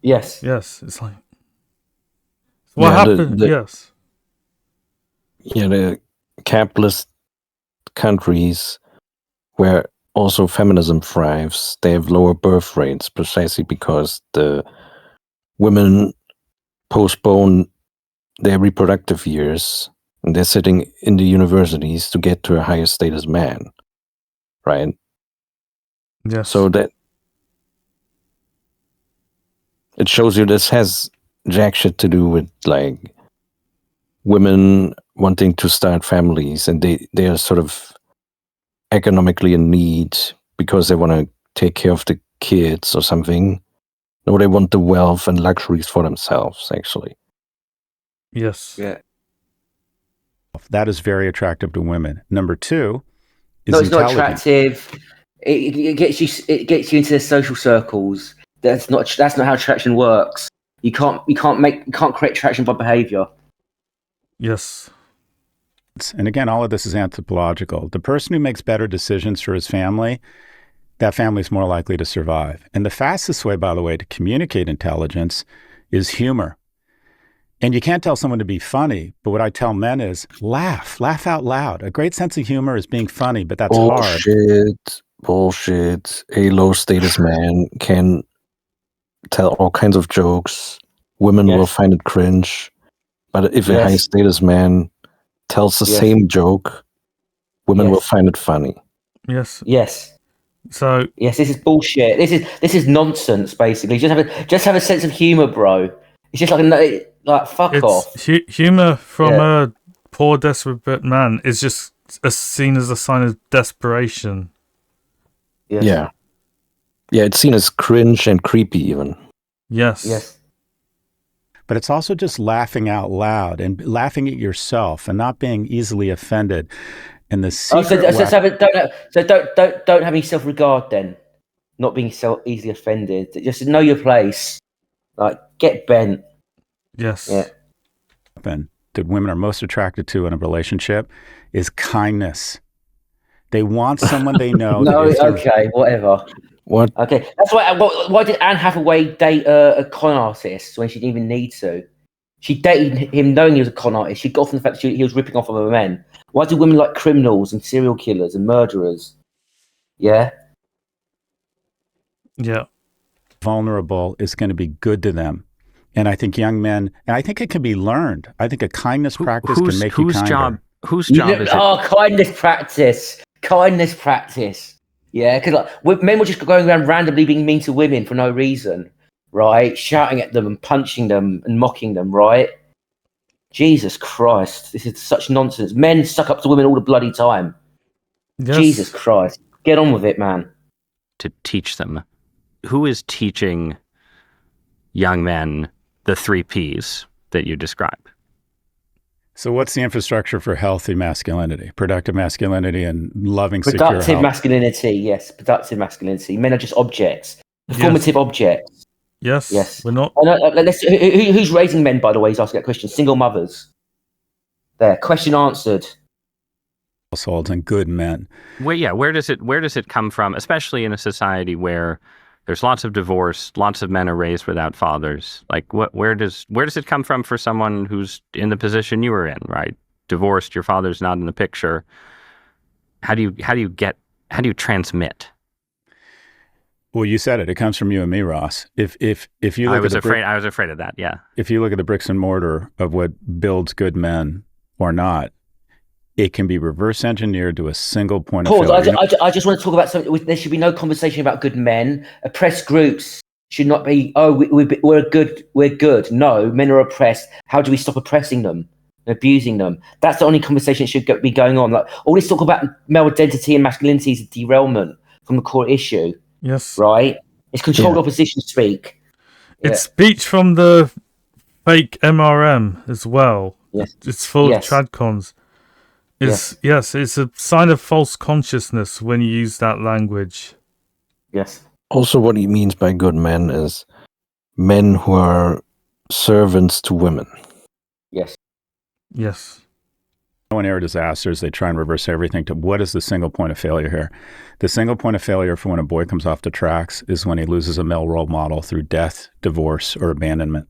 Yes. Yes. It's like... What happened? the capitalist countries where also feminism thrives, they have lower birth rates precisely because the women postpone their reproductive years and they're sitting in the universities to get to a higher status man, right? Yes. So that it shows you this has jack shit to do with like women wanting to start families, and they are sort of economically in need because they want to take care of the kids or something. No, they want the wealth and luxuries for themselves, actually. Yes. Yeah. That is very attractive to women. Number two is it's not intelligence. attractive. It gets you into the social circles. That's not how attraction works. You can't create attraction by behavior. Yes. And again, all of this is anthropological. The person who makes better decisions for his family, that family is more likely to survive. And the fastest way, by the way, to communicate intelligence is humor. And you can't tell someone to be funny, but what I tell men is laugh out loud. A great sense of humor is being funny, but that's hard. Bullshit. A low status man can tell all kinds of jokes. Women will find it cringe. But if a high status man tells the same joke, women will find it funny. Yes. Yes. So this is bullshit. This is nonsense. Basically, just have a sense of humor, bro. It's just like fuck off. Humor from a poor, desperate man is just seen as a sign of desperation. Yes. Yeah, it's seen as cringe and creepy even. Yes. But it's also just laughing out loud and laughing at yourself and not being easily offended. And the secret don't have any self-regard then. Not being so easily offended. Just know your place. Like, get bent. Yes. Yeah. That women are most attracted to in a relationship is kindness. They want someone they know. Whatever. What? Okay, that's why did Anne Hathaway date a con artist when she didn't even need to? She dated him knowing he was a con artist. She got off on the fact that he was ripping off other men. Why do women like criminals and serial killers and murderers? Yeah. Vulnerable is going to be good to them. And I think young men, and I think it can be learned. I think a kindness practice can make you kinder. Whose job is it? Oh, kindness practice. Yeah, because men were just going around randomly being mean to women for no reason, right? Shouting at them and punching them and mocking them, right? Jesus Christ, this is such nonsense. Men suck up to women all the bloody time. Yes. Jesus Christ. Get on with it, man. To teach them. Who is teaching young men the 3 Ps that you describe? So what's the infrastructure for healthy masculinity, productive masculinity, and loving, secure Productive masculinity, yes. Productive masculinity. Men are just objects. Performative objects. Yes. We're not. Who's raising men, by the way? He's asking that question. Single mothers. There. Question answered. Households and good men. Well, where does it come from, especially in a society where there's lots of divorce, lots of men are raised without fathers? Like, where does it come from for someone who's in the position you were in, right? Divorced, your father's not in the picture. How do you transmit? Well, you said it. It comes from you and me, Ross. If you look I was afraid of that. Yeah. If you look at the bricks and mortar of what builds good men or not, it can be reverse engineered to a single point of failure. I just want to talk about something. There should be no conversation about good men. Oppressed groups should not be, we're good. No, men are oppressed. How do we stop oppressing them, abusing them? That's the only conversation that should be going on. Like, all this talk about male identity and masculinity is a derailment from the core issue. Yes. Right? It's controlled opposition speak. It's speech from the fake MRM as well. Yes. It's full of tradcons. Yes, it's a sign of false consciousness when you use that language. Yes. Also, what he means by good men is men who are servants to women. Yes. When air disasters, they try and reverse everything to what is the single point of failure here? The single point of failure for when a boy comes off the tracks is when he loses a male role model through death, divorce, or abandonment.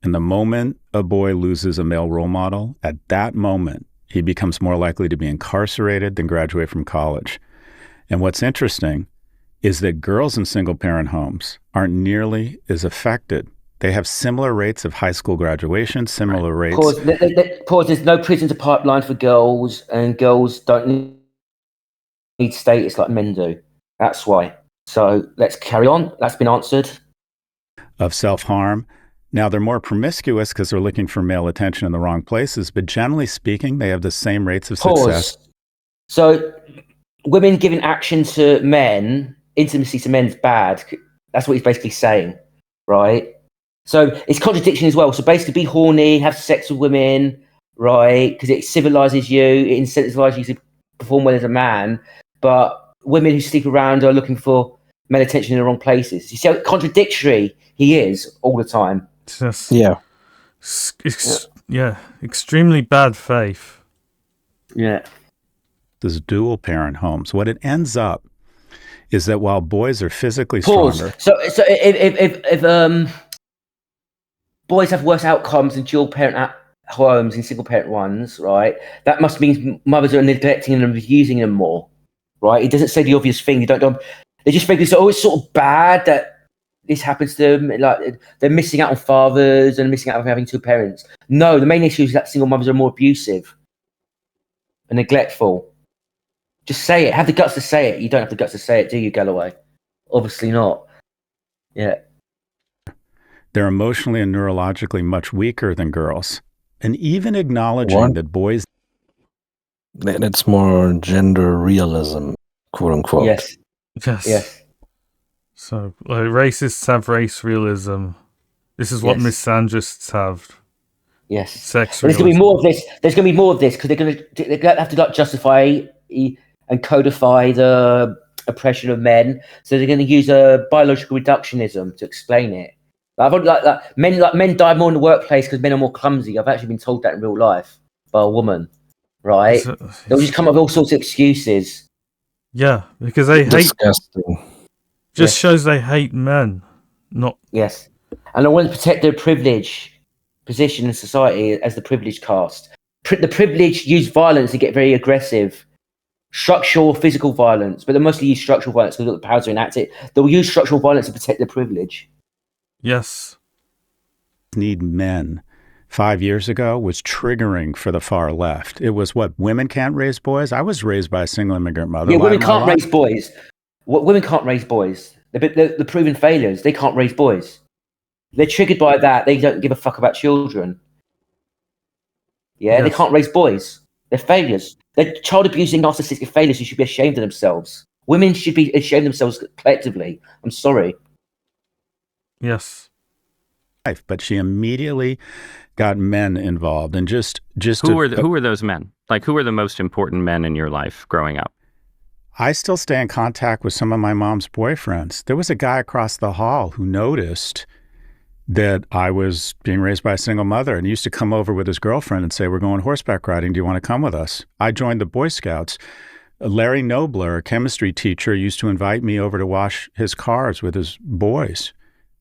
And the moment a boy loses a male role model, at that moment, he becomes more likely to be incarcerated than graduate from college. And what's interesting is that girls in single-parent homes aren't nearly as affected. They have similar rates of high school graduation, similar rates. Pause. There's no prison to pipeline for girls, and girls don't need status like men do. That's why. So let's carry on. That's been answered. Of self-harm. Now, they're more promiscuous because they're looking for male attention in the wrong places, but generally speaking, they have the same rates of success. So women giving action to men, intimacy to men is bad. That's what he's basically saying, right? So it's contradiction as well. So basically be horny, have sex with women, right? Because it civilizes you, it incentivizes you to perform well as a man. But women who sleep around are looking for male attention in the wrong places. You see how contradictory he is all the time. Extremely bad faith. Yeah. This dual parent homes, what it ends up is that while boys are physically stronger. So if boys have worse outcomes in dual parent homes than single parent ones, right? That must mean mothers are neglecting them and abusing them more, right? It doesn't say the obvious thing. They just think it's sort of bad that this happens to them. Like they're missing out on fathers and missing out on having two parents. No, the main issue is that single mothers are more abusive and neglectful. Just say it. Have the guts to say it. You don't have the guts to say it, do you, Galloway? Obviously not. Yeah. They're emotionally and neurologically much weaker than girls. And even acknowledging that boys... It's more gender realism, quote unquote. Yes. So, racists have race realism. This is what misandrists have. Yes. Sex realism. There's going to be more of this. There's going to be more of this because they're going to have to justify and codify the oppression of men. So they're going to use a biological reductionism to explain it. Men die more in the workplace because men are more clumsy. I've actually been told that in real life by a woman, right? They'll just come up with all sorts of excuses. Yeah, because they hate... Just shows they hate men. Not... Yes. And I want to protect their position in society as the privileged caste. The privileged use violence and get very aggressive. Structural, physical violence, but they mostly use structural violence because the powers are enacted. They'll use structural violence to protect their privilege. Yes. Need men 5 years ago was triggering for the far left. It was what? Women can't raise boys? I was raised by a single immigrant mother. Yeah, women can't raise boys. Women can't raise boys. They're proven failures. They can't raise boys. They're triggered by that. They don't give a fuck about children. Yeah, They can't raise boys. They're failures. They're child abusing narcissistic failures who should be ashamed of themselves. Women should be ashamed of themselves collectively. I'm sorry. Yes. But she immediately got men involved, and just who are those men? Like, who are the most important men in your life growing up? I still stay in contact with some of my mom's boyfriends. There was a guy across the hall who noticed that I was being raised by a single mother, and he used to come over with his girlfriend and say, "We're going horseback riding. Do you want to come with us?" I joined the Boy Scouts. Larry Nobler, a chemistry teacher, used to invite me over to wash his cars with his boys.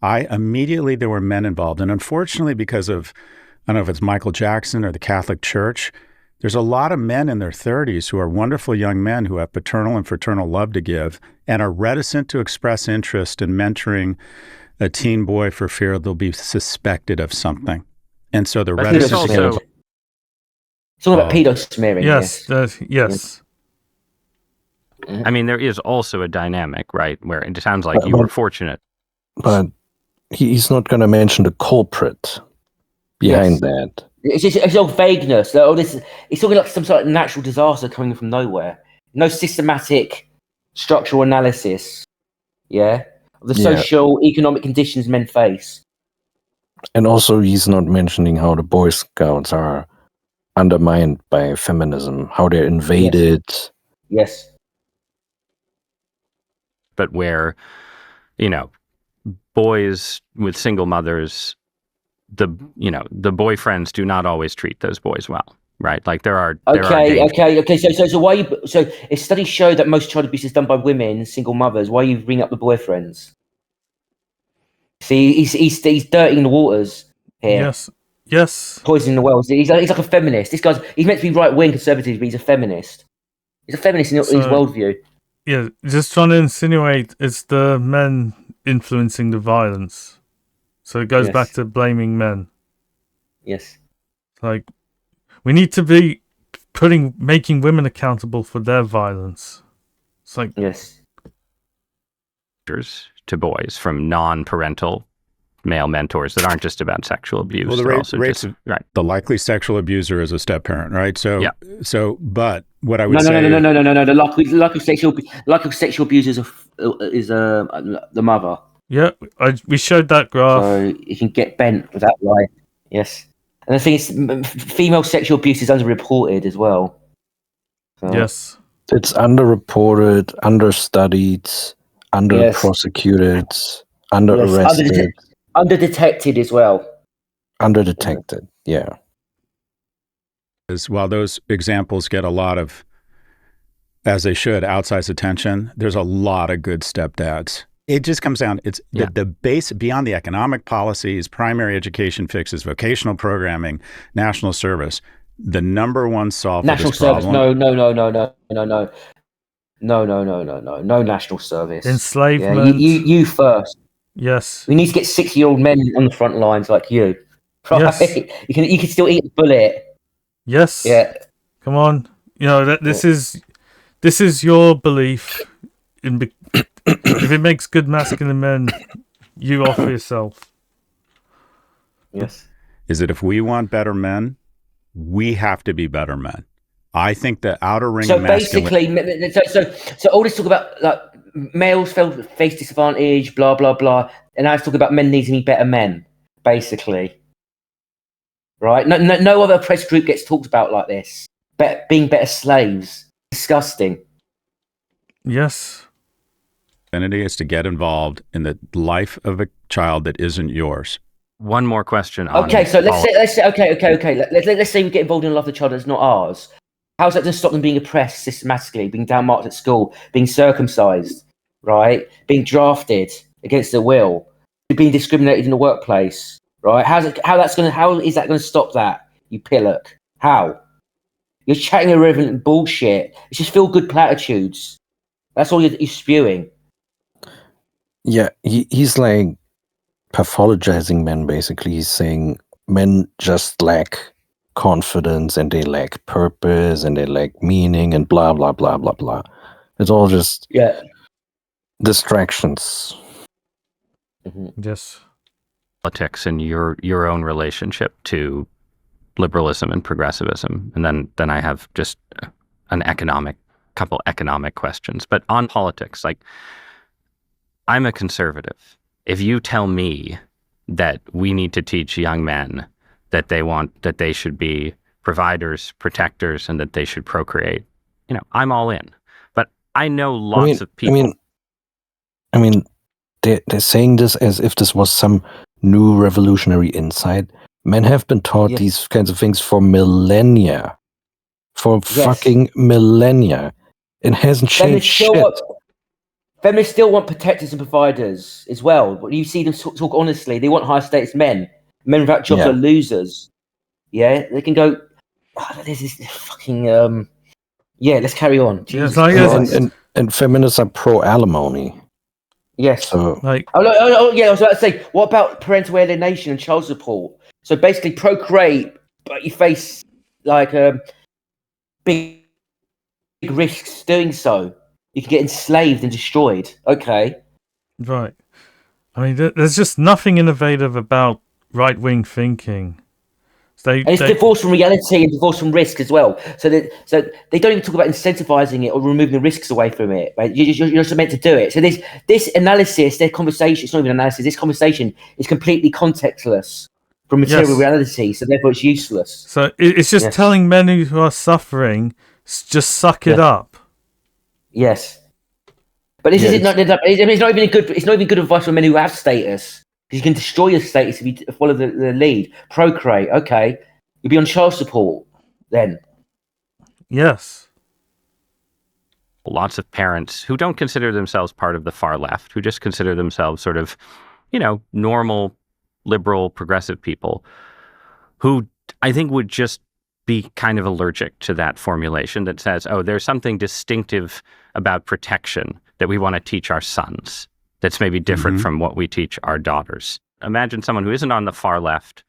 Immediately there were men involved. And unfortunately, because of, I don't know if it's Michael Jackson or the Catholic Church, there's a lot of men in their 30s who are wonderful young men who have paternal and fraternal love to give and are reticent to express interest in mentoring a teen boy for fear they'll be suspected of something. And so they're reticent. It's all about pedo smearing. Yes. I mean, there is also a dynamic, right, where it sounds like you were fortunate. But he's not going to mention the culprit behind that. It's all vagueness. It's talking like some sort of natural disaster coming from nowhere. No systematic structural analysis. Yeah. Of the social, economic conditions men face. And also, he's not mentioning how the Boy Scouts are undermined by feminism, how they're invaded. Yes. But where, boys with single mothers, the boyfriends do not always treat those boys well, right? Like there are Okay. So why if studies show that most child abuse is done by women, single mothers, why you bring up the boyfriends? See, he's dirtying the waters. here. Yes. Poisoning the wells. He's like a feminist. He's meant to be right-wing conservative, but he's a feminist. He's a feminist in his worldview. Yeah, just trying to insinuate it's the men influencing the violence. So it goes back to blaming men. Yes. Like, we need to be making women accountable for their violence. It's like... Yes. To boys from non-parental male mentors that aren't just about sexual abuse. Well, the likely sexual abuser is a step parent, right? So, but what I would say, no. The likely sexual abuser is the mother. Yeah, we showed that graph. So you can get bent with that lie. Yes, and the thing is, female sexual abuse is underreported as well. So. Yes, it's underreported, understudied, under-prosecuted, under-arrested. Under-detected as well. Under-detected, yeah. While those examples get a lot of, as they should, outsized attention, there's a lot of good stepdads. It just comes down, the base, beyond the economic policies, primary education fixes, vocational programming, national service, the number one solve national for this service. problem. No national service. Enslavement. Yeah, you first. Yes. We need to get 60-year-old men on the front lines like you. Right? Yes. You can still eat the bullet. Yes. Yeah. Come on. You know this is your belief. If it makes good masculine men, you offer yourself. Yes. Is that if we want better men, we have to be better men. I think the outer ring of masculinity... So all this talk about like males face disadvantage, blah blah blah, and I was talking about men needing to be better men, basically. Right? No other oppressed group gets talked about like this. Being better slaves. Disgusting. Yes. Identity is to get involved in the life of a child that isn't yours. One more question. Okay, so let's say let's say we get involved in the life of the child that's not ours. How's that going to stop them being oppressed systematically, being downmarked at school, being circumcised, right? Being drafted against their will, being discriminated in the workplace, right? How is that going to stop that? You pillock. How? You're chatting irrelevant bullshit. It's just feel-good platitudes. That's all you're spewing. Yeah, he's like pathologizing men, basically. He's saying men just lack confidence and they lack purpose and they lack meaning and blah, blah, blah, blah, blah. It's all just distractions. Mm-hmm. Yes. Politics and your own relationship to liberalism and progressivism. And then I have just couple economic questions. But on politics, like, I'm a conservative. If you tell me that we need to teach young men that they should be providers, protectors, and that they should procreate, I'm all in. But I know lots of people. I mean, they're saying this as if this was some new revolutionary insight. Men have been taught these kinds of things for millennia. Fucking millennia. It hasn't changed shit. Feminists still want protectors and providers as well. But you see them talk honestly. They want high status men. Men without jobs are losers. Yeah, they can go. This is fucking. Let's carry on. Jesus and feminists are pro alimony. Yes. So, I was about to say, what about parental alienation and child support? So basically, procreate, but you face like big risks doing so. You can get enslaved and destroyed. Okay. Right. I mean, there's just nothing innovative about right-wing thinking. It's divorced from reality and divorced from risk as well. So they don't even talk about incentivizing it or removing the risks away from it. Right? You're just meant to do it. So this analysis, their conversation, it's not even analysis. This conversation is completely contextless from material reality. So therefore, it's useless. So it's just telling men who are suffering, just suck it up. Yes, but this is not. It's not even good advice for men who have status. Because you can destroy your status if you follow the lead. Procreate, okay. You'll be on child support then. Yes. Lots of parents who don't consider themselves part of the far left, who just consider themselves sort of, normal liberal, progressive people who I think would just be kind of allergic to that formulation that says, oh, there's something distinctive about protection that we want to teach our sons that's maybe different from what we teach our daughters. Imagine someone who isn't on the far left,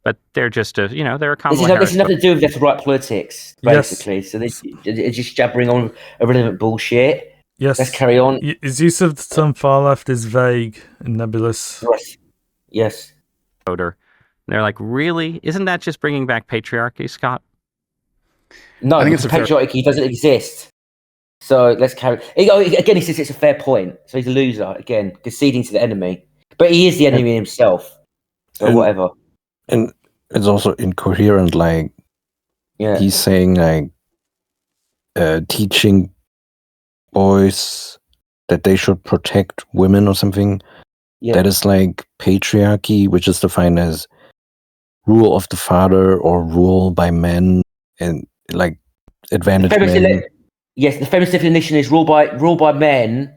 but they're just they're a Kamala Harris. This has nothing to do with left-right politics, basically. Yes. So they're just jabbering on irrelevant bullshit. Yes. Let's carry on. His use of the term far left is vague and nebulous. Yes. They're like, really? Isn't that just bringing back patriarchy, Scott? No, I think patriarchy doesn't exist. So let's carry. Again, he says it's a fair point. So he's a loser again, conceding to the enemy. But he is the enemy himself, or whatever. And it's also incoherent. Like, he's saying like teaching boys that they should protect women or something. Yeah. That is like patriarchy, which is defined as rule of the father or rule by men and like advantage men. Yes, the feminist definition is rule by men,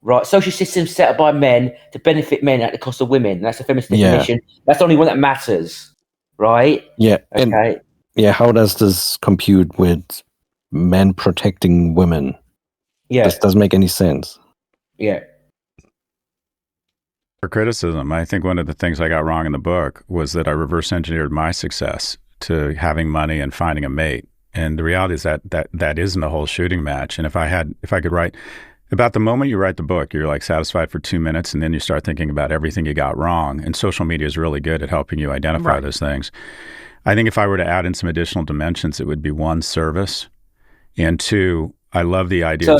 right? Social systems set up by men to benefit men at the cost of women. That's the feminist definition. That's the only one that matters, right? Yeah. Okay. And, how does this compute with men protecting women? Yeah. This doesn't make any sense. Yeah. For criticism, I think one of the things I got wrong in the book was that I reverse engineered my success to having money and finding a mate. And the reality is that isn't a whole shooting match. And if I could write about the moment you write the book, you're like satisfied for 2 minutes, and then you start thinking about everything you got wrong. And social media is really good at helping you identify those things. I think if I were to add in some additional dimensions, it would be 1, service, and 2, I love the idea.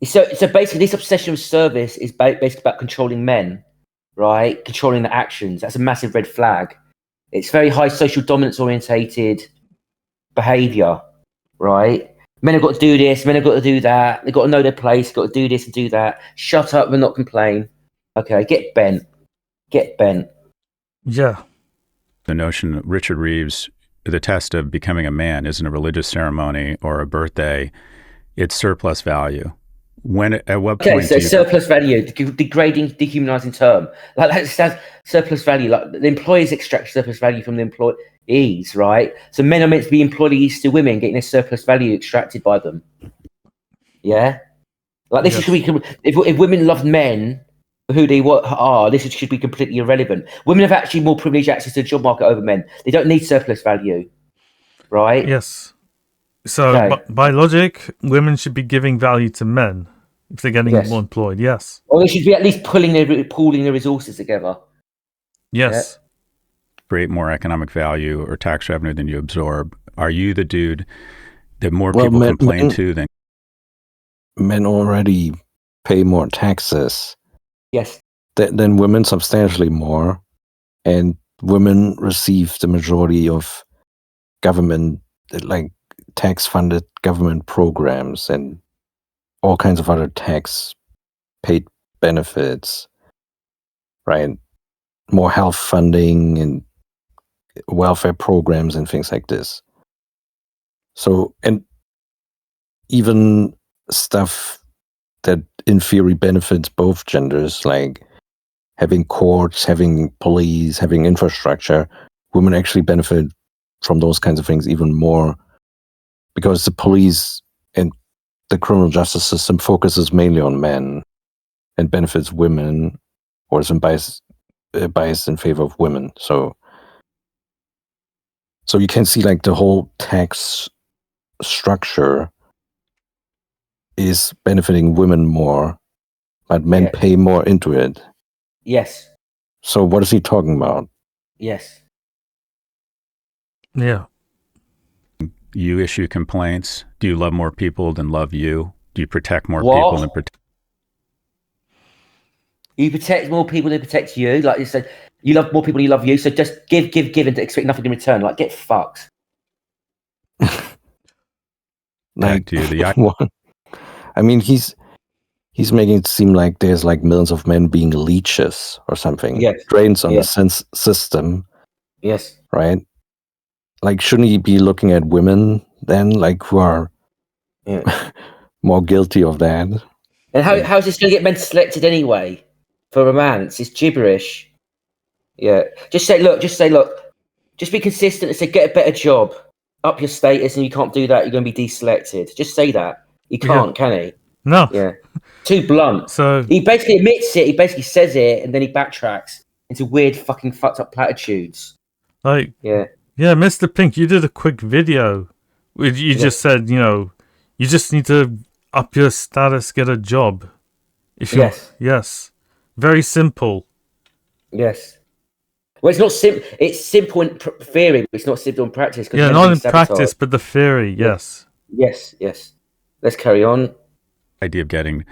So basically, this obsession with service is basically about controlling men, right? Controlling the actions. That's a massive red flag. It's very high social dominance orientated behavior, right? Men have got to do this, men have got to do that. They've got to know their place, got to do this and do that. Shut up and not complain. Okay, get bent. Yeah. The notion that Richard Reeves, the test of becoming a man isn't a religious ceremony or a birthday. It's surplus value. At what point? Okay, so surplus value, degrading, dehumanizing term. Like that sounds surplus value. Like the employers extract surplus value from the employees, right? So men are meant to be employees to women, getting their surplus value extracted by them. Yeah, like this should be. If women loved men for who they are, this should be completely irrelevant. Women have actually more privileged access to the job market over men. They don't need surplus value, right? Yes. So by logic, women should be giving value to men if they're getting more employed. Yes. Or they should be at least pooling their resources together. Yes. Create more economic value or tax revenue than you absorb. Are you the dude that more people complain to than men already pay more taxes? Yes. Than women, substantially more, and women receive the majority of government, like tax-funded government programs and all kinds of other tax-paid benefits, right? More health funding and welfare programs and things like this. So, and even stuff that in theory benefits both genders, like having courts, having police, having infrastructure, women actually benefit from those kinds of things even more, because the police and the criminal justice system focuses mainly on men and benefits women, or is biased in favor of women. So you can see like the whole tax structure is benefiting women more, but men pay more into it. Yes. So what is he talking about? Yes. Yeah. You issue complaints. Do you love more people than love you? Do you protect more people than protect? You protect more people than protect you. Like you said, you love more people than you love you. So just give and expect nothing in return. Like, get fucked. Like, I mean, he's making it seem like there's like millions of men being leeches or something. Yes. Drains on the sense system. Yes. Right? Like, shouldn't he be looking at women then, like, who are more guilty of that? And how is this going to get men selected anyway for romance? It's gibberish. Yeah. Just say, look. Just be consistent and say, get a better job, up your status, and you can't do that. You're going to be deselected. Just say that. He can't, can he? No. Yeah. Too blunt. So he basically admits it. He basically says it, and then he backtracks into weird, fucking fucked up platitudes. Yeah, Mr. Pink, you did a quick video. You just said, you just need to up your status, get a job. Yes. Very simple. Yes. Well, it's not simple. It's simple in theory, but it's not simple in practice. Yeah, not in practice, but the theory, yes. Yes. Let's carry on. Idea of getting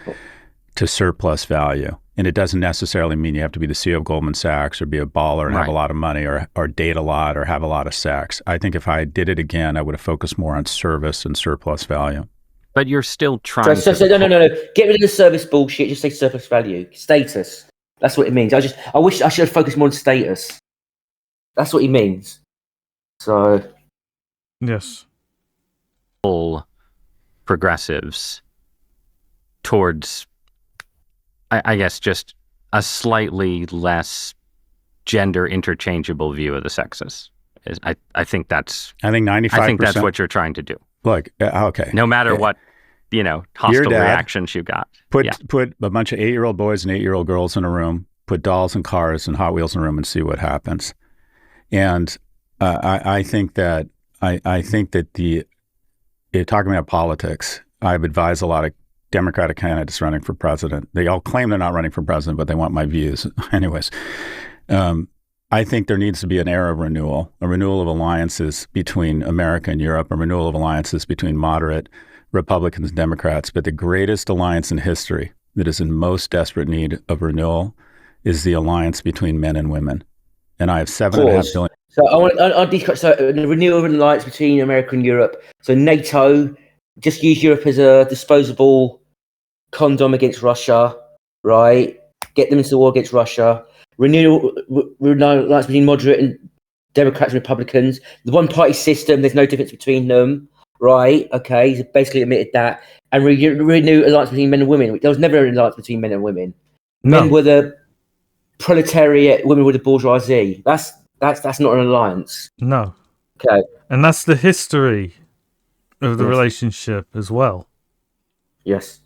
to surplus value. And it doesn't necessarily mean you have to be the CEO of Goldman Sachs or be a baller and have a lot of money or date a lot or have a lot of sex. I think if I did it again, I would have focused more on service and surplus value. But you're still trying to... No. Get rid of the service bullshit. Just say surplus value. Status. That's what it means. I wish I should have focused more on status. That's what he means. So... Yes. Full progressives towards... I guess just a slightly less gender interchangeable view of the sexes. I think that's... I think 95%. I think that's what you're trying to do. Look, okay. No matter what, hostile reactions you got. Put a bunch of 8-year-old boys and 8-year-old girls in a room, put dolls and cars and Hot Wheels in a room and see what happens. And I think that you're talking about politics. I've advised a lot of Democratic candidates running for president. They all claim they're not running for president, but they want my views. Anyways, I think there needs to be an era of renewal, a renewal of alliances between America and Europe, a renewal of alliances between moderate Republicans and Democrats. But the greatest alliance in history that is in most desperate need of renewal is the alliance between men and women. And I have 7.5 billion. So I want a renewal of an alliance between America and Europe. So NATO, just use Europe as a disposable condom against Russia, right? Get them into the war against Russia. Renew alliance between moderate and Democrats and Republicans. The one-party system, there's no difference between them, right? Okay, he's basically admitted that. And renew alliance between men and women. There was never an alliance between men and women. No. Men were the proletariat, women were the bourgeoisie. That's not an alliance. No. Okay. And that's the history of the relationship as well. Yes.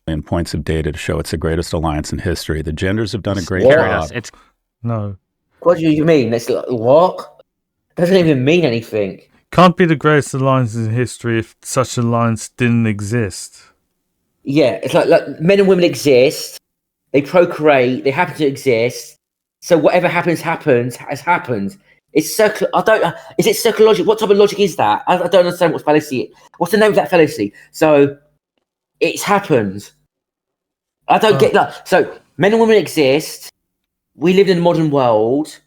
And points of data to show it's the greatest alliance in history. The genders have done a great job. No. What do you mean? It's like, what? Doesn't even mean anything. Can't be the greatest alliance in history if such alliance didn't exist. Yeah, it's like men and women exist. They procreate. They happen to exist. So whatever happens has happened. It's circular. Is it circular logic? What type of logic is that? I don't understand what fallacy is. What's the name of that fallacy? So it's happened. I don't get that. So men and women exist. We live in a modern world.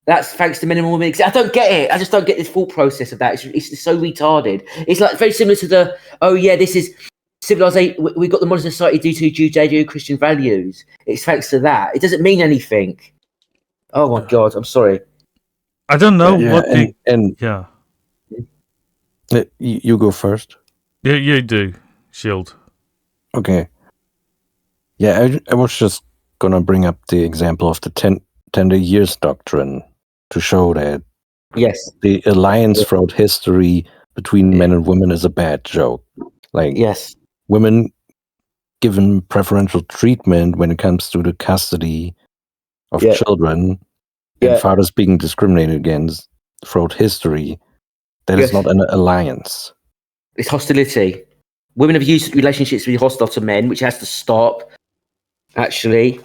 That's thanks to men and women exist. I don't get it. I just don't get this thought process of that. It's so retarded. It's like very similar to this is civilization. We got the modern society due to Judeo-Christian values. It's thanks to that. It doesn't mean anything. Oh my God, I'm sorry. I don't know You go first. Yeah, you do, Shield. Okay. Yeah, I was just gonna bring up the example of the 10 years doctrine to show that the alliance throughout history between men and women is a bad joke. Like, women given preferential treatment when it comes to the custody of children and fathers being discriminated against throughout history. That is not an alliance. It's hostility. Women have used relationships to be hostile to men, which has to stop, actually.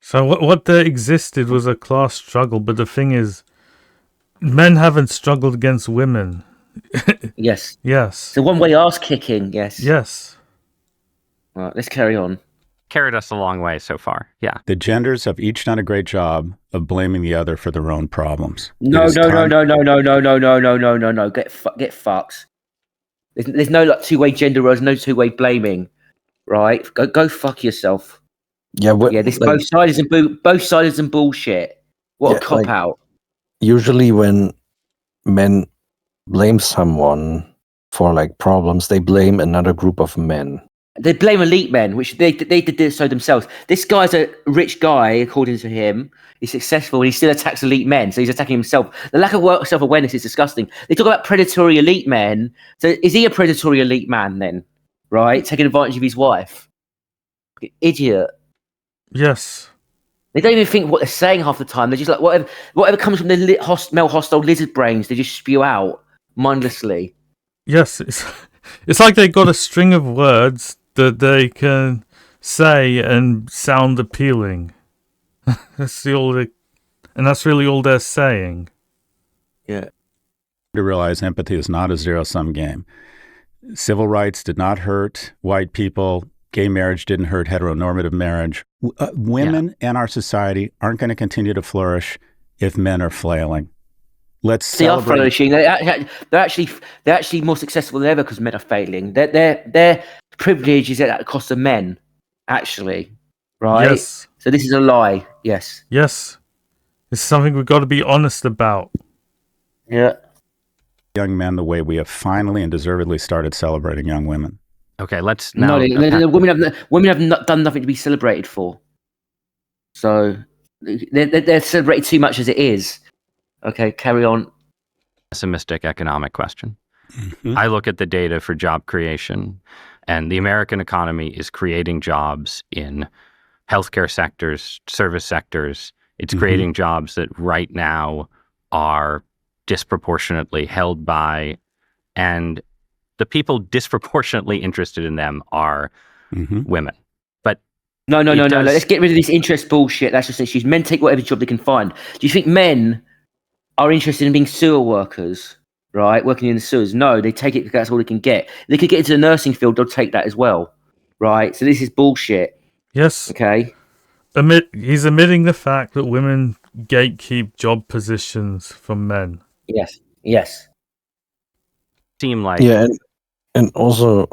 So what there existed was a class struggle, but the thing is, men haven't struggled against women. Yes. Yes. So one-way ass kicking, yes. Yes. All right, let's carry on. Carried us a long way so far. Yeah. The genders have each done a great job of blaming the other for their own problems. No. Get fucked. There's no two-way gender roles, no two-way blaming, right? Go fuck yourself. Yeah. This both sides and bullshit. What a cop out. Usually, when men blame someone for problems, they blame another group of men. They blame elite men, which they did so themselves. This guy's a rich guy, according to him. He's successful, and he still attacks elite men. So he's attacking himself. The lack of self-awareness is disgusting. They talk about predatory elite men. So is he a predatory elite man then? Right, taking advantage of his wife. Idiot. Yes. They don't even think what they're saying half the time. They're just like whatever comes from their male hostile lizard brains, they just spew out mindlessly. Yes, it's like they got a string of words that they can say and sound appealing. That's really all they're saying. Yeah. To realize empathy is not a zero-sum game. Civil rights did not hurt white people. Gay marriage didn't hurt heteronormative marriage. Women and our society aren't going to continue to flourish if men are flailing. They are flourishing. They're actually more successful than ever because men are failing. Their privilege is at the cost of men, actually, right? Yes. So this is a lie. Yes. Yes. It's something we've got to be honest about. Yeah. Young men the way we have finally and deservedly started celebrating young women. Okay, let's now. No, women have not done nothing to be celebrated for. So they're celebrated too much as it is. Okay, carry on. Pessimistic economic question. Mm-hmm. I look at the data for job creation, and the American economy is creating jobs in healthcare sectors, service sectors. It's creating jobs that right now are disproportionately held by, and the people disproportionately interested in them are women. But no. Let's get rid of this interest bullshit. That's just issues. Men take whatever job they can find. Do you think men are interested in being sewer workers, right? Working in the sewers? No, they take it because that's all they can get. If they could get into the nursing field, they'll take that as well, right? So this is bullshit. Yes. Okay. He's admitting the fact that women gatekeep job positions from men. Yes. Seem like and also,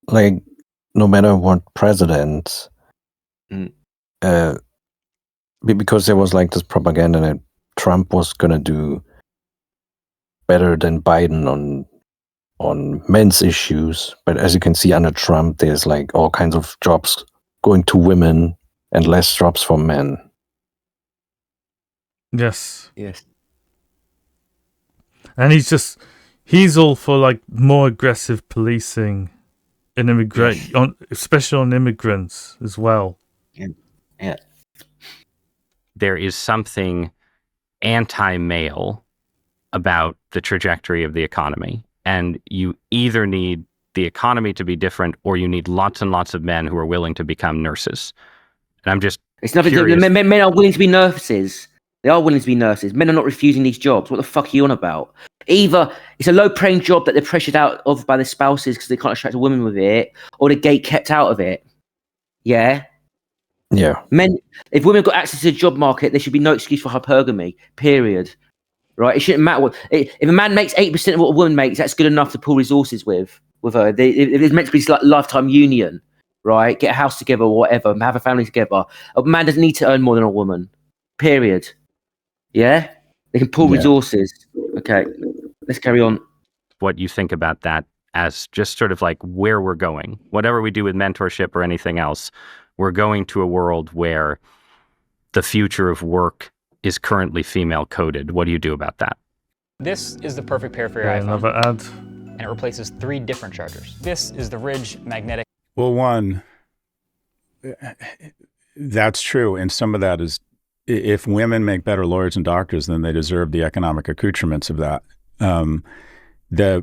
like, no matter what president, because there was like this propaganda that Trump was gonna do better than Biden on men's issues, but as you can see under Trump, there's like all kinds of jobs going to women and less jobs for men. Yes. And he's all for like more aggressive policing and especially on immigrants as well. Yeah. There is something anti-male about the trajectory of the economy, and you either need the economy to be different, or you need lots and lots of men who are willing to become nurses. And I'm just it's nothing. Men are willing to be nurses. They are willing to be nurses. Men are not refusing these jobs. What the fuck are you on about? Either it's a low-paying job that they're pressured out of by their spouses because they can't attract a woman with it, or they get kept out of it. Yeah. Men, if women got access to the job market, there should be no excuse for hypergamy. Period. Right? It shouldn't matter what. If a man makes 8% of what a woman makes, that's good enough to pool resources with her. It's meant to be like a lifetime union, right? Get a house together or whatever, have a family together. A man doesn't need to earn more than a woman. Period. Yeah? They can pool resources. Okay, let's carry on. What you think about that as just sort of like where we're going. Whatever we do with mentorship or anything else, we're going to a world where the future of work is currently female coded. What do you do about that? This is the perfect pair for your iPhone. Another ad. And it replaces 3 different chargers. This is the Ridge Magnetic. Well, one, that's true. And some of that is, if women make better lawyers and doctors, then they deserve the economic accoutrements of that. Okay.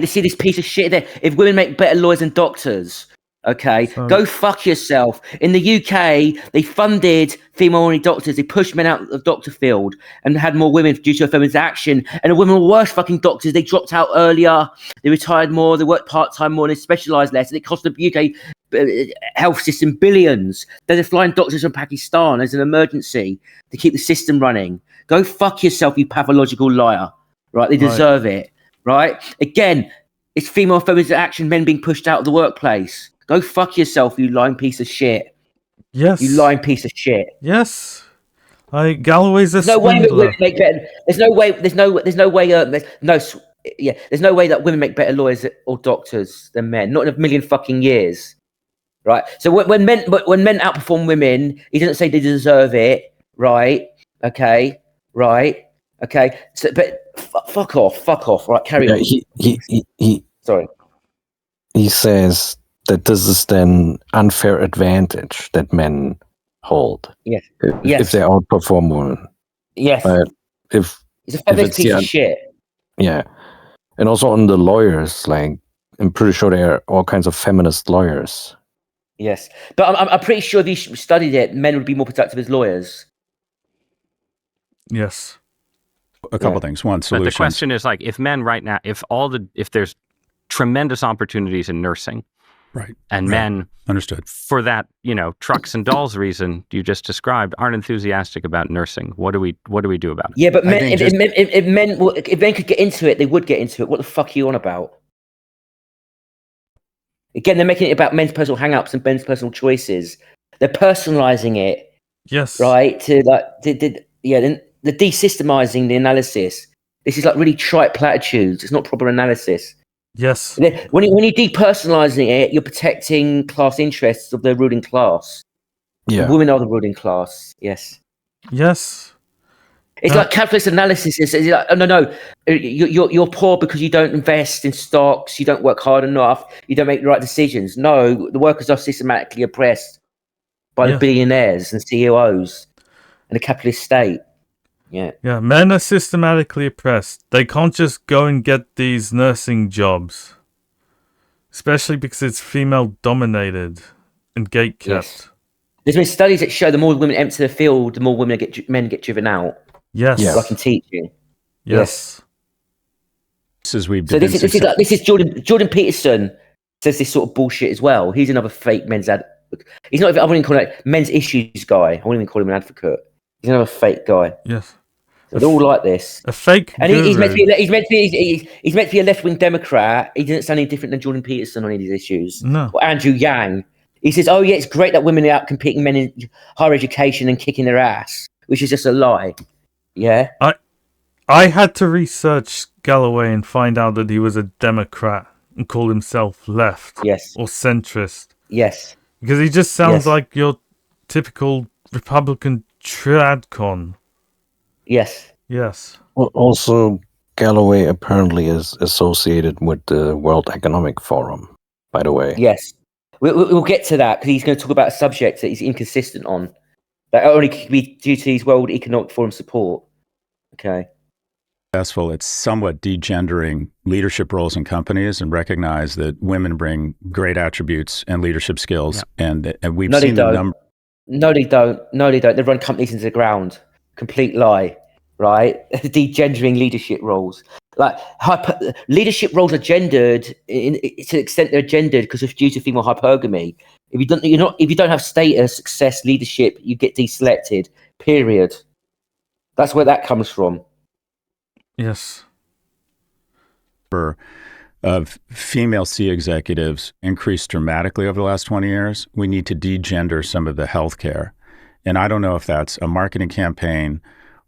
See this piece of shit there. If women make better lawyers and doctors, go fuck yourself. In the UK, they funded female-only doctors. They pushed men out of the doctor field and had more women due to a feminist action. And the women were worse fucking doctors. They dropped out earlier. They retired more. They worked part-time more. And they specialised less. And it cost the UK health system billions. They're flying doctors from Pakistan as an emergency to keep the system running. Go fuck yourself, you pathological liar. Right? They deserve it. Right? Again, it's female feminist action, men being pushed out of the workplace. Go fuck yourself, you lying piece of shit. Yes. You lying piece of shit. Yes. Galloway's a There's no way that women make better. There's no way. there's no way that women make better lawyers or doctors than men. Not in a million fucking years, right? So when men outperform women, he doesn't say they deserve it, right? Okay, right? Okay. So, but fuck off. Right, carry on. Sorry. He says that this is then unfair advantage that men hold. Yes. If they outperform women. Yes. But if it's a feminist piece of shit. Yeah. And also on the lawyers, like I'm pretty sure there are all kinds of feminist lawyers. Yes. But I'm pretty sure if you studied it, men would be more productive as lawyers. Yes. A couple things. One, solutions. But the question is like, if men right now, if there's tremendous opportunities in nursing, right, and men, understood, for that, trucks and dolls reason you just described, aren't enthusiastic about nursing, what do we do about it? Yeah, but if men could get into it, they would get into it. What the fuck are you on about? Again, they're making it about men's personal hang-ups and men's personal choices. They're personalizing it. Yes. Right? To like, they're desystemizing the analysis. This is like really trite platitudes. It's not proper analysis. Yes. When you're depersonalizing it, you're protecting class interests of the ruling class. Yeah. Women are the ruling class. Yes. Yes. It's like capitalist analysis. It's like, oh, no, you're poor because you don't invest in stocks, you don't work hard enough, you don't make the right decisions. No, the workers are systematically oppressed by the billionaires and CEOs and the capitalist state. Yeah. Yeah, men are systematically oppressed. They can't just go and get these nursing jobs. Especially because it's female dominated and gate kept. Yes. There's been studies that show the more women enter the field, the more men get driven out. Yes. Like in teaching. Yes. This is Jordan Peterson says this sort of bullshit as well. He's another fake men's advocate. He's not even, I wouldn't even call him men's issues guy. I wouldn't even call him an advocate. He's another fake guy. Yes. So they're all like this. A fake and guru. he's meant to be a left-wing Democrat. He doesn't sound any different than Jordan Peterson on any of these issues. No. Or Andrew Yang. He says, oh yeah, it's great that women are out competing men in higher education and kicking their ass, which is just a lie. Yeah. I had to research Galloway and find out that he was a Democrat and called himself left. Yes. Or centrist. Yes. Because he just sounds like your typical Republican tradcon. Yes. Yes. Well, also, Galloway apparently is associated with the World Economic Forum, by the way. Yes. We'll get to that because he's going to talk about a subject that he's inconsistent on. That only could be due to his World Economic Forum support. Okay. Successful, it's somewhat degendering leadership roles in companies and recognize that women bring great attributes and leadership skills. Yeah. And we've seen the number. No, they don't. They run companies into the ground. Complete lie, right? Degendering leadership roles. Like leadership roles are gendered to the extent they're gendered because of due to female hypergamy. If you don't have status, success, leadership, you get deselected. Period. That's where that comes from. Yes. Of female C executives increased dramatically over the last 20 years. We need to degender some of the healthcare. And I don't know if that's a marketing campaign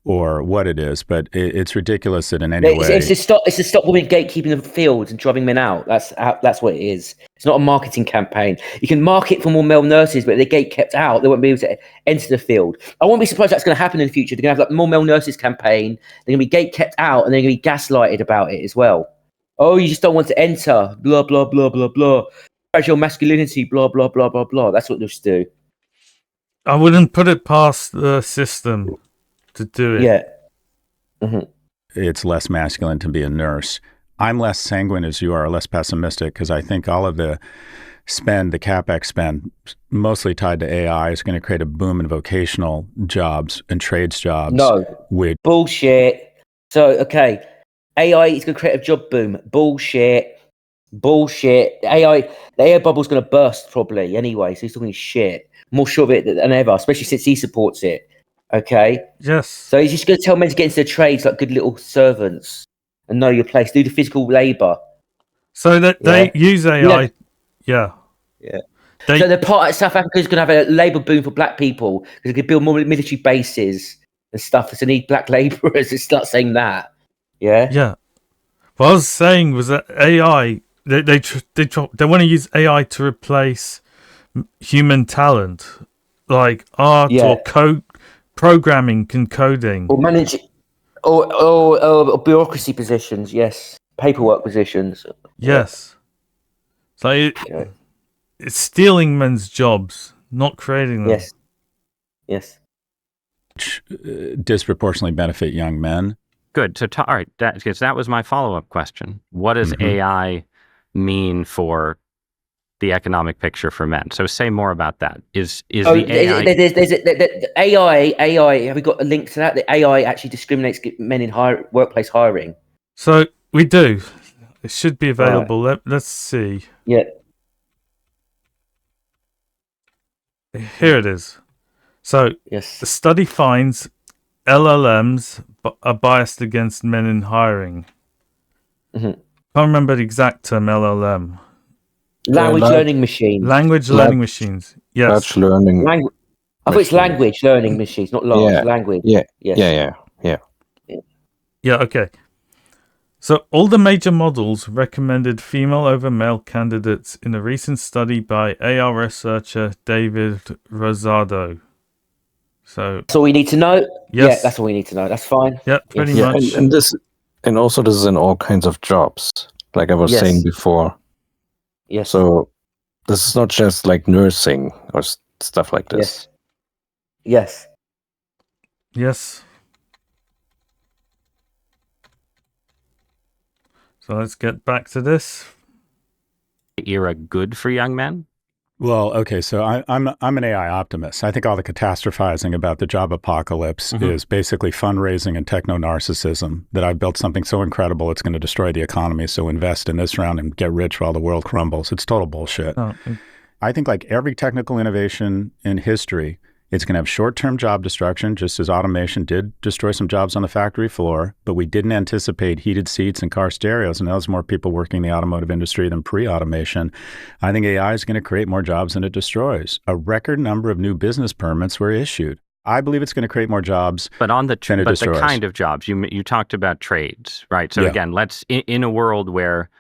or what it is, but it's ridiculous that in any way... It's to stop women gatekeeping the fields and driving men out. That's what it is. It's not a marketing campaign. You can market for more male nurses, but if they gate kept out, they won't be able to enter the field. I won't be surprised that's going to happen in the future. They're going to have like more male nurses campaign. They're going to be gate kept out, and they're going to be gaslighted about it as well. Oh, you just don't want to enter. Blah, blah, blah, blah, blah. Fragile masculinity, blah, blah, blah, blah, blah. That's what they'll just do. I wouldn't put it past the system to do it. Yeah. Mm-hmm. It's less masculine to be a nurse. I'm less sanguine as you are, less pessimistic, because I think all of the CapEx spend, mostly tied to AI, is going to create a boom in vocational jobs and trades jobs. No. Bullshit. So, okay. AI is going to create a job boom. Bullshit. The AI bubble's going to burst probably anyway, so he's talking shit. More sure of it than ever, especially since he supports it. Okay? Yes. So he's just going to tell men to get into their trades like good little servants and know your place. Do the physical labour. So that they use AI. Yeah. So the part of South Africa is going to have a labour boom for black people because they could build more military bases and stuff. So they need black labourers. It starts saying that. Yeah. Yeah. What I was saying was that AI, they want to use AI to replace human talent, like art or code, programming and coding, or managing, or bureaucracy positions. Yes, paperwork positions. Yes, so it's stealing men's jobs, not creating them. Yes. Disproportionately benefit young men. Good. So, all right, because that was my follow-up question. What does AI mean for the economic picture for men? So, say more about that. Is the AI? There's AI. Have we got a link to that? The AI actually discriminates men in workplace hiring. So we do. It should be available. Right. Let's see. Yeah. Here it is. So the study finds LLMs are biased against men in hiring. Mm-hmm. I can't remember the exact term LLM. Language learning machines. Language learning machines. Yes. Large learning. I thought it's language learning machines, not large. Language. Yeah. Yes. Yeah. Okay. So all the major models recommended female over male candidates in a recent study by AI researcher David Rosado. So that's all we need to know. Yes. Yeah, that's all we need to know. That's fine. Yeah, pretty much. And also this is in all kinds of jobs, like I was saying before. Yes. So this is not just like nursing or stuff like this. Yes. So let's get back to this. Era good for young men? Well, okay, so I'm an AI optimist. I think all the catastrophizing about the job apocalypse is basically fundraising and techno-narcissism, that I've built something so incredible it's going to destroy the economy, so invest in this round and get rich while the world crumbles. It's total bullshit. I think like every technical innovation in history, it's going to have short-term job destruction, just as automation did destroy some jobs on the factory floor, but we didn't anticipate heated seats and car stereos, and now there's more people working in the automotive industry than pre-automation. I think AI is going to create more jobs than it destroys. A record number of new business permits were issued. I believe it's going to create more jobs but on the than it destroys. The kind of jobs, you talked about trades, right? So again, let's in a world where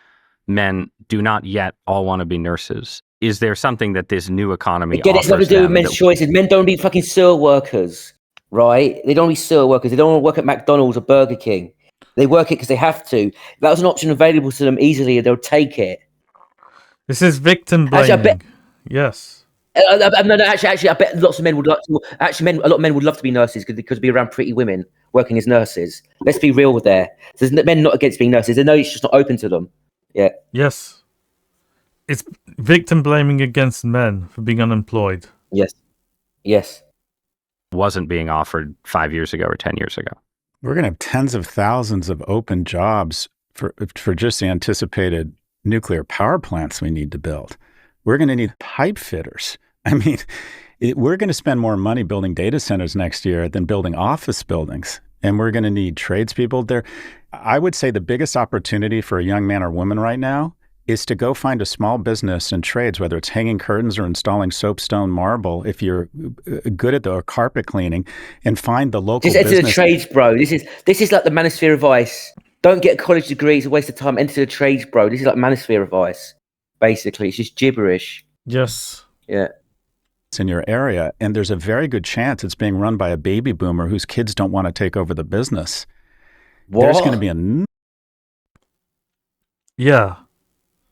men do not yet all want to be nurses, is there something that this new economy offers it's got to do with men's choices. Men don't be fucking sewer workers, right? They don't be sewer workers. They don't want to work at McDonald's or Burger King. They work it because they have to. If that was an option available to them easily, they'll take it. This is victim blaming. Actually, I bet, yes. Actually, I bet lots of men would like to. Actually, a lot of men would love to be nurses because be around pretty women working as nurses. Let's be real there. There's men not against being nurses. They know it's just not open to them. Yeah. Yes. It's victim blaming against men for being unemployed. Yes. Wasn't being offered 5 years ago or 10 years ago. We're going to have tens of thousands of open jobs for just the anticipated nuclear power plants we need to build. We're going to need pipe fitters. I mean, we're going to spend more money building data centers next year than building office buildings. And we're going to need tradespeople there. I would say the biggest opportunity for a young man or woman right now is to go find a small business in trades, whether it's hanging curtains or installing soapstone marble, if you're good at the carpet cleaning, and find the local business. Just enter the trades, bro. This is like the manosphere advice. Don't get a college degree. It's a waste of time. Enter the trades, bro. This is like manosphere advice, basically. It's just gibberish. Yes. Yeah. In your area, and there's a very good chance it's being run by a baby boomer whose kids don't want to take over the business. What? There's going to be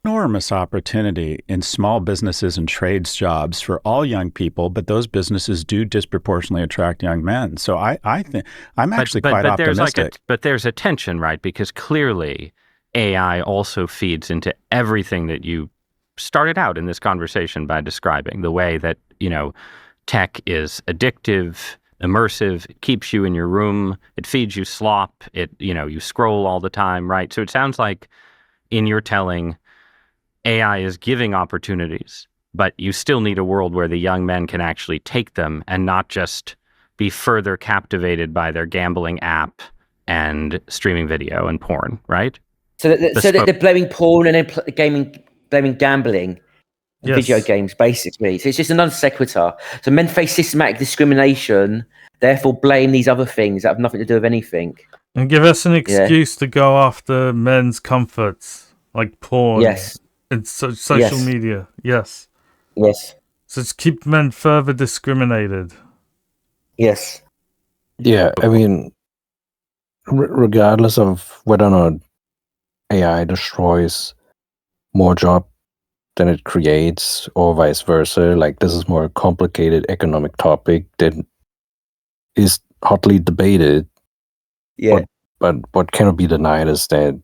enormous opportunity in small businesses and trades jobs for all young people, but those businesses do disproportionately attract young men. So I think I'm actually quite optimistic. But there's a tension, right? Because clearly AI also feeds into everything that you started out in this conversation by describing, the way that, tech is addictive, immersive, it keeps you in your room, it feeds you slop, you scroll all the time, right? So it sounds like in your telling, AI is giving opportunities, but you still need a world where the young men can actually take them and not just be further captivated by their gambling app and streaming video and porn, right? So they're blaming porn and then blaming gambling and video games, basically. So it's just a non sequitur. So men face systematic discrimination, therefore blame these other things that have nothing to do with anything. And give us an excuse to go after men's comforts, like porn. Yes. And social media. Yes. Yes. So it's keep men further discriminated. Yes. Yeah, I mean, regardless of whether or not AI destroys more job than it creates, or vice versa, like this is more a complicated economic topic that is hotly debated. Yeah. But what cannot be denied is that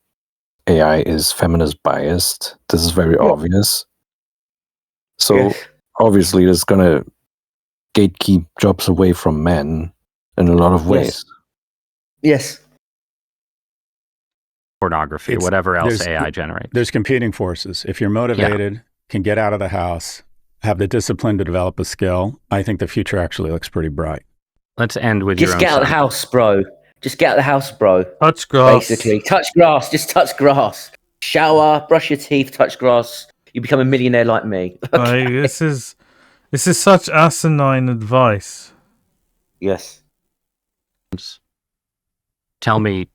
AI is feminist biased. This is very obvious. So obviously, it's gonna gatekeep jobs away from men in a lot of ways. Yes. Pornography, whatever else AI generates. There's competing forces. If you're motivated, can get out of the house, have the discipline to develop a skill, I think the future actually looks pretty bright. Let's end with just get out of the house, bro. Just get out of the house, bro. Touch grass. Basically, touch grass. Just touch grass. Shower, brush your teeth, touch grass. You become a millionaire like me. Okay. This is such asinine advice. Yes. Tell me.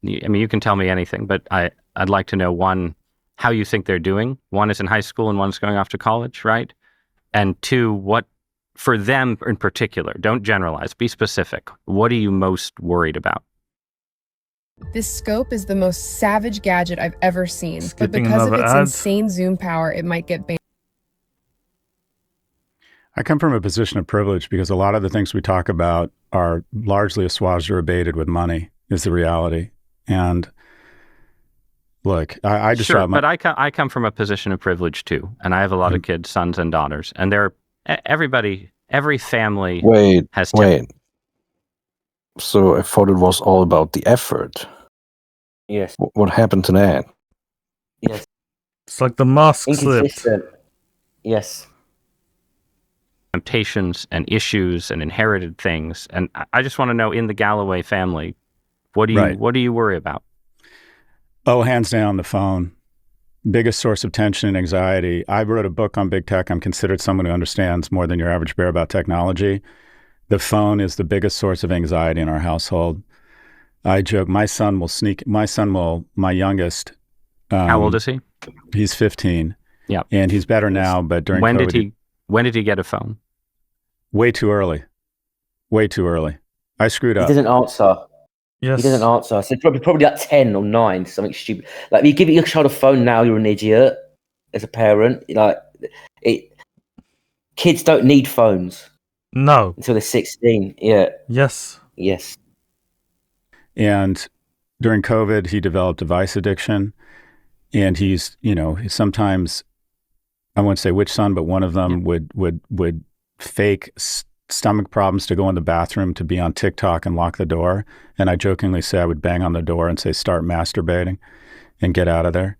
I mean, you can tell me anything, but I'd like to know, one, how you think they're doing. One is in high school and one's going off to college, right? And two, what, for them in particular, don't generalize, be specific. What are you most worried about? This scope is the most savage gadget I've ever seen, but Skipping because of its ad. insane zoom power, it might get banned. I come from a position of privilege because a lot of the things we talk about are largely assuaged or abated with money, is the reality. And look, I just sure, but I come from a position of privilege too, and I have a lot of kids, sons and daughters, and every family has. So I thought it was all about the effort. Yes. What happened to that? Yes. It's like the mask slipped. Yes. Temptations and issues and inherited things, and I just want to know, in the Galloway family, what do you worry about? Oh, hands down, the phone. Biggest source of tension and anxiety. I wrote a book on big tech. I'm considered someone who understands more than your average bear about technology. The phone is the biggest source of anxiety in our household. I joke, my youngest. How old is he? He's 15. Yeah. And he's better now, but during COVID. When did he get a phone? Way too early. Way too early. I screwed up. He doesn't answer. Yes. He doesn't answer. I said probably like 10 or 9, something stupid. Like, if you give your child a phone now, you're an idiot as a parent. Like, kids don't need phones. No. Until they're 16. Yeah. Yes. Yes. And during COVID, he developed device addiction. And he's, sometimes, I won't say which son, but one of them would fake stomach problems to go in the bathroom to be on TikTok and lock the door. And I jokingly say I would bang on the door and say, start masturbating and get out of there.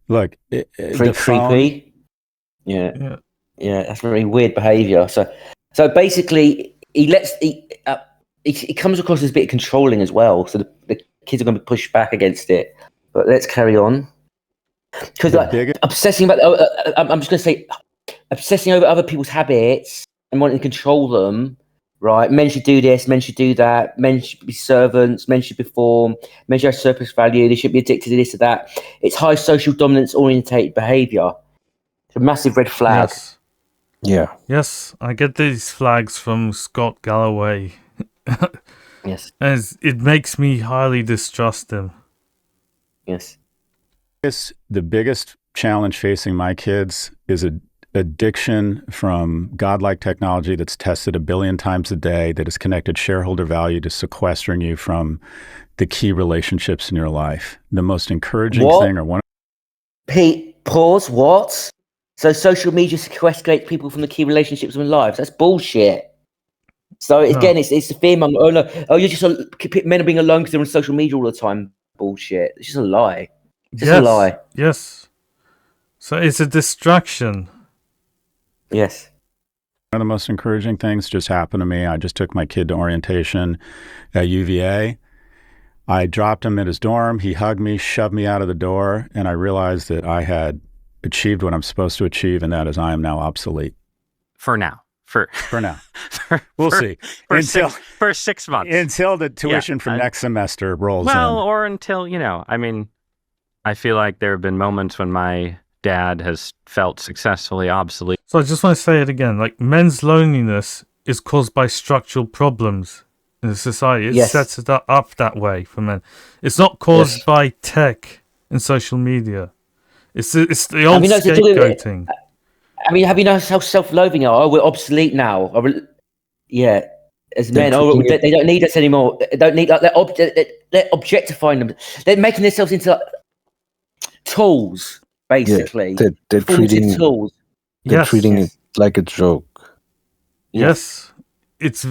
Look, very creepy. Yeah, that's very weird behavior. So basically, he comes across as a bit controlling as well. So the kids are going to be pushed back against it. But let's carry on. Because obsessing about, I'm just going to say, obsessing over other people's habits and wanting to control them, right? Men should do this, men should do that, men should be servants, men should perform, men should have surplus value, they should be addicted to this or that. It's high social dominance orientated behavior. It's a massive red flag. Yes. Yeah. Yes, I get these flags from Scott Galloway. Yes. As it makes me highly distrust him. Yes. The biggest challenge facing my kids is addiction from godlike technology that's tested 1 billion times a day, that has connected shareholder value to sequestering you from the key relationships in your life. The most encouraging thing, or one. Pete, pause. What? So social media sequestrates people from the key relationships in their lives? That's bullshit. So again, it's the fear monger. Oh no! Oh, you're just men are being alone because they're on social media all the time. Bullshit. It's just a lie. It's just a lie. Yes. So it's a distraction. Yes. One of the most encouraging things just happened to me. I just took my kid to orientation at UVA. I dropped him at his dorm. He hugged me, shoved me out of the door, and I realized that I had achieved what I'm supposed to achieve, and that is I am now obsolete. For now. for now. We'll see. For 6 months. Until the tuition from next semester rolls in. Well, or until, I feel like there have been moments when my dad has felt successfully obsolete. So I just want to say it again. Like, men's loneliness is caused by structural problems in the society. It sets it up that way for men. It's not caused by tech and social media. It's the old scapegoating. Have you noticed how self-loathing they are? Oh, we're obsolete now. As men, they don't need us anymore. They don't need, they're objectifying them. They're making themselves into tools, basically. Yeah, they're treating tools. They're treating it like a joke. Yes, it's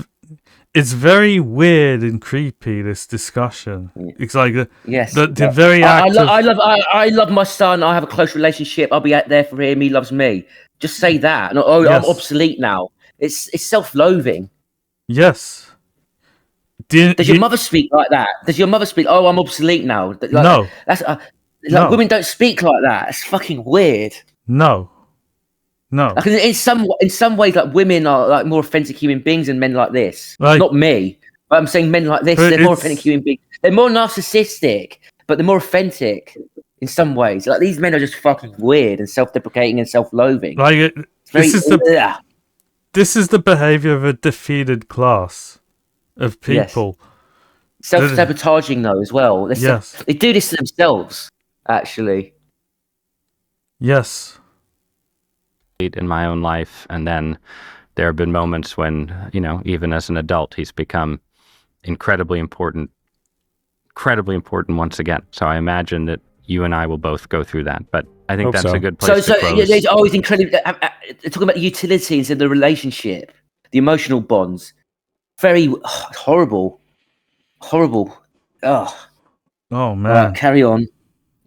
very weird and creepy, this discussion. It's like the very act. I love my son. I have a close relationship. I'll be out there for him. He loves me. Just say that. I'm obsolete now. It's self-loathing. Yes. Does your mother speak like that? Does your mother speak? Oh, I'm obsolete now. No. That's women don't speak like that. It's fucking weird. No. Like in some ways, like women are like more authentic human beings than men like this. Like, not me, but I'm saying men like this. They're more authentic human beings. They're more narcissistic, but they're more authentic in some ways. Like these men are just fucking weird and self-deprecating and self-loathing. Like this is the behavior of a defeated class of people. Yes. Self-sabotaging though as well. They do this to themselves, actually. Yes. In my own life, and then there have been moments when, even as an adult, he's become incredibly important once again. So I imagine that you and I will both go through that, but I think that's a good place to close. There's always incredibly talking about the utility instead of the relationship, the emotional bonds. Very horrible. Oh man. Carry on.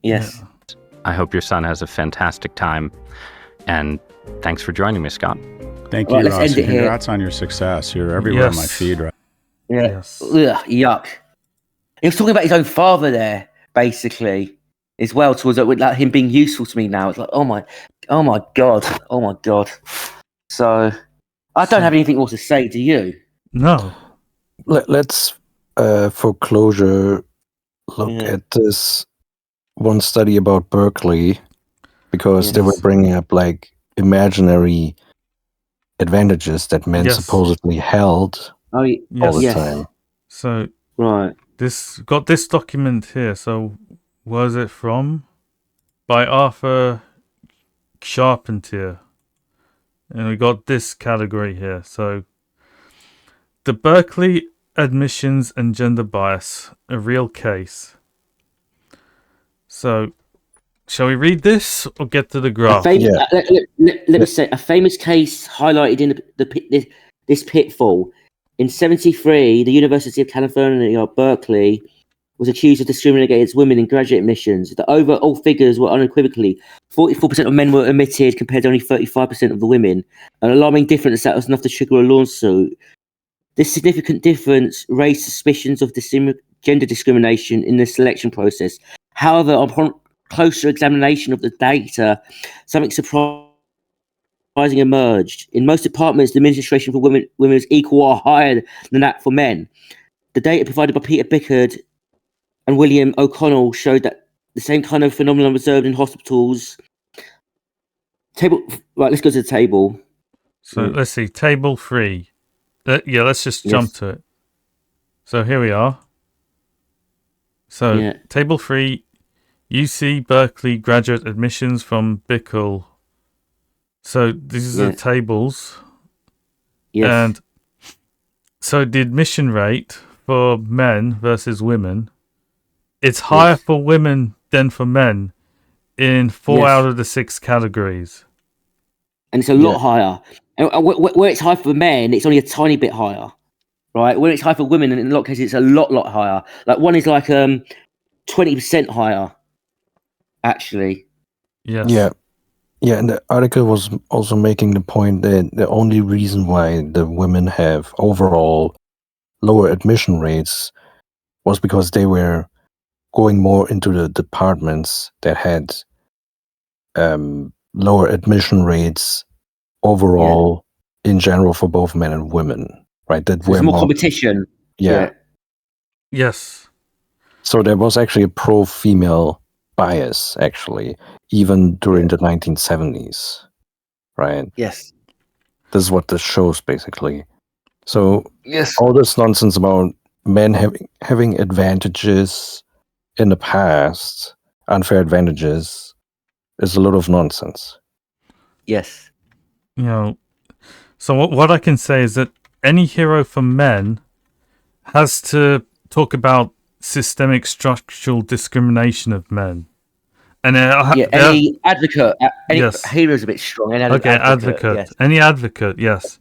Yes. Yeah. I hope your son has a fantastic time, and thanks for joining me, Scott. Thank you, Ross. Congrats on your success. You're everywhere on my feed, right? Yeah. Yes. Ugh, yuck. He was talking about his own father there, basically, as well, towards like him being useful to me now. It's like, oh my god. So, I don't have anything more to say. Do you? No. Let's, for closure, look at this one study about Berkeley, because they were bringing up like imaginary advantages that men supposedly held all the time. So right, this document here. So where's it from? By Arthur Charpentier, and we got this category here. So the Berkeley admissions and gender bias, a real case. So, shall we read this or get to the graph? Let me say, a famous case highlighted in this pitfall. In 1973, the University of California, Berkeley, was accused of discriminating against women in graduate admissions. The overall figures were unequivocally 44% of men were admitted compared to only 35% of the women. An alarming difference that was enough to trigger a lawsuit. This significant difference raised suspicions of gender discrimination in the selection process. However, upon closer examination of the data, something surprising emerged. In most departments, the administration for women is equal or higher than that for men. The data provided by Peter Bickard and William O'Connell showed that the same kind of phenomenon observed in hospitals. Let's go to the table. So let's see, table 3. Let's just jump to it. So here we are. So table 3, UC Berkeley graduate admissions from Bickle. So these are the tables. Yes. And so the admission rate for men versus women, it's higher for women than for men in 4 out of the 6 categories. And it's a lot higher. And where it's high for men, it's only a tiny bit higher. Right? When it's high for women, in a lot of cases, it's a lot higher. Like one is like 20% higher, actually. Yes. Yeah, and the article was also making the point that the only reason why the women have overall lower admission rates was because they were going more into the departments that had lower admission rates overall in general for both men and women, right? That There's more competition. Yeah. Yes. So there was actually a pro-female bias, actually, even during the 1970s, right? Yes. This is what this shows, basically. So yes, all this nonsense about men having advantages in the past, unfair advantages, is a lot of nonsense. Yes. You know, so what I can say is that any hero for men has to talk about systemic structural discrimination of men. And any advocate, any yes. hero's a bit strong. Any advocate. Yes. Any advocate, yes.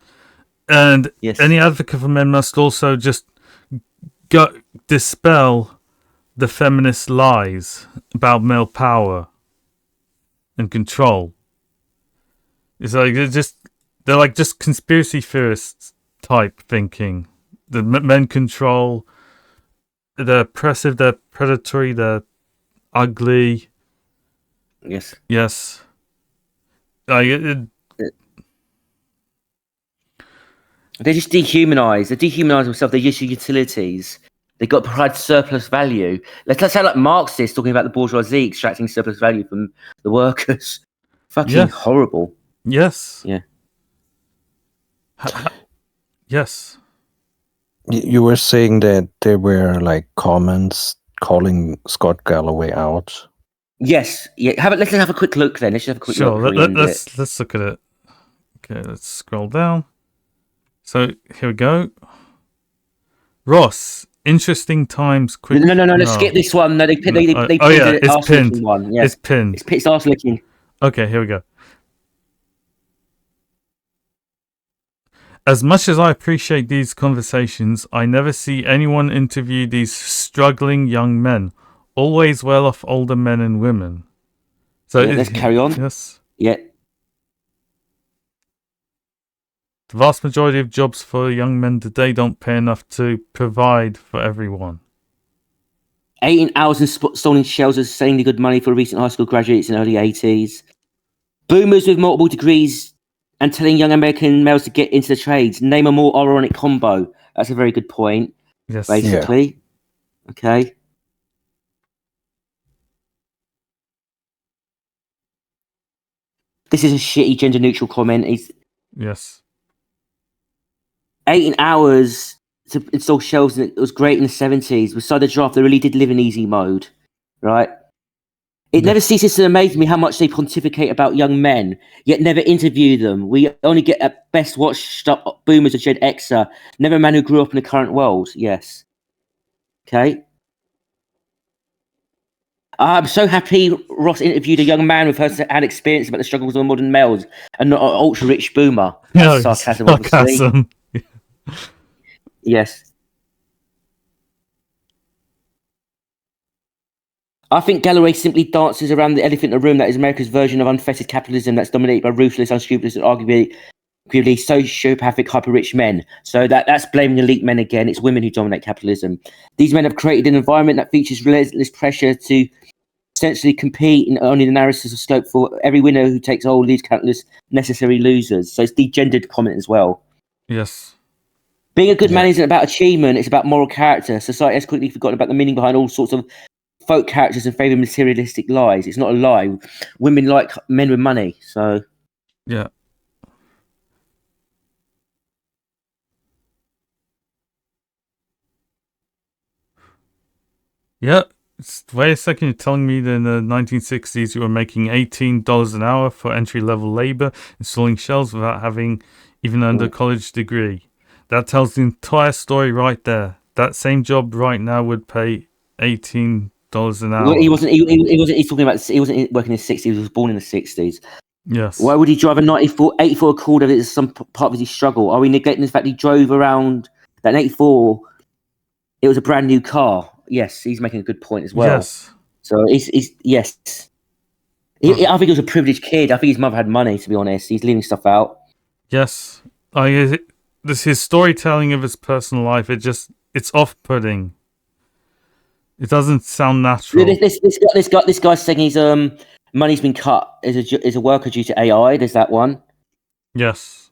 And yes. any advocate for men must also just dispel the feminist lies about male power and control. It's like they're like just conspiracy theorists type thinking. The men control. They're oppressive. They're predatory. They're ugly. Yes. Yes. Like they just dehumanize. They dehumanize themselves. They're just utilities. They got to provide surplus value. Let's sound like Marxists talking about the bourgeoisie extracting surplus value from the workers. Fucking horrible. Yes. Yeah. Yes. You were saying that there were like comments calling Scott Galloway out. Yes. Yeah. Let's have a quick look then. Let's just have a quick look. Let's look at it. Okay, let's scroll down. So here we go. Ross, interesting times. Quick. No. Let's skip this one. No, they pinned it's pinned. One. Yes. It's pinned. It's arse licking. Okay, here we go. As much as I appreciate these conversations, I never see anyone interview these struggling young men. Always well-off older men and women. So let's carry on. Yes. Yeah. The vast majority of jobs for young men today don't pay enough to provide for everyone. 18 hours in stolen shells is insanely good money for recent high school graduates in the early 80s. Boomers with multiple degrees and telling young American males to get into the trades. Name a more ironic combo. That's a very good point. Yes. Basically. Yeah. Okay. This is a shitty gender neutral comment. Yes. 18 hours to install shelves, and it was great in the 70s. Beside the draft, they really did live in easy mode, right? It never ceases to amaze me how much they pontificate about young men, yet never interview them. We only get at best watched up boomers of Gen Xer, never a man who grew up in the current world. Yes. Okay. I'm so happy Ross interviewed a young man with first-hand experience about the struggles of modern males and not an ultra-rich boomer. That's sarcasm. Obviously. Yes. I think Galloway simply dances around the elephant in the room that is America's version of unfettered capitalism that's dominated by ruthless, unscrupulous, and arguably sociopathic, hyper-rich men. So that's blaming elite men again. It's women who dominate capitalism. These men have created an environment that features relentless pressure to essentially compete in only the narratives of scope for every winner who takes all leaves countless necessary losers. So it's degendered comment as well. Yes. Being a good man isn't about achievement, it's about moral character. Society has quickly forgotten about the meaning behind all sorts of folk characters and favour materialistic lies. It's not a lie. Women like men with money, so... Yeah. Yeah. Wait a second, you're telling me that in the 1960s you were making $18 an hour for entry-level labour, installing shelves without having even an under-college degree. That tells the entire story right there. That same job right now would pay $18 an hour. Well, he wasn't. He's talking about. He wasn't working in the 60s. He was born in the 60s. Yes. Why would he drive a 84 Accord if it's some part of his struggle? Are we neglecting the fact he drove around that 84? It was a brand new car. Yes, he's making a good point as well. Yes. So he's yes. I think he was a privileged kid. I think his mother had money. To be honest, he's leaving stuff out. Yes. His storytelling of his personal life. It's off-putting. It doesn't sound natural. This guy's saying his money's been cut as a worker due to AI. There's that one. Yes.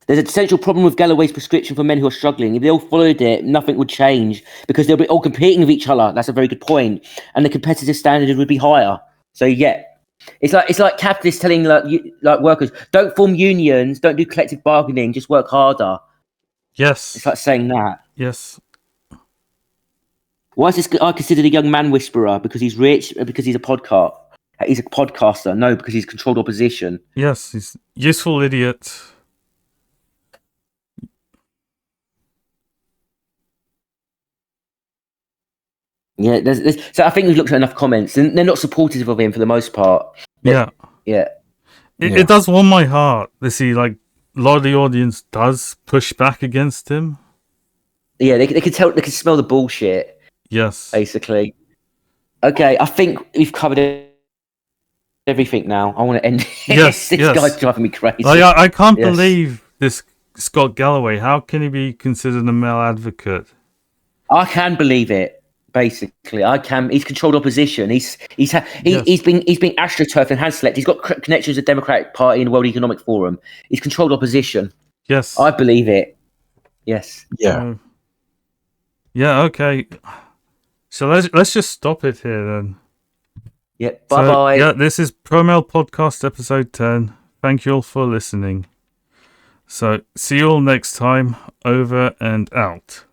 There's a central problem with Galloway's prescription for men who are struggling. If they all followed it, nothing would change because they'll be all competing with each other. That's a very good point, and the competitive standard would be higher. So yeah, it's like capitalists telling like workers, don't form unions, don't do collective bargaining, just work harder. Yes, it's like saying that. Yes. Why is this guy considered a young man whisperer? Because he's rich? Because he's a podcaster? He's a podcaster. No, because he's controlled opposition. Yes, he's useful idiot. Yeah, so I think we've looked at enough comments, and they're not supportive of him for the most part. Yeah. It does warm my heart to see like a lot of the audience does push back against him. Yeah, they can tell, they can smell the bullshit. Yes, basically. Okay, I think we've covered everything now. I want to end. Yes, this guy's driving me crazy. Like, I can't believe this Scott Galloway. How can he be considered a male advocate? I can believe it. Basically, I can. He's controlled opposition. He's been astroturfed and hand selected. He's got connections with the Democratic Party and the World Economic Forum. He's controlled opposition. Yes, I believe it. Yes. Yeah. Yeah. Okay. So let's just stop it here then. Yeah. Bye. Yeah. This is ProMail Podcast episode 10. Thank you all for listening. So see you all next time. Over and out.